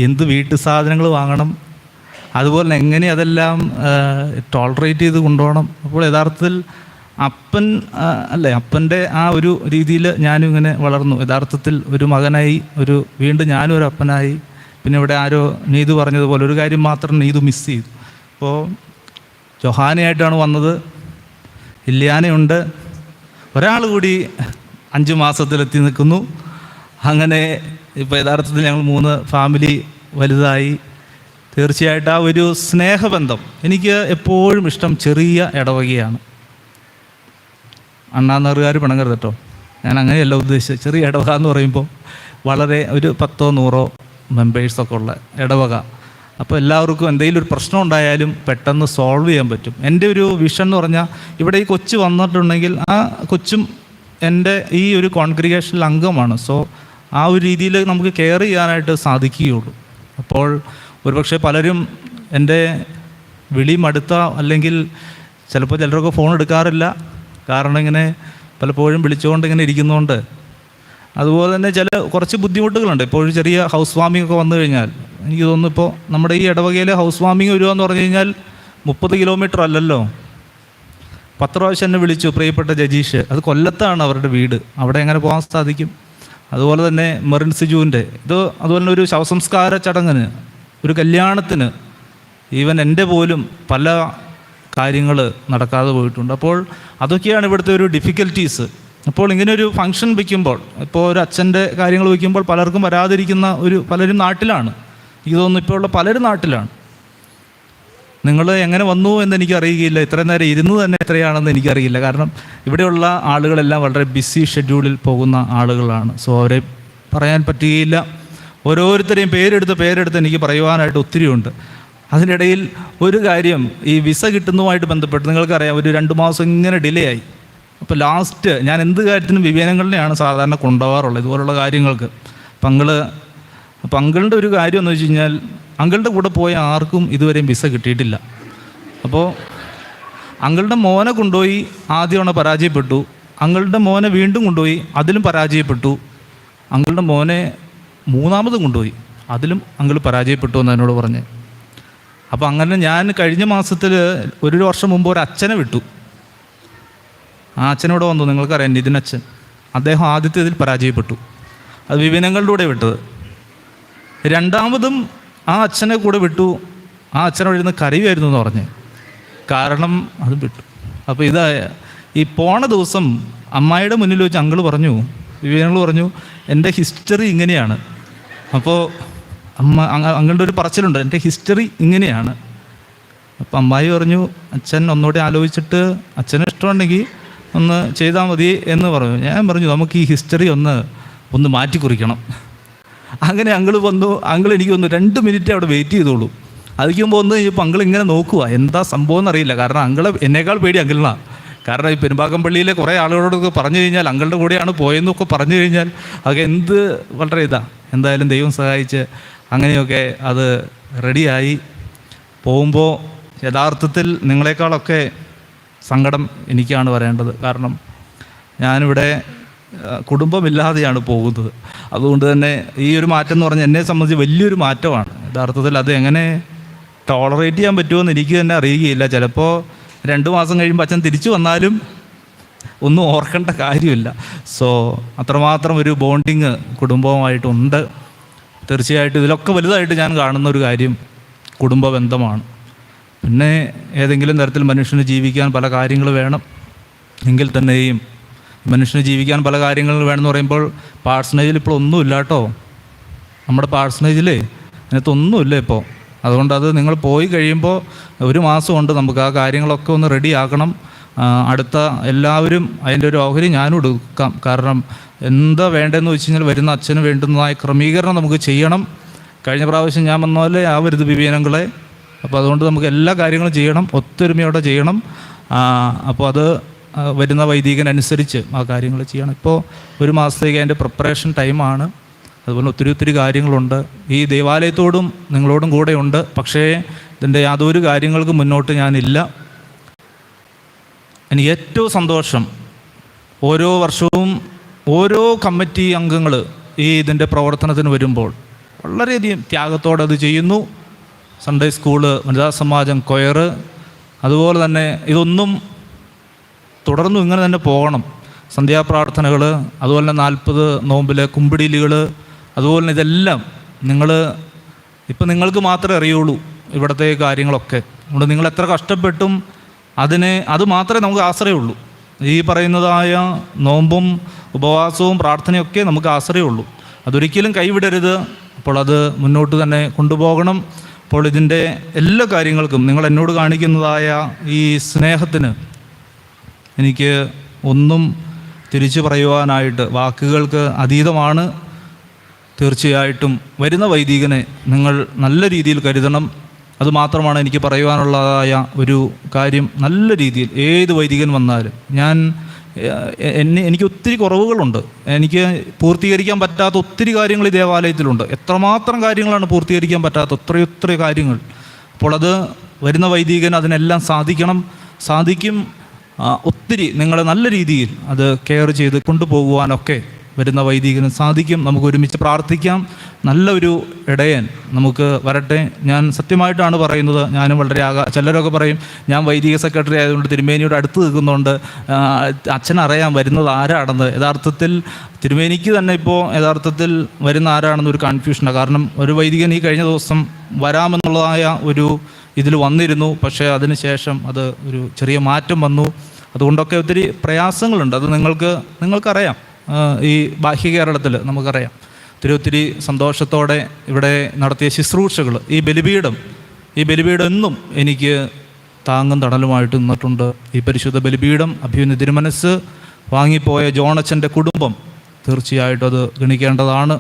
Speaker 2: എന്ത് വീട്ടു സാധനങ്ങൾ വാങ്ങണം, അതുപോലെ എങ്ങനെ അതെല്ലാം ടോളറേറ്റ് ചെയ്ത് കൊണ്ടുപോകണം. അപ്പോൾ യഥാർത്ഥത്തിൽ അപ്പൻ്റെ ആ ഒരു രീതിയിൽ ഞാനും ഇങ്ങനെ വളർന്നു. യഥാർത്ഥത്തിൽ ഒരു മകനായി വീണ്ടും ഞാനും ഒരു അപ്പനായി. പിന്നെ ഇവിടെ ആരോ നീതു പറഞ്ഞതുപോലെ ഒരു കാര്യം മാത്രം നീതു മിസ് ചെയ്തു. അപ്പോൾ ജൊഹാനയായിട്ടാണ് വന്നത്. ഇല്യാനയുണ്ട്, ഒരാൾ കൂടി 5 മാസത്തിലെത്തി നിൽക്കുന്നു. അങ്ങനെ ഇപ്പോൾ യഥാർത്ഥത്തിൽ ഞങ്ങൾ 3 ഫാമിലി വലുതായി. തീർച്ചയായിട്ടും ആ ഒരു സ്നേഹബന്ധം എനിക്ക് എപ്പോഴും ഇഷ്ടം ചെറിയ ഇടവകയാണ്. അണ്ണാന്നറുകാർ പിണങ്ങരുത് കേട്ടോ, ഞാൻ അങ്ങനെയല്ല ഉദ്ദേശിച്ചത്. ചെറിയ ഇടവക എന്ന് പറയുമ്പോൾ വളരെ ഒരു 10-100 മെമ്പേഴ്സൊക്കെ ഉള്ള ഇടവക. അപ്പോൾ എല്ലാവർക്കും എന്തെങ്കിലും ഒരു പ്രശ്നം ഉണ്ടായാലും പെട്ടെന്ന് സോൾവ് ചെയ്യാൻ പറ്റും. എൻ്റെ ഒരു വിഷൻ എന്ന് പറഞ്ഞാൽ ഇവിടെ ഈ കൊച്ചു വന്നിട്ടുണ്ടെങ്കിൽ ആ കൊച്ചും എൻ്റെ ഈ ഒരു കോൺഗ്രിഗേഷനിൽ അംഗമാണ്. സോ ആ ഒരു രീതിയിൽ നമുക്ക് കെയർ ചെയ്യാനായിട്ട് സാധിക്കുകയുള്ളൂ. അപ്പോൾ ഒരുപക്ഷെ പലരും എൻ്റെ വിളി മടുത്ത, അല്ലെങ്കിൽ ചിലപ്പോൾ ചിലരൊക്കെ ഫോൺ എടുക്കാറില്ല, കാരണം ഇങ്ങനെ പലപ്പോഴും വിളിച്ചുകൊണ്ട് ഇങ്ങനെ ഇരിക്കുന്നതുകൊണ്ട്. അതുപോലെ തന്നെ കുറച്ച് ബുദ്ധിമുട്ടുകളുണ്ട്. ഇപ്പോൾ ഒരു ചെറിയ ഹൗസ് വാമിംഗ് ഒക്കെ വന്നു കഴിഞ്ഞാൽ എനിക്ക് തോന്നുന്നു, ഇപ്പോൾ നമ്മുടെ ഈ ഇടവകയിൽ ഹൗസ് വാമിംഗ് വരിക എന്ന് പറഞ്ഞു കഴിഞ്ഞാൽ 30 കിലോമീറ്റർ അല്ലല്ലോ. 10 പ്രാവശ്യം എന്നെ വിളിച്ചു പ്രിയപ്പെട്ട ജജീഷ്, അത് കൊല്ലത്താണ് അവരുടെ വീട്, അവിടെ എങ്ങനെ പോകാൻ സാധിക്കും? അതുപോലെ തന്നെ മെറിൻ സിജുവിൻ്റെ അതുപോലെ തന്നെ ഒരു ശവസംസ്കാര ചടങ്ങിന്, ഒരു കല്യാണത്തിന്, ഈവൻ എൻ്റെ പോലും പല കാര്യങ്ങൾ നടക്കാതെ പോയിട്ടുണ്ട്. അപ്പോൾ അതൊക്കെയാണ് ഇവിടുത്തെ ഒരു ഡിഫിക്കൽറ്റീസ്. അപ്പോൾ ഇങ്ങനെ ഒരു ഫംഗ്ഷൻ വയ്ക്കുമ്പോൾ, ഇപ്പോൾ ഒരു അച്ഛൻ്റെ കാര്യങ്ങൾ വയ്ക്കുമ്പോൾ പലർക്കും വരാതിരിക്കുന്ന പലരും നാട്ടിലാണ്. എനിക്ക് തോന്നുന്നു ഇപ്പോൾ ഉള്ള പലരും നാട്ടിലാണ്. നിങ്ങൾ എങ്ങനെ വന്നു എന്ന് എനിക്കറിയുകയില്ല. ഇത്രയും നേരം ഇരുന്ന് തന്നെ എത്രയാണെന്ന് എനിക്കറിയില്ല. കാരണം ഇവിടെയുള്ള ആളുകളെല്ലാം വളരെ ബിസി ഷെഡ്യൂളിൽ പോകുന്ന ആളുകളാണ്. സോ അവരെ പറയാൻ പറ്റുകയില്ല. ഓരോരുത്തരെയും പേരെടുത്ത് എനിക്ക് പറയുവാനായിട്ട് ഒത്തിരിയുണ്ട്. അതിനിടയിൽ ഒരു കാര്യം, ഈ വിസ കിട്ടുന്നതുമായിട്ട് ബന്ധപ്പെട്ട് നിങ്ങൾക്കറിയാം, ഒരു 2 മാസം ഇങ്ങനെ ഡിലേ ആയി. അപ്പോൾ ലാസ്റ്റ് ഞാൻ എന്ത് കാര്യത്തിനും വിവേകങ്ങളിനെയാണ് സാധാരണ കൊണ്ടുപോകാറുള്ളത് ഇതുപോലുള്ള കാര്യങ്ങൾക്ക്. അപ്പം അങ്കിളിൻ്റെ ഒരു കാര്യം എന്ന് വെച്ച് കഴിഞ്ഞാൽ, അങ്കിളുടെ കൂടെ പോയ ആർക്കും ഇതുവരെയും വിസ കിട്ടിയിട്ടില്ല. അപ്പോൾ അങ്കിളുടെ മോനെ കൊണ്ടുപോയി ആദ്യമാണ് പരാജയപ്പെട്ടു. അങ്കിളുടെ മോനെ വീണ്ടും കൊണ്ടുപോയി, അതിലും പരാജയപ്പെട്ടു. അങ്കിളുടെ മോനെ 3ാമതും കൊണ്ടുപോയി, അതിലും അങ്കിൾ പരാജയപ്പെട്ടു എന്ന് എന്നോട് പറഞ്ഞ്. അപ്പോൾ അങ്ങനെ ഞാൻ കഴിഞ്ഞ മാസത്തിൽ 1 വർഷം മുമ്പ് ഒരു അച്ഛനെ വിട്ടു. ആ അച്ഛനോട് വന്നു, നിങ്ങൾക്കറിയാം, നിതിനച്ഛൻ. അദ്ദേഹം ആദ്യത്തേതിൽ പരാജയപ്പെട്ടു, അത് വിപിനങ്ങളുടെ കൂടെ വിട്ടത്. 2ാമതും ആ അച്ഛനെ കൂടെ വിട്ടു. ആ അച്ഛനോട് ഇരുന്ന് കരയുമായിരുന്നു എന്ന് പറഞ്ഞ്, കാരണം അത് വിട്ടു. അപ്പോൾ ഈ പോണ ദിവസം അമ്മായിയുടെ മുന്നിൽ വെച്ച് അങ്കിൾ പറഞ്ഞു, വിവേകങ്ങൾ പറഞ്ഞു, എൻ്റെ ഹിസ്റ്ററി ഇങ്ങനെയാണ്. അപ്പോൾ അങ്ങളുടെ ഒരു പറച്ചിലുണ്ട്, എൻ്റെ ഹിസ്റ്ററി ഇങ്ങനെയാണ്. അപ്പം അമ്മായി പറഞ്ഞു, അച്ഛൻ ഒന്നുകൂടി ആലോചിച്ചിട്ട് അച്ഛന് ഇഷ്ടമുണ്ടെങ്കിൽ ഒന്ന് ചെയ്താൽ മതി എന്ന് പറഞ്ഞു. ഞാൻ പറഞ്ഞു, നമുക്ക് ഈ ഹിസ്റ്ററി ഒന്ന് മാറ്റി കുറിക്കണം. അങ്ങനെ അങ്കിൾ വന്നു. അങ്കിൾ എനിക്ക് വന്നു 2 മിനിറ്റ് അവിടെ വെയിറ്റ് ചെയ്തോളൂ. അതിക്കുമ്പോൾ വന്നു കഴിഞ്ഞപ്പോൾ അങ്കിൾ ഇങ്ങനെ നോക്കുക, എന്താ സംഭവം എന്നറിയില്ല. കാരണം അങ്കിള് എന്നേക്കാൾ പേടി അങ്കിളിനാണ്. കാരണം ഈ പെരുമ്പാക്കം പള്ളിയിലെ കുറേ ആളുകളോടൊക്കെ പറഞ്ഞു കഴിഞ്ഞാൽ, അങ്കിളുടെ കൂടെയാണ് പോയെന്നൊക്കെ പറഞ്ഞു കഴിഞ്ഞാൽ അതൊക്കെ വളരെ എന്തായാലും ദൈവം സഹായിച്ച് അങ്ങനെയൊക്കെ അത് റെഡിയായി. പോകുമ്പോൾ യഥാർത്ഥത്തിൽ നിങ്ങളെക്കാളൊക്കെ സങ്കടം എനിക്കാണ് വരേണ്ടത്. കാരണം ഞാനിവിടെ കുടുംബമില്ലാതെയാണ് പോകുന്നത്. അതുകൊണ്ട് തന്നെ ഈ ഒരു മാറ്റം എന്ന് പറഞ്ഞാൽ എന്നെ സംബന്ധിച്ച് വലിയൊരു മാറ്റമാണ്. യഥാർത്ഥത്തിൽ അത് എങ്ങനെ ടോളറേറ്റ് ചെയ്യാൻ പറ്റുമെന്ന് എനിക്ക് തന്നെ അറിയുകയില്ല. ചിലപ്പോൾ 2 മാസം കഴിയുമ്പോൾ അച്ഛൻ തിരിച്ചു വന്നാലും ഒന്നും ഓർക്കേണ്ട കാര്യമില്ല. സോ അത്രമാത്രം ഒരു ബോണ്ടിങ് കുടുംബവുമായിട്ടുണ്ട്. തീർച്ചയായിട്ടും ഇതിലൊക്കെ വലുതായിട്ട് ഞാൻ കാണുന്ന ഒരു കാര്യം കുടുംബ ബന്ധമാണ്. പിന്നെ ഏതെങ്കിലും തരത്തിൽ മനുഷ്യന് ജീവിക്കാൻ പല കാര്യങ്ങൾ വേണം എങ്കിൽ തന്നെയും, മനുഷ്യന് ജീവിക്കാൻ പല കാര്യങ്ങൾ വേണമെന്ന് പറയുമ്പോൾ പാഴ്സണേജിൽ ഇപ്പോൾ ഒന്നുമില്ല കേട്ടോ. നമ്മുടെ പാഴ്സണേജിൽ അതിനകത്തൊന്നുമില്ല ഇപ്പോൾ. അതുകൊണ്ട് അത് നിങ്ങൾ പോയി കഴിയുമ്പോൾ 1 മാസം കൊണ്ട് നമുക്ക് ആ കാര്യങ്ങളൊക്കെ ഒന്ന് റെഡി ആക്കണം. അടുത്ത എല്ലാവരും അതിൻ്റെ ഒരു ഓഹരി ഞാനും എടുക്കാം. കാരണം എന്താ വേണ്ടതെന്ന് വെച്ച് കഴിഞ്ഞാൽ വരുന്ന അച്ഛന് വേണ്ടുന്നതായ ക്രമീകരണം നമുക്ക് ചെയ്യണം. കഴിഞ്ഞ പ്രാവശ്യം ഞാൻ വന്ന പോലെ ആവരുത് വിവേകങ്ങളെ. അപ്പോൾ അതുകൊണ്ട് നമുക്ക് എല്ലാ കാര്യങ്ങളും ചെയ്യണം, ഒത്തൊരുമയോടെ ചെയ്യണം. അപ്പോൾ അത് വരുന്ന വൈദികനനുസരിച്ച് ആ കാര്യങ്ങൾ ചെയ്യണം. ഇപ്പോൾ 1 മാസത്തേക്ക് അതിൻ്റെ പ്രിപ്പറേഷൻ ടൈമാണ്. അതുപോലെ ഒത്തിരി കാര്യങ്ങളുണ്ട്. ഈ ദേവാലയത്തോടും നിങ്ങളോടും കൂടെ ഉണ്ട്. പക്ഷേ ഇതിൻ്റെ യാതൊരു കാര്യങ്ങൾക്ക് മുന്നോട്ട് ഞാനില്ല. എനിക്ക് ഏറ്റവും സന്തോഷം, ഓരോ വർഷവും ഓരോ കമ്മിറ്റി അംഗങ്ങൾ ഇതിൻ്റെ പ്രവർത്തനത്തിന് വരുമ്പോൾ വളരെയധികം ത്യാഗത്തോടെ അത് ചെയ്യുന്നു. സൺഡേ സ്കൂള്, വനിതാ സമാജം, കൊയർ, അതുപോലെ തന്നെ ഇതൊന്നും തുടർന്നും ഇങ്ങനെ തന്നെ പോകണം. സന്ധ്യാപ്രാർത്ഥനകൾ, അതുപോലെ തന്നെ 40 നോമ്പിലെ കുമ്പിടിലുകൾ, അതുപോലെ തന്നെ ഇതെല്ലാം നിങ്ങൾക്ക് മാത്രമേ അറിയുള്ളൂ ഇവിടുത്തെ കാര്യങ്ങളൊക്കെ. അതുകൊണ്ട് നിങ്ങൾ എത്ര കഷ്ടപ്പെട്ടും അത് മാത്രമേ നമുക്ക് ആശ്രയമുള്ളൂ. ഈ പറയുന്നതായ നോമ്പും ഉപവാസവും പ്രാർത്ഥനയൊക്കെ നമുക്ക് ആശ്രയമുള്ളൂ. അതൊരിക്കലും കൈവിടരുത്. അപ്പോൾ അത് മുന്നോട്ട് തന്നെ കൊണ്ടുപോകണം. അപ്പോൾ ഇതിൻ്റെ എല്ലാ കാര്യങ്ങൾക്കും നിങ്ങൾ എന്നോട് കാണിക്കുന്നതായ ഈ സ്നേഹത്തിന് എനിക്ക് ഒന്നും തിരിച്ചു പറയുവാനായിട്ട് വാക്കുകൾക്ക് അതീതമാണ്. തീർച്ചയായിട്ടും വരുന്ന വൈദികനെ നിങ്ങൾ നല്ല രീതിയിൽ കരുതണം. അതുമാത്രമാണ് എനിക്ക് പറയുവാനുള്ളതായ ഒരു കാര്യം. നല്ല രീതിയിൽ ഏത് വൈദികൻ വന്നാലും എനിക്ക് ഒത്തിരി കുറവുകളുണ്ട്. എനിക്ക് പൂർത്തീകരിക്കാൻ പറ്റാത്ത ഒത്തിരി കാര്യങ്ങൾ ഈ ദേവാലയത്തിലുണ്ട്. എത്രമാത്രം കാര്യങ്ങളാണ് പൂർത്തീകരിക്കാൻ പറ്റാത്ത ഒത്തിരി കാര്യങ്ങൾ. അപ്പോൾ അത് വരുന്ന വൈദികൻ അതിനെല്ലാം സാധിക്കും. ഒത്തിരി നിങ്ങളെ നല്ല രീതിയിൽ അത് കെയർ ചെയ്ത് കൊണ്ടുപോകുവാനൊക്കെ വരുന്ന വൈദികന് സാധിക്കും. നമുക്ക് ഒരുമിച്ച് പ്രാർത്ഥിക്കാം. നല്ലൊരു ഇടയൻ നമുക്ക് വരട്ടെ. ഞാൻ സത്യമായിട്ടാണ് പറയുന്നത്. ഞാനും വളരെ ചിലരൊക്കെ പറയും ഞാൻ വൈദിക സെക്രട്ടറി ആയതുകൊണ്ട് തിരുമേനിയുടെ അടുത്ത് നിൽക്കുന്നതുകൊണ്ട് അച്ഛനറിയാൻ വരുന്നത് ആരാണെന്ന്. യഥാർത്ഥത്തിൽ തിരുമേനിക്ക് തന്നെ ഇപ്പോൾ യഥാർത്ഥത്തിൽ വരുന്ന ആരാണെന്നൊരു കൺഫ്യൂഷനാണ്. കാരണം ഒരു വൈദികൻ ഈ കഴിഞ്ഞ ദിവസം വരാമെന്നുള്ളതായ ഒരു ഇതിൽ വന്നിരുന്നു. പക്ഷേ അതിന് ശേഷം അത് ഒരു ചെറിയ മാറ്റം വന്നു. അതുകൊണ്ടൊക്കെ ഒത്തിരി പ്രയാസങ്ങളുണ്ട്. അത് നിങ്ങൾക്കറിയാം. ഈ ബാഹ്യ കേരളത്തിൽ നമുക്കറിയാം. ഒത്തിരി സന്തോഷത്തോടെ ഇവിടെ നടത്തിയ ശുശ്രൂഷകൾ, ഈ ബലിപീഠം എന്നും എനിക്ക് താങ്ങും തണലുമായിട്ട് നിന്നിട്ടുണ്ട്. ഈ പരിശുദ്ധ ബലിപീഠം അഭിമന്യ തിരുമനസ്സ് വാങ്ങിപ്പോയ ജോണച്ചൻ്റെ കുടുംബം തീർച്ചയായിട്ടും അത് ഗണിക്കേണ്ടതാണ്.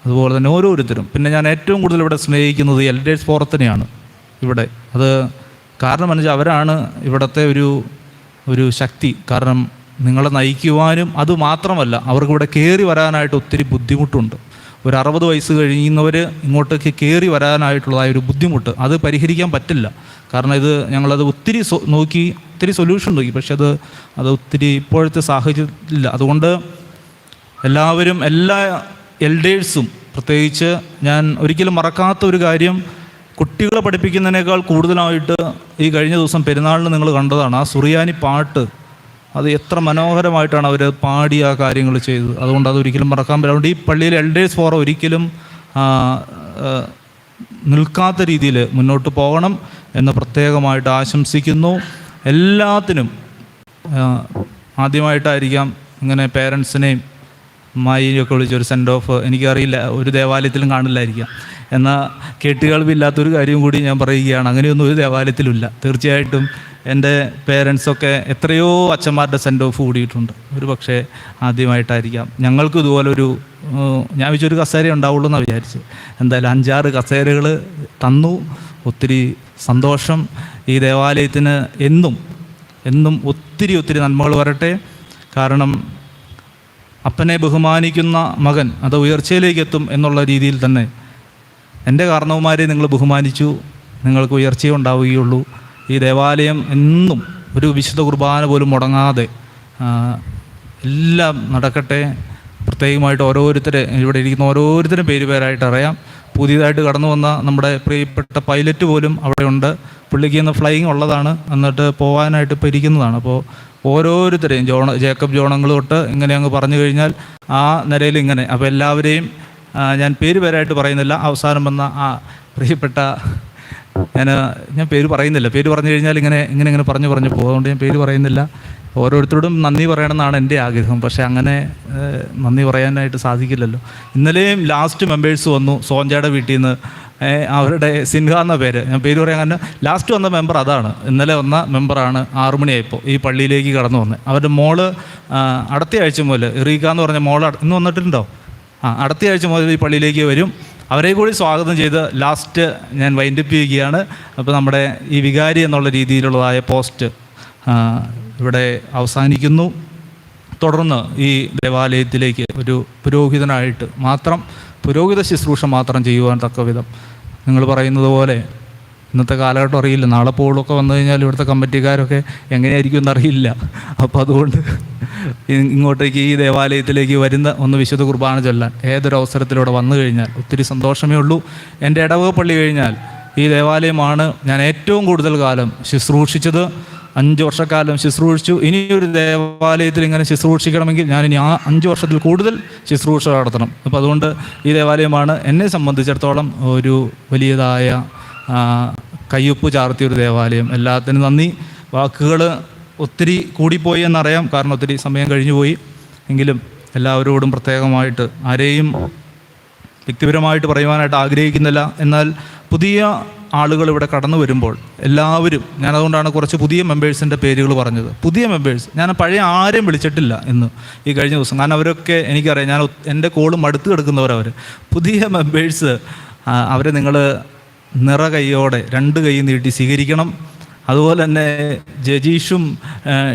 Speaker 2: അതുപോലെ തന്നെ ഓരോരുത്തരും. പിന്നെ ഞാൻ ഏറ്റവും കൂടുതൽ ഇവിടെ സ്നേഹിക്കുന്നത് എൽഡേഴ്സ് ഫോറത്തിനെയാണ് ഇവിടെ. അത് കാരണം എന്ന് വെച്ചാൽ അവരാണ് ഇവിടുത്തെ ഒരു ശക്തി. കാരണം നിങ്ങളെ നയിക്കുവാനും അതുമാത്രമല്ല അവർക്ക് ഇവിടെ കയറി വരാനായിട്ട് ഒത്തിരി ബുദ്ധിമുട്ടുണ്ട്. ഒരു 60 വയസ്സ് കഴിയുന്നവർ ഇങ്ങോട്ടേക്ക് കയറി വരാനായിട്ടുള്ളതായ ഒരു ബുദ്ധിമുട്ട് അത് പരിഹരിക്കാൻ പറ്റില്ല. കാരണം ഞങ്ങളത് ഒത്തിരി സൊല്യൂഷൻ നോക്കി. പക്ഷെ അത് ഒത്തിരി ഇപ്പോഴത്തെ സാഹചര്യത്തിലില്ല. അതുകൊണ്ട് എല്ലാവരും, എല്ലാ എൽഡേഴ്സും, പ്രത്യേകിച്ച് ഞാൻ ഒരിക്കലും മറക്കാത്ത ഒരു കാര്യം, കുട്ടികളെ പഠിപ്പിക്കുന്നതിനേക്കാൾ കൂടുതലായിട്ട് ഈ കഴിഞ്ഞ ദിവസം പെരുന്നാളിന് നിങ്ങൾ കണ്ടതാണ് ആ സുറിയാനി പാട്ട്. അത് എത്ര മനോഹരമായിട്ടാണ് അവർ പാടി ആ കാര്യങ്ങൾ ചെയ്തത്. അതുകൊണ്ട് അതൊരിക്കലും മറക്കാൻ പറ്റില്ല. അതുകൊണ്ട് ഈ പള്ളിയിൽ എൽഡേഴ്സ് ഫോറം ഒരിക്കലും നിൽക്കാത്ത രീതിയിൽ മുന്നോട്ട് പോകണം എന്ന് പ്രത്യേകമായിട്ട് ആശംസിക്കുന്നു. എല്ലാത്തിനും ആദ്യമായിട്ടായിരിക്കാം ഇങ്ങനെ പേരൻസിനെയും അമ്മായിയൊക്കെ വിളിച്ചൊരു സെൻഡ് ഓഫ്. എനിക്കറിയില്ല, ഒരു ദേവാലയത്തിലും കാണില്ലായിരിക്കാം. എന്നാൽ കേട്ടുകേൾവില്ലാത്തൊരു കാര്യം കൂടി ഞാൻ പറയുകയാണ്. അങ്ങനെയൊന്നും ഒരു ദേവാലയത്തിലുമില്ല. തീർച്ചയായിട്ടും എൻ്റെ പേരൻസൊക്കെ എത്രയോ അച്ഛന്മാരുടെ സെൻഡ് ഓഫ് കൂടിയിട്ടുണ്ട്. ഒരു പക്ഷേ ആദ്യമായിട്ടായിരിക്കാം. ഞങ്ങൾക്കും ഇതുപോലൊരു ഞാൻ വിചാരിച്ചൊരു കസേര ഉണ്ടാവുള്ളൂ എന്നാണ് വിചാരിച്ചു. എന്തായാലും 5-6 കസേരകൾ തന്നു. ഒത്തിരി സന്തോഷം. ഈ ദേവാലയത്തിന് എന്നും ഒത്തിരി നന്മകൾ വരട്ടെ. കാരണം അപ്പനെ ബഹുമാനിക്കുന്ന മകൻ അത് ഉയർച്ചയിലേക്ക് എത്തും എന്നുള്ള രീതിയിൽ തന്നെ എൻ്റെ കാരണവന്മാരെ നിങ്ങൾ ബഹുമാനിച്ചു, നിങ്ങൾക്ക് ഉയർച്ചയെ ഉണ്ടാവുകയുള്ളൂ. ഈ ദേവാലയം എന്നും ഒരു വിശുദ്ധ കുർബാന പോലും മുടങ്ങാതെ എല്ലാം നടക്കട്ടെ. പ്രത്യേകമായിട്ട് ഇവിടെ ഇരിക്കുന്ന ഓരോരുത്തരും പേരായിട്ട് അറിയാം. പുതിയതായിട്ട് കടന്നു വന്ന നമ്മുടെ പ്രിയപ്പെട്ട പൈലറ്റ് പോലും അവിടെ ഉണ്ട്. പുള്ളിക്ക് ഇന്ന് ഫ്ലൈയിങ് ഉള്ളതാണ്, എന്നിട്ട് പോകാനായിട്ട് ഇപ്പോൾ ഇരിക്കുന്നതാണ്. അപ്പോൾ ഓരോരുത്തരെയും ജേക്കബ് ജോണങ്ങൾ തൊട്ട് ഇങ്ങനെ അങ്ങ് പറഞ്ഞു കഴിഞ്ഞാൽ ആ നിരയിൽ ഇങ്ങനെ. അപ്പോൾ എല്ലാവരെയും ഞാൻ പേരായിട്ട് പറയുന്നില്ല. അവസാനം വന്ന ആ പ്രിയപ്പെട്ട ഞാൻ പേര് പറയുന്നില്ല. പേര് പറഞ്ഞു കഴിഞ്ഞാൽ ഇങ്ങനെ പറഞ്ഞു പോകും. അതുകൊണ്ട് ഞാൻ പേര് പറയുന്നില്ല. ഓരോരുത്തരോടും നന്ദി പറയണമെന്നാണ് എൻ്റെ ആഗ്രഹം. പക്ഷേ അങ്ങനെ നന്ദി പറയാനായിട്ട് സാധിക്കില്ലല്ലോ. ഇന്നലെയും ലാസ്റ്റ് മെമ്പേഴ്സ് വന്നു സോഞ്ചയുടെ വീട്ടിൽ നിന്ന്. അവരുടെ സിൻഹ എന്ന പേര്, ഞാൻ പേര് പറയാൻ കാരണം ലാസ്റ്റ് വന്ന മെമ്പർ അതാണ്. ഇന്നലെ വന്ന മെമ്പറാണ്. 6 മണിയായപ്പോൾ ഈ പള്ളിയിലേക്ക് കടന്നു വന്നത്. അവരുടെ മോള് അടുത്ത ആഴ്ച മുതൽ റീക്ക എന്ന് പറഞ്ഞ മോള് ഇന്ന് വന്നിട്ടുണ്ടോ? അടുത്ത ആഴ്ച മുതൽ ഈ പള്ളിയിലേക്ക് വരും. അവരെ കൂടി സ്വാഗതം ചെയ്ത് ലാസ്റ്റ് ഞാൻ വൈൻഡപ്പ് ചെയ്യുകയാണ്. അപ്പോൾ നമ്മുടെ ഈ വികാരി എന്നുള്ള രീതിയിലുള്ളതായ പോസ്റ്റ് ഇവിടെ അവസാനിക്കുന്നു. തുടർന്ന് ഈ ദേവാലയത്തിലേക്ക് ഒരു പുരോഹിതനായിട്ട് മാത്രം, പുരോഹിത ശുശ്രൂഷ മാത്രം ചെയ്യുവാൻ തക്ക വിധം നിങ്ങൾ പറയുന്നത് പോലെ ഇന്നത്തെ കാലഘട്ടം അറിയില്ല. നാളെ പോളൊക്കെ വന്നു കഴിഞ്ഞാൽ ഇവിടുത്തെ കമ്മിറ്റിക്കാരൊക്കെ എങ്ങനെയായിരിക്കും എന്നറിയില്ല. അപ്പോൾ അതുകൊണ്ട് ഇങ്ങോട്ടേക്ക് ഈ ദേവാലയത്തിലേക്ക് ഒന്ന് വിശുദ്ധ കുർബാന ചൊല്ലാൻ ഏതൊരു അവസരത്തിലൂടെ വന്നു കഴിഞ്ഞാൽ ഒത്തിരി സന്തോഷമേ ഉള്ളൂ. എൻ്റെ ഇടവക പള്ളി കഴിഞ്ഞാൽ ഈ ദേവാലയമാണ് ഞാൻ ഏറ്റവും കൂടുതൽ കാലം ശുശ്രൂഷിച്ചത്. 5 വർഷക്കാലം ശുശ്രൂഷിച്ചു. ഇനിയൊരു ദേവാലയത്തിൽ ഇങ്ങനെ ശുശ്രൂഷിക്കണമെങ്കിൽ ഞാനിനി 5 വർഷത്തിൽ കൂടുതൽ ശുശ്രൂഷ നടത്തണം. അപ്പോൾ അതുകൊണ്ട് ഈ ദേവാലയമാണ് എന്നെ സംബന്ധിച്ചിടത്തോളം ഒരു വലിയതായ കയ്യൊപ്പ് ചാർത്തിയൊരു ദേവാലയം. എല്ലാത്തിനും നന്ദി. വാക്കുകൾ ഒത്തിരി കൂടിപ്പോയി എന്നറിയാം, കാരണം ഒത്തിരി സമയം കഴിഞ്ഞു പോയി. എങ്കിലും എല്ലാവരോടും പ്രത്യേകമായിട്ട് ആരെയും വ്യക്തിപരമായിട്ട് പറയുവാനായിട്ട് ആഗ്രഹിക്കുന്നില്ല. എന്നാൽ പുതിയ ആളുകൾ ഇവിടെ കടന്നു വരുമ്പോൾ എല്ലാവരും, ഞാനതുകൊണ്ടാണ് കുറച്ച് പുതിയ മെമ്പേഴ്സിൻ്റെ പേരുകൾ പറഞ്ഞത്. പുതിയ മെമ്പേഴ്സ്, ഞാൻ പഴയ ആരെയും വിളിച്ചിട്ടില്ല ഇന്ന് ഈ കഴിഞ്ഞ ദിവസം, കാരണം അവരൊക്കെ എനിക്കറിയാം, ഞാൻ എൻ്റെ കോള് മടുത്ത് കിടക്കുന്നവരവർ. പുതിയ മെമ്പേഴ്സ്, അവരെ നിങ്ങൾ നിറകൈയോടെ 2 കൈ നീട്ടി സ്വീകരിക്കണം. അതുപോലെ തന്നെ ജജീഷും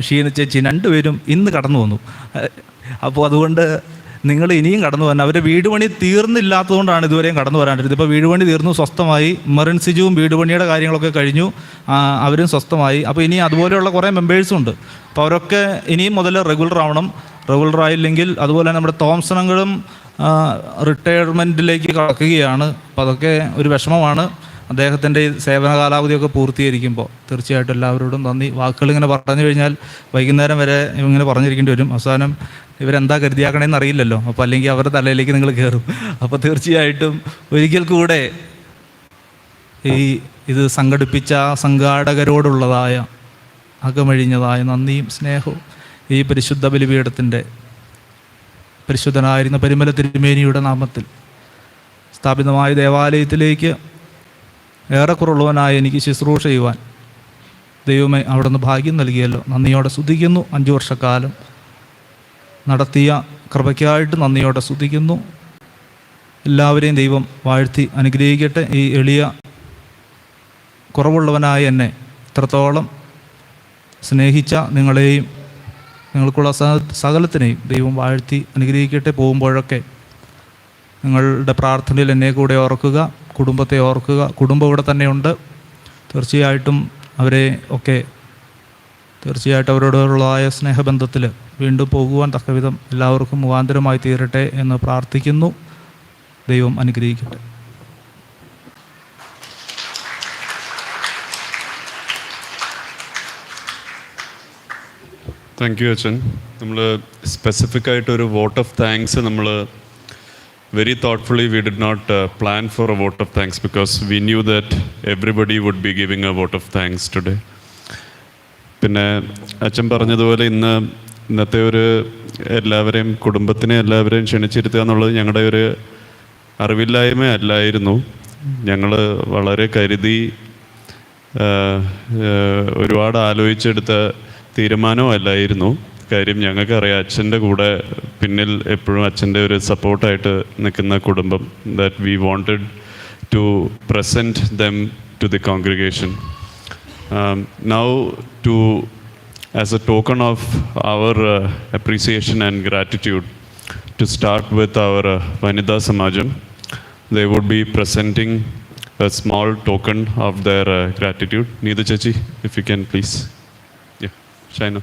Speaker 2: ഷീന ചേച്ചി 2 പേരും ഇന്ന് കടന്നു വന്നു. അപ്പോൾ അതുകൊണ്ട് നിങ്ങൾ ഇനിയും കടന്നു വരണം. അവരുടെ വീട് പണി തീർന്നില്ലാത്തതുകൊണ്ടാണ് ഇതുവരെയും കടന്നു വരാണ്ടിരുന്നത്. ഇപ്പോൾ വീട് പണി തീർന്നു, സ്വസ്ഥമായി. മെറിൻ സിജുവും വീട് പണിയുടെ കാര്യങ്ങളൊക്കെ കഴിഞ്ഞു, അവരും സ്വസ്ഥമായി. അപ്പോൾ ഇനി അതുപോലെയുള്ള കുറേ മെമ്പേഴ്സും ഉണ്ട്. അപ്പോൾ അവരൊക്കെ ഇനിയും മുതൽ റെഗുലർ ആവണം. റെഗുലർ ആയില്ലെങ്കിൽ അതുപോലെ തന്നെ നമ്മുടെ തോംസണങ്ങളും റിട്ടയർമെൻറ്റിലേക്ക് കടക്കുകയാണ്. അപ്പോൾ അതൊക്കെ ഒരു വിഷമമാണ്. അദ്ദേഹത്തിൻ്റെ ഈ സേവന കാലാവധിയൊക്കെ പൂർത്തീകരിക്കുമ്പോൾ തീർച്ചയായിട്ടും എല്ലാവരോടും നന്ദി. വാക്കുകൾ ഇങ്ങനെ പറഞ്ഞു കഴിഞ്ഞാൽ വൈകുന്നേരം വരെ ഇങ്ങനെ പറഞ്ഞിരിക്കേണ്ടി വരും. അവസാനം ഇവരെന്താ കരുതിയാക്കണമെന്ന് അറിയില്ലല്ലോ. അപ്പോൾ അല്ലെങ്കിൽ അവരുടെ തലയിലേക്ക് നിങ്ങൾ കയറും. അപ്പോൾ തീർച്ചയായിട്ടും ഒരിക്കൽ കൂടെ ഇത് സംഘടിപ്പിച്ച സംഘാടകരോടുള്ളതായ അകമഴിഞ്ഞതായ നന്ദിയും സ്നേഹവും ഈ പരിശുദ്ധ ബലിപീഠത്തിൻ്റെ പരിശുദ്ധനായിരുന്ന പരിമല തിരുമേനിയുടെ നാമത്തിൽ സ്ഥാപിതമായ ദേവാലയത്തിലേക്ക് ഏറെക്കുറവുള്ളവനായ എനിക്ക് ശുശ്രൂഷ ചെയ്യുവാൻ ദൈവമേ അവിടുന്ന് ഭാഗ്യം നൽകിയല്ലോ. നന്ദിയോടെ സ്തുതിക്കുന്നു. 5 വർഷക്കാലം നടത്തിയ കൃപയ്ക്കായിട്ട് നന്ദിയോടെ സ്തുതിക്കുന്നു. എല്ലാവരെയും ദൈവം വാഴ്ത്തി അനുഗ്രഹിക്കട്ടെ. ഈ എളിയ കുറവുള്ളവനായ എന്നെ ഇത്രത്തോളം സ്നേഹിച്ച നിങ്ങളെയും നിങ്ങൾക്കുള്ള സകലത്തിനെയും ദൈവം വാഴ്ത്തി അനുഗ്രഹിക്കട്ടെ. പോകുമ്പോഴൊക്കെ നിങ്ങളുടെ പ്രാർത്ഥനയിൽ എന്നെ കൂടെ ഓർക്കുക, കുടുംബത്തെ ഓർക്കുക. കുടുംബം ഇവിടെ തന്നെയുണ്ട്. തീർച്ചയായിട്ടും അവരെ ഒക്കെ തീർച്ചയായിട്ടും അവരോടുള്ളതായ സ്നേഹബന്ധത്തിൽ വീണ്ടും പോകുവാൻ തക്കവിധം എല്ലാവർക്കും മുഖാന്തരമായി തീരട്ടെ എന്ന് പ്രാർത്ഥിക്കുന്നു. ദൈവം അനുഗ്രഹിക്കട്ടെ.
Speaker 1: താങ്ക് യു അച്ഛൻ. നമ്മൾ സ്പെസിഫിക് ആയിട്ടൊരു വോട്ട് ഓഫ് താങ്ക്സ് നമ്മൾ very thoughtfully we did not plan for a vote of thanks because we knew that everybody would be giving a vote of thanks today. പിന്നെ അച്ഛൻ പറഞ്ഞതുപോലെ ഇന്നത്തെ ഒരു എല്ലാവരെയും കുടുംബത്തിനെ എല്ലാവരെയും ക്ഷണിച്ചിരുത്തുക എന്നുള്ളത് ഞങ്ങളുടെ ഒരു അറിവില്ലായ്മ അല്ലായിരുന്നു. ഞങ്ങൾ വളരെ കരുതി ഒരുപാട് ആലോചിച്ചെടുത്ത തീരുമാനവും അല്ലായിരുന്നു. കാര്യം ഞങ്ങൾക്കറിയാം അച്ഛൻ്റെ കൂടെ പിന്നിൽ എപ്പോഴും അച്ഛൻ്റെ ഒരു സപ്പോർട്ടായിട്ട് നിൽക്കുന്ന കുടുംബം, that we wanted to present them to the congregation. Now to as a token of our appreciation and gratitude to start with our Vanitha Samajam, they would be presenting a small token of their gratitude. Needu Chachi, if you can please. Yeah, Shaina.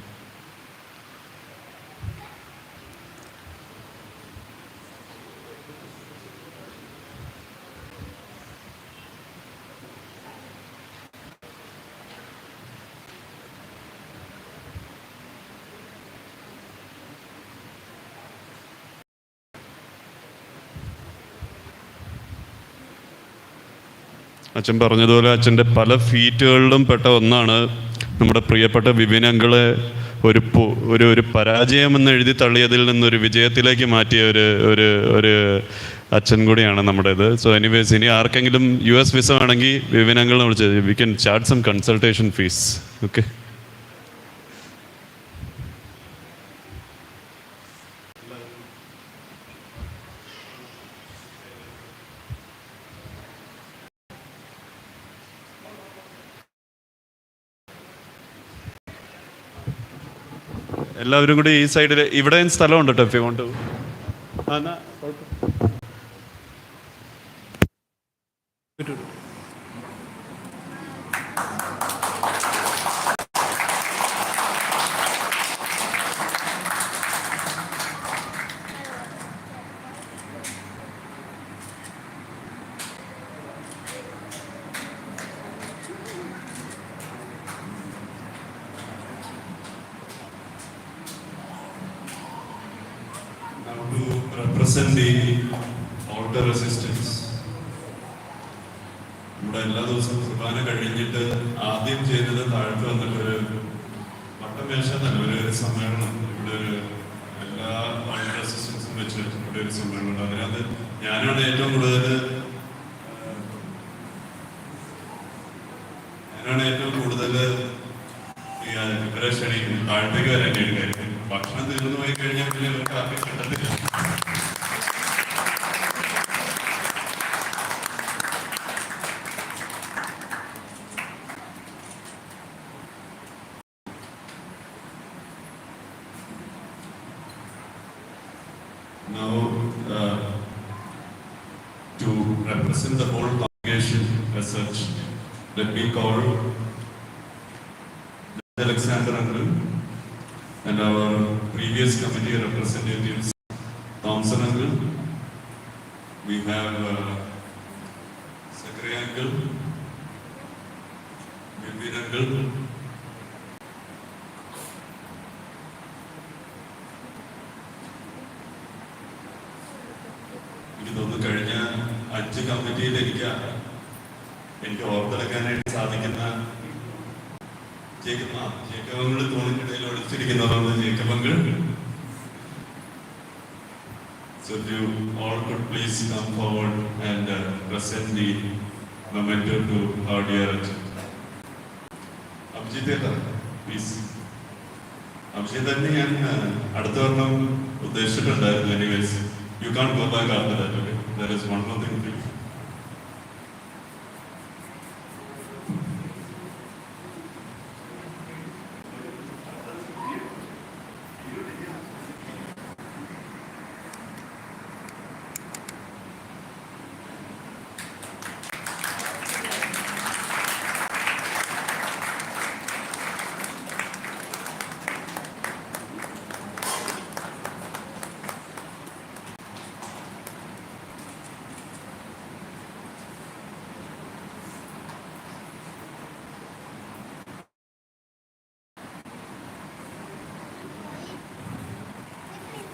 Speaker 1: അച്ഛൻ പറഞ്ഞതുപോലെ അച്ഛൻ്റെ പല ഫീറ്റുകളിലും പെട്ട ഒന്നാണ് നമ്മുടെ പ്രിയപ്പെട്ട വിപിൻ അങ്കിളെ ഒരു പരാജയമെന്ന് എഴുതി തള്ളിയതിൽ നിന്നൊരു വിജയത്തിലേക്ക് മാറ്റിയ ഒരു അച്ഛൻ കൂടിയാണ് നമ്മുടേത്. സോ എനിവേസ്, ഇനി ആർക്കെങ്കിലും US വിസ വേണമെങ്കിൽ വിപിൻ അങ്കിളിനെ വിളിച്ച് we can charge some consultation fees. Okay. എല്ലാവരും കൂടി ഈ സൈഡിൽ ഇവിടെയും സ്ഥലമുണ്ട് കേട്ടോ. If you want to. represent the altar assistants. നമ്മുടെ എല്ലാ ദിവസവും കുർബാന കഴിഞ്ഞിട്ട് ആദ്യം ചെയ്യുന്നത് താഴത്ത് വന്നിട്ട് മേശന്നല്ല ഒരു സമ്മേളനം ഇവിടെ ഒരു എല്ലാ ആളുടെ അസിസ്റ്റൻസും വെച്ച് ഇവിടെ ഒരു സമ്മേളനം അതിനകത്ത് ഞാനാണ് ഏറ്റവും കൂടുതൽ ഇവരെ ക്ഷണിക്കുന്നു. താഴത്തേക്ക് വരാൻ വേണ്ടിയിട്ടായിരിക്കും. ഭക്ഷണം തീർന്നു പോയി കഴിഞ്ഞാൽ പിന്നെ ഇവർക്ക് ആർക്കും കിട്ടത്തില്ല. Now, to represent the whole congregation as such, let me call Alexander Uncle and our previous committee representatives, Thompson Uncle. We have Zachary Uncle, Vivir Uncle, ഇതൊന്ന് കഴിഞ്ഞ 5 കമ്മിറ്റിയിൽ എനിക്ക് ഓർത്തെടുക്കാനായിട്ട് സാധിക്കുന്ന ജേക്കബങ്ങൾ തോന്നിക്കിടയിൽ ഒളിച്ചിരിക്കുന്നതാണ് ജേക്കബങ്ങൾ. So if you all could please come forward and present the memento to our dear Abhijit, please. Abhijit തന്നെ ഞാൻ അടുത്ത വർഷം ഉദ്ദേശിച്ചിട്ടുണ്ടായിരുന്നു. Anyways, you can't go back after that. Okay? There is one more thing to do.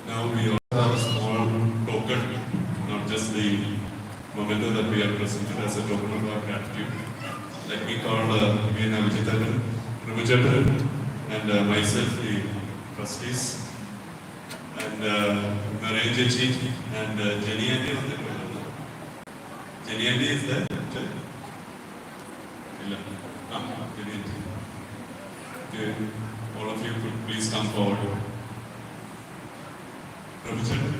Speaker 1: Now we also have a small token, not just the memento that we are presented as a token of our gratitude. Let me call again Abhijit Prabhucharan and myself, the trustees, and Naren Jechi and Jenny Andy on the program. Jenny Andy is there? Jenny Andy. Okay. All of you could please come forward. Prabhucharan.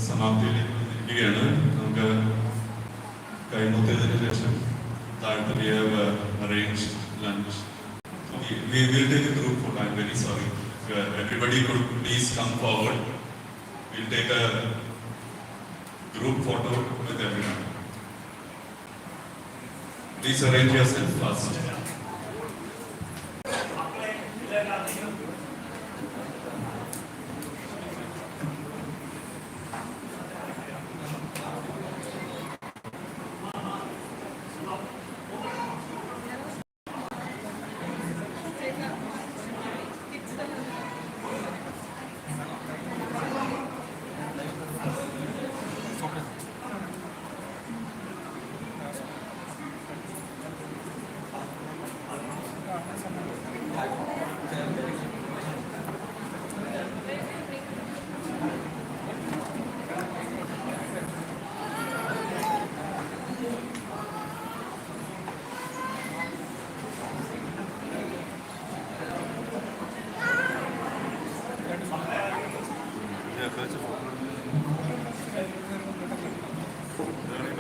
Speaker 1: സമാപ്തിയിലേക്ക് വന്നിരിക്കുകയാണ്. നമുക്ക് കൈമുത്തിയതിന് ശേഷം താഴത്തെ we have arranged lunch. We will take a group photo. I'm very sorry. Everybody could please come forward. We'll take a group photo with everyone. Please arrange yourself first.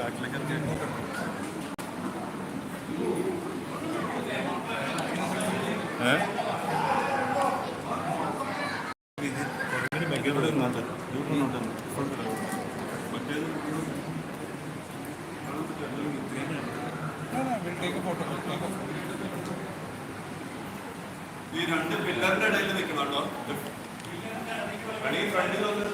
Speaker 1: ഈ രണ്ട് പില്ലറിന്റെ ഇടയിൽ നിൽക്കണം കേട്ടോ. ഫ്രണ്ടിൽ വന്ന്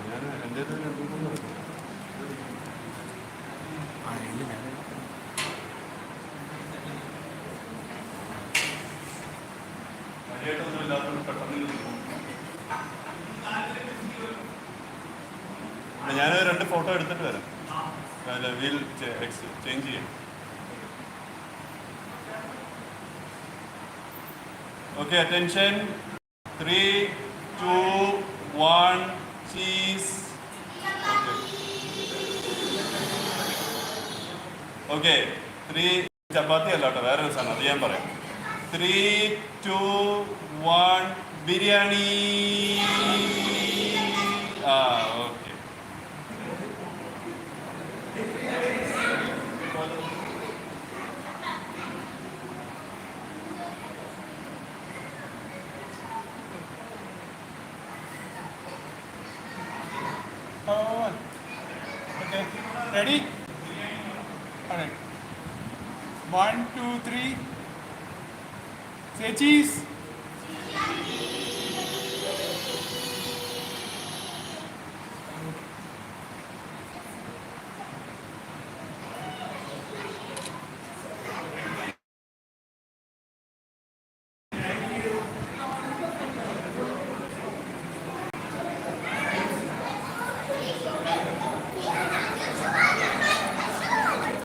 Speaker 1: ഞാൻ എൻ്റെ കാര്യമായിട്ടൊന്നും ഇല്ലാത്തതുകൊണ്ട് പെട്ടെന്ന് ഞാൻ 2 ഫോട്ടോ എടുത്തിട്ട് വരാം. വീൽ ചേഞ്ച് ചെയ്യാം. Okay, attention. 3, 2, 1, ചീസ്. ഓക്കെ, 3 ചപ്പാത്തി അല്ല കേട്ടോ, വേറെ രസമാണ്, അത് ഞാൻ പറയാം. 3, 2, 1 biryani. Okay.
Speaker 13: Okay, ready? All right. 1, 2, 3. Say cheese.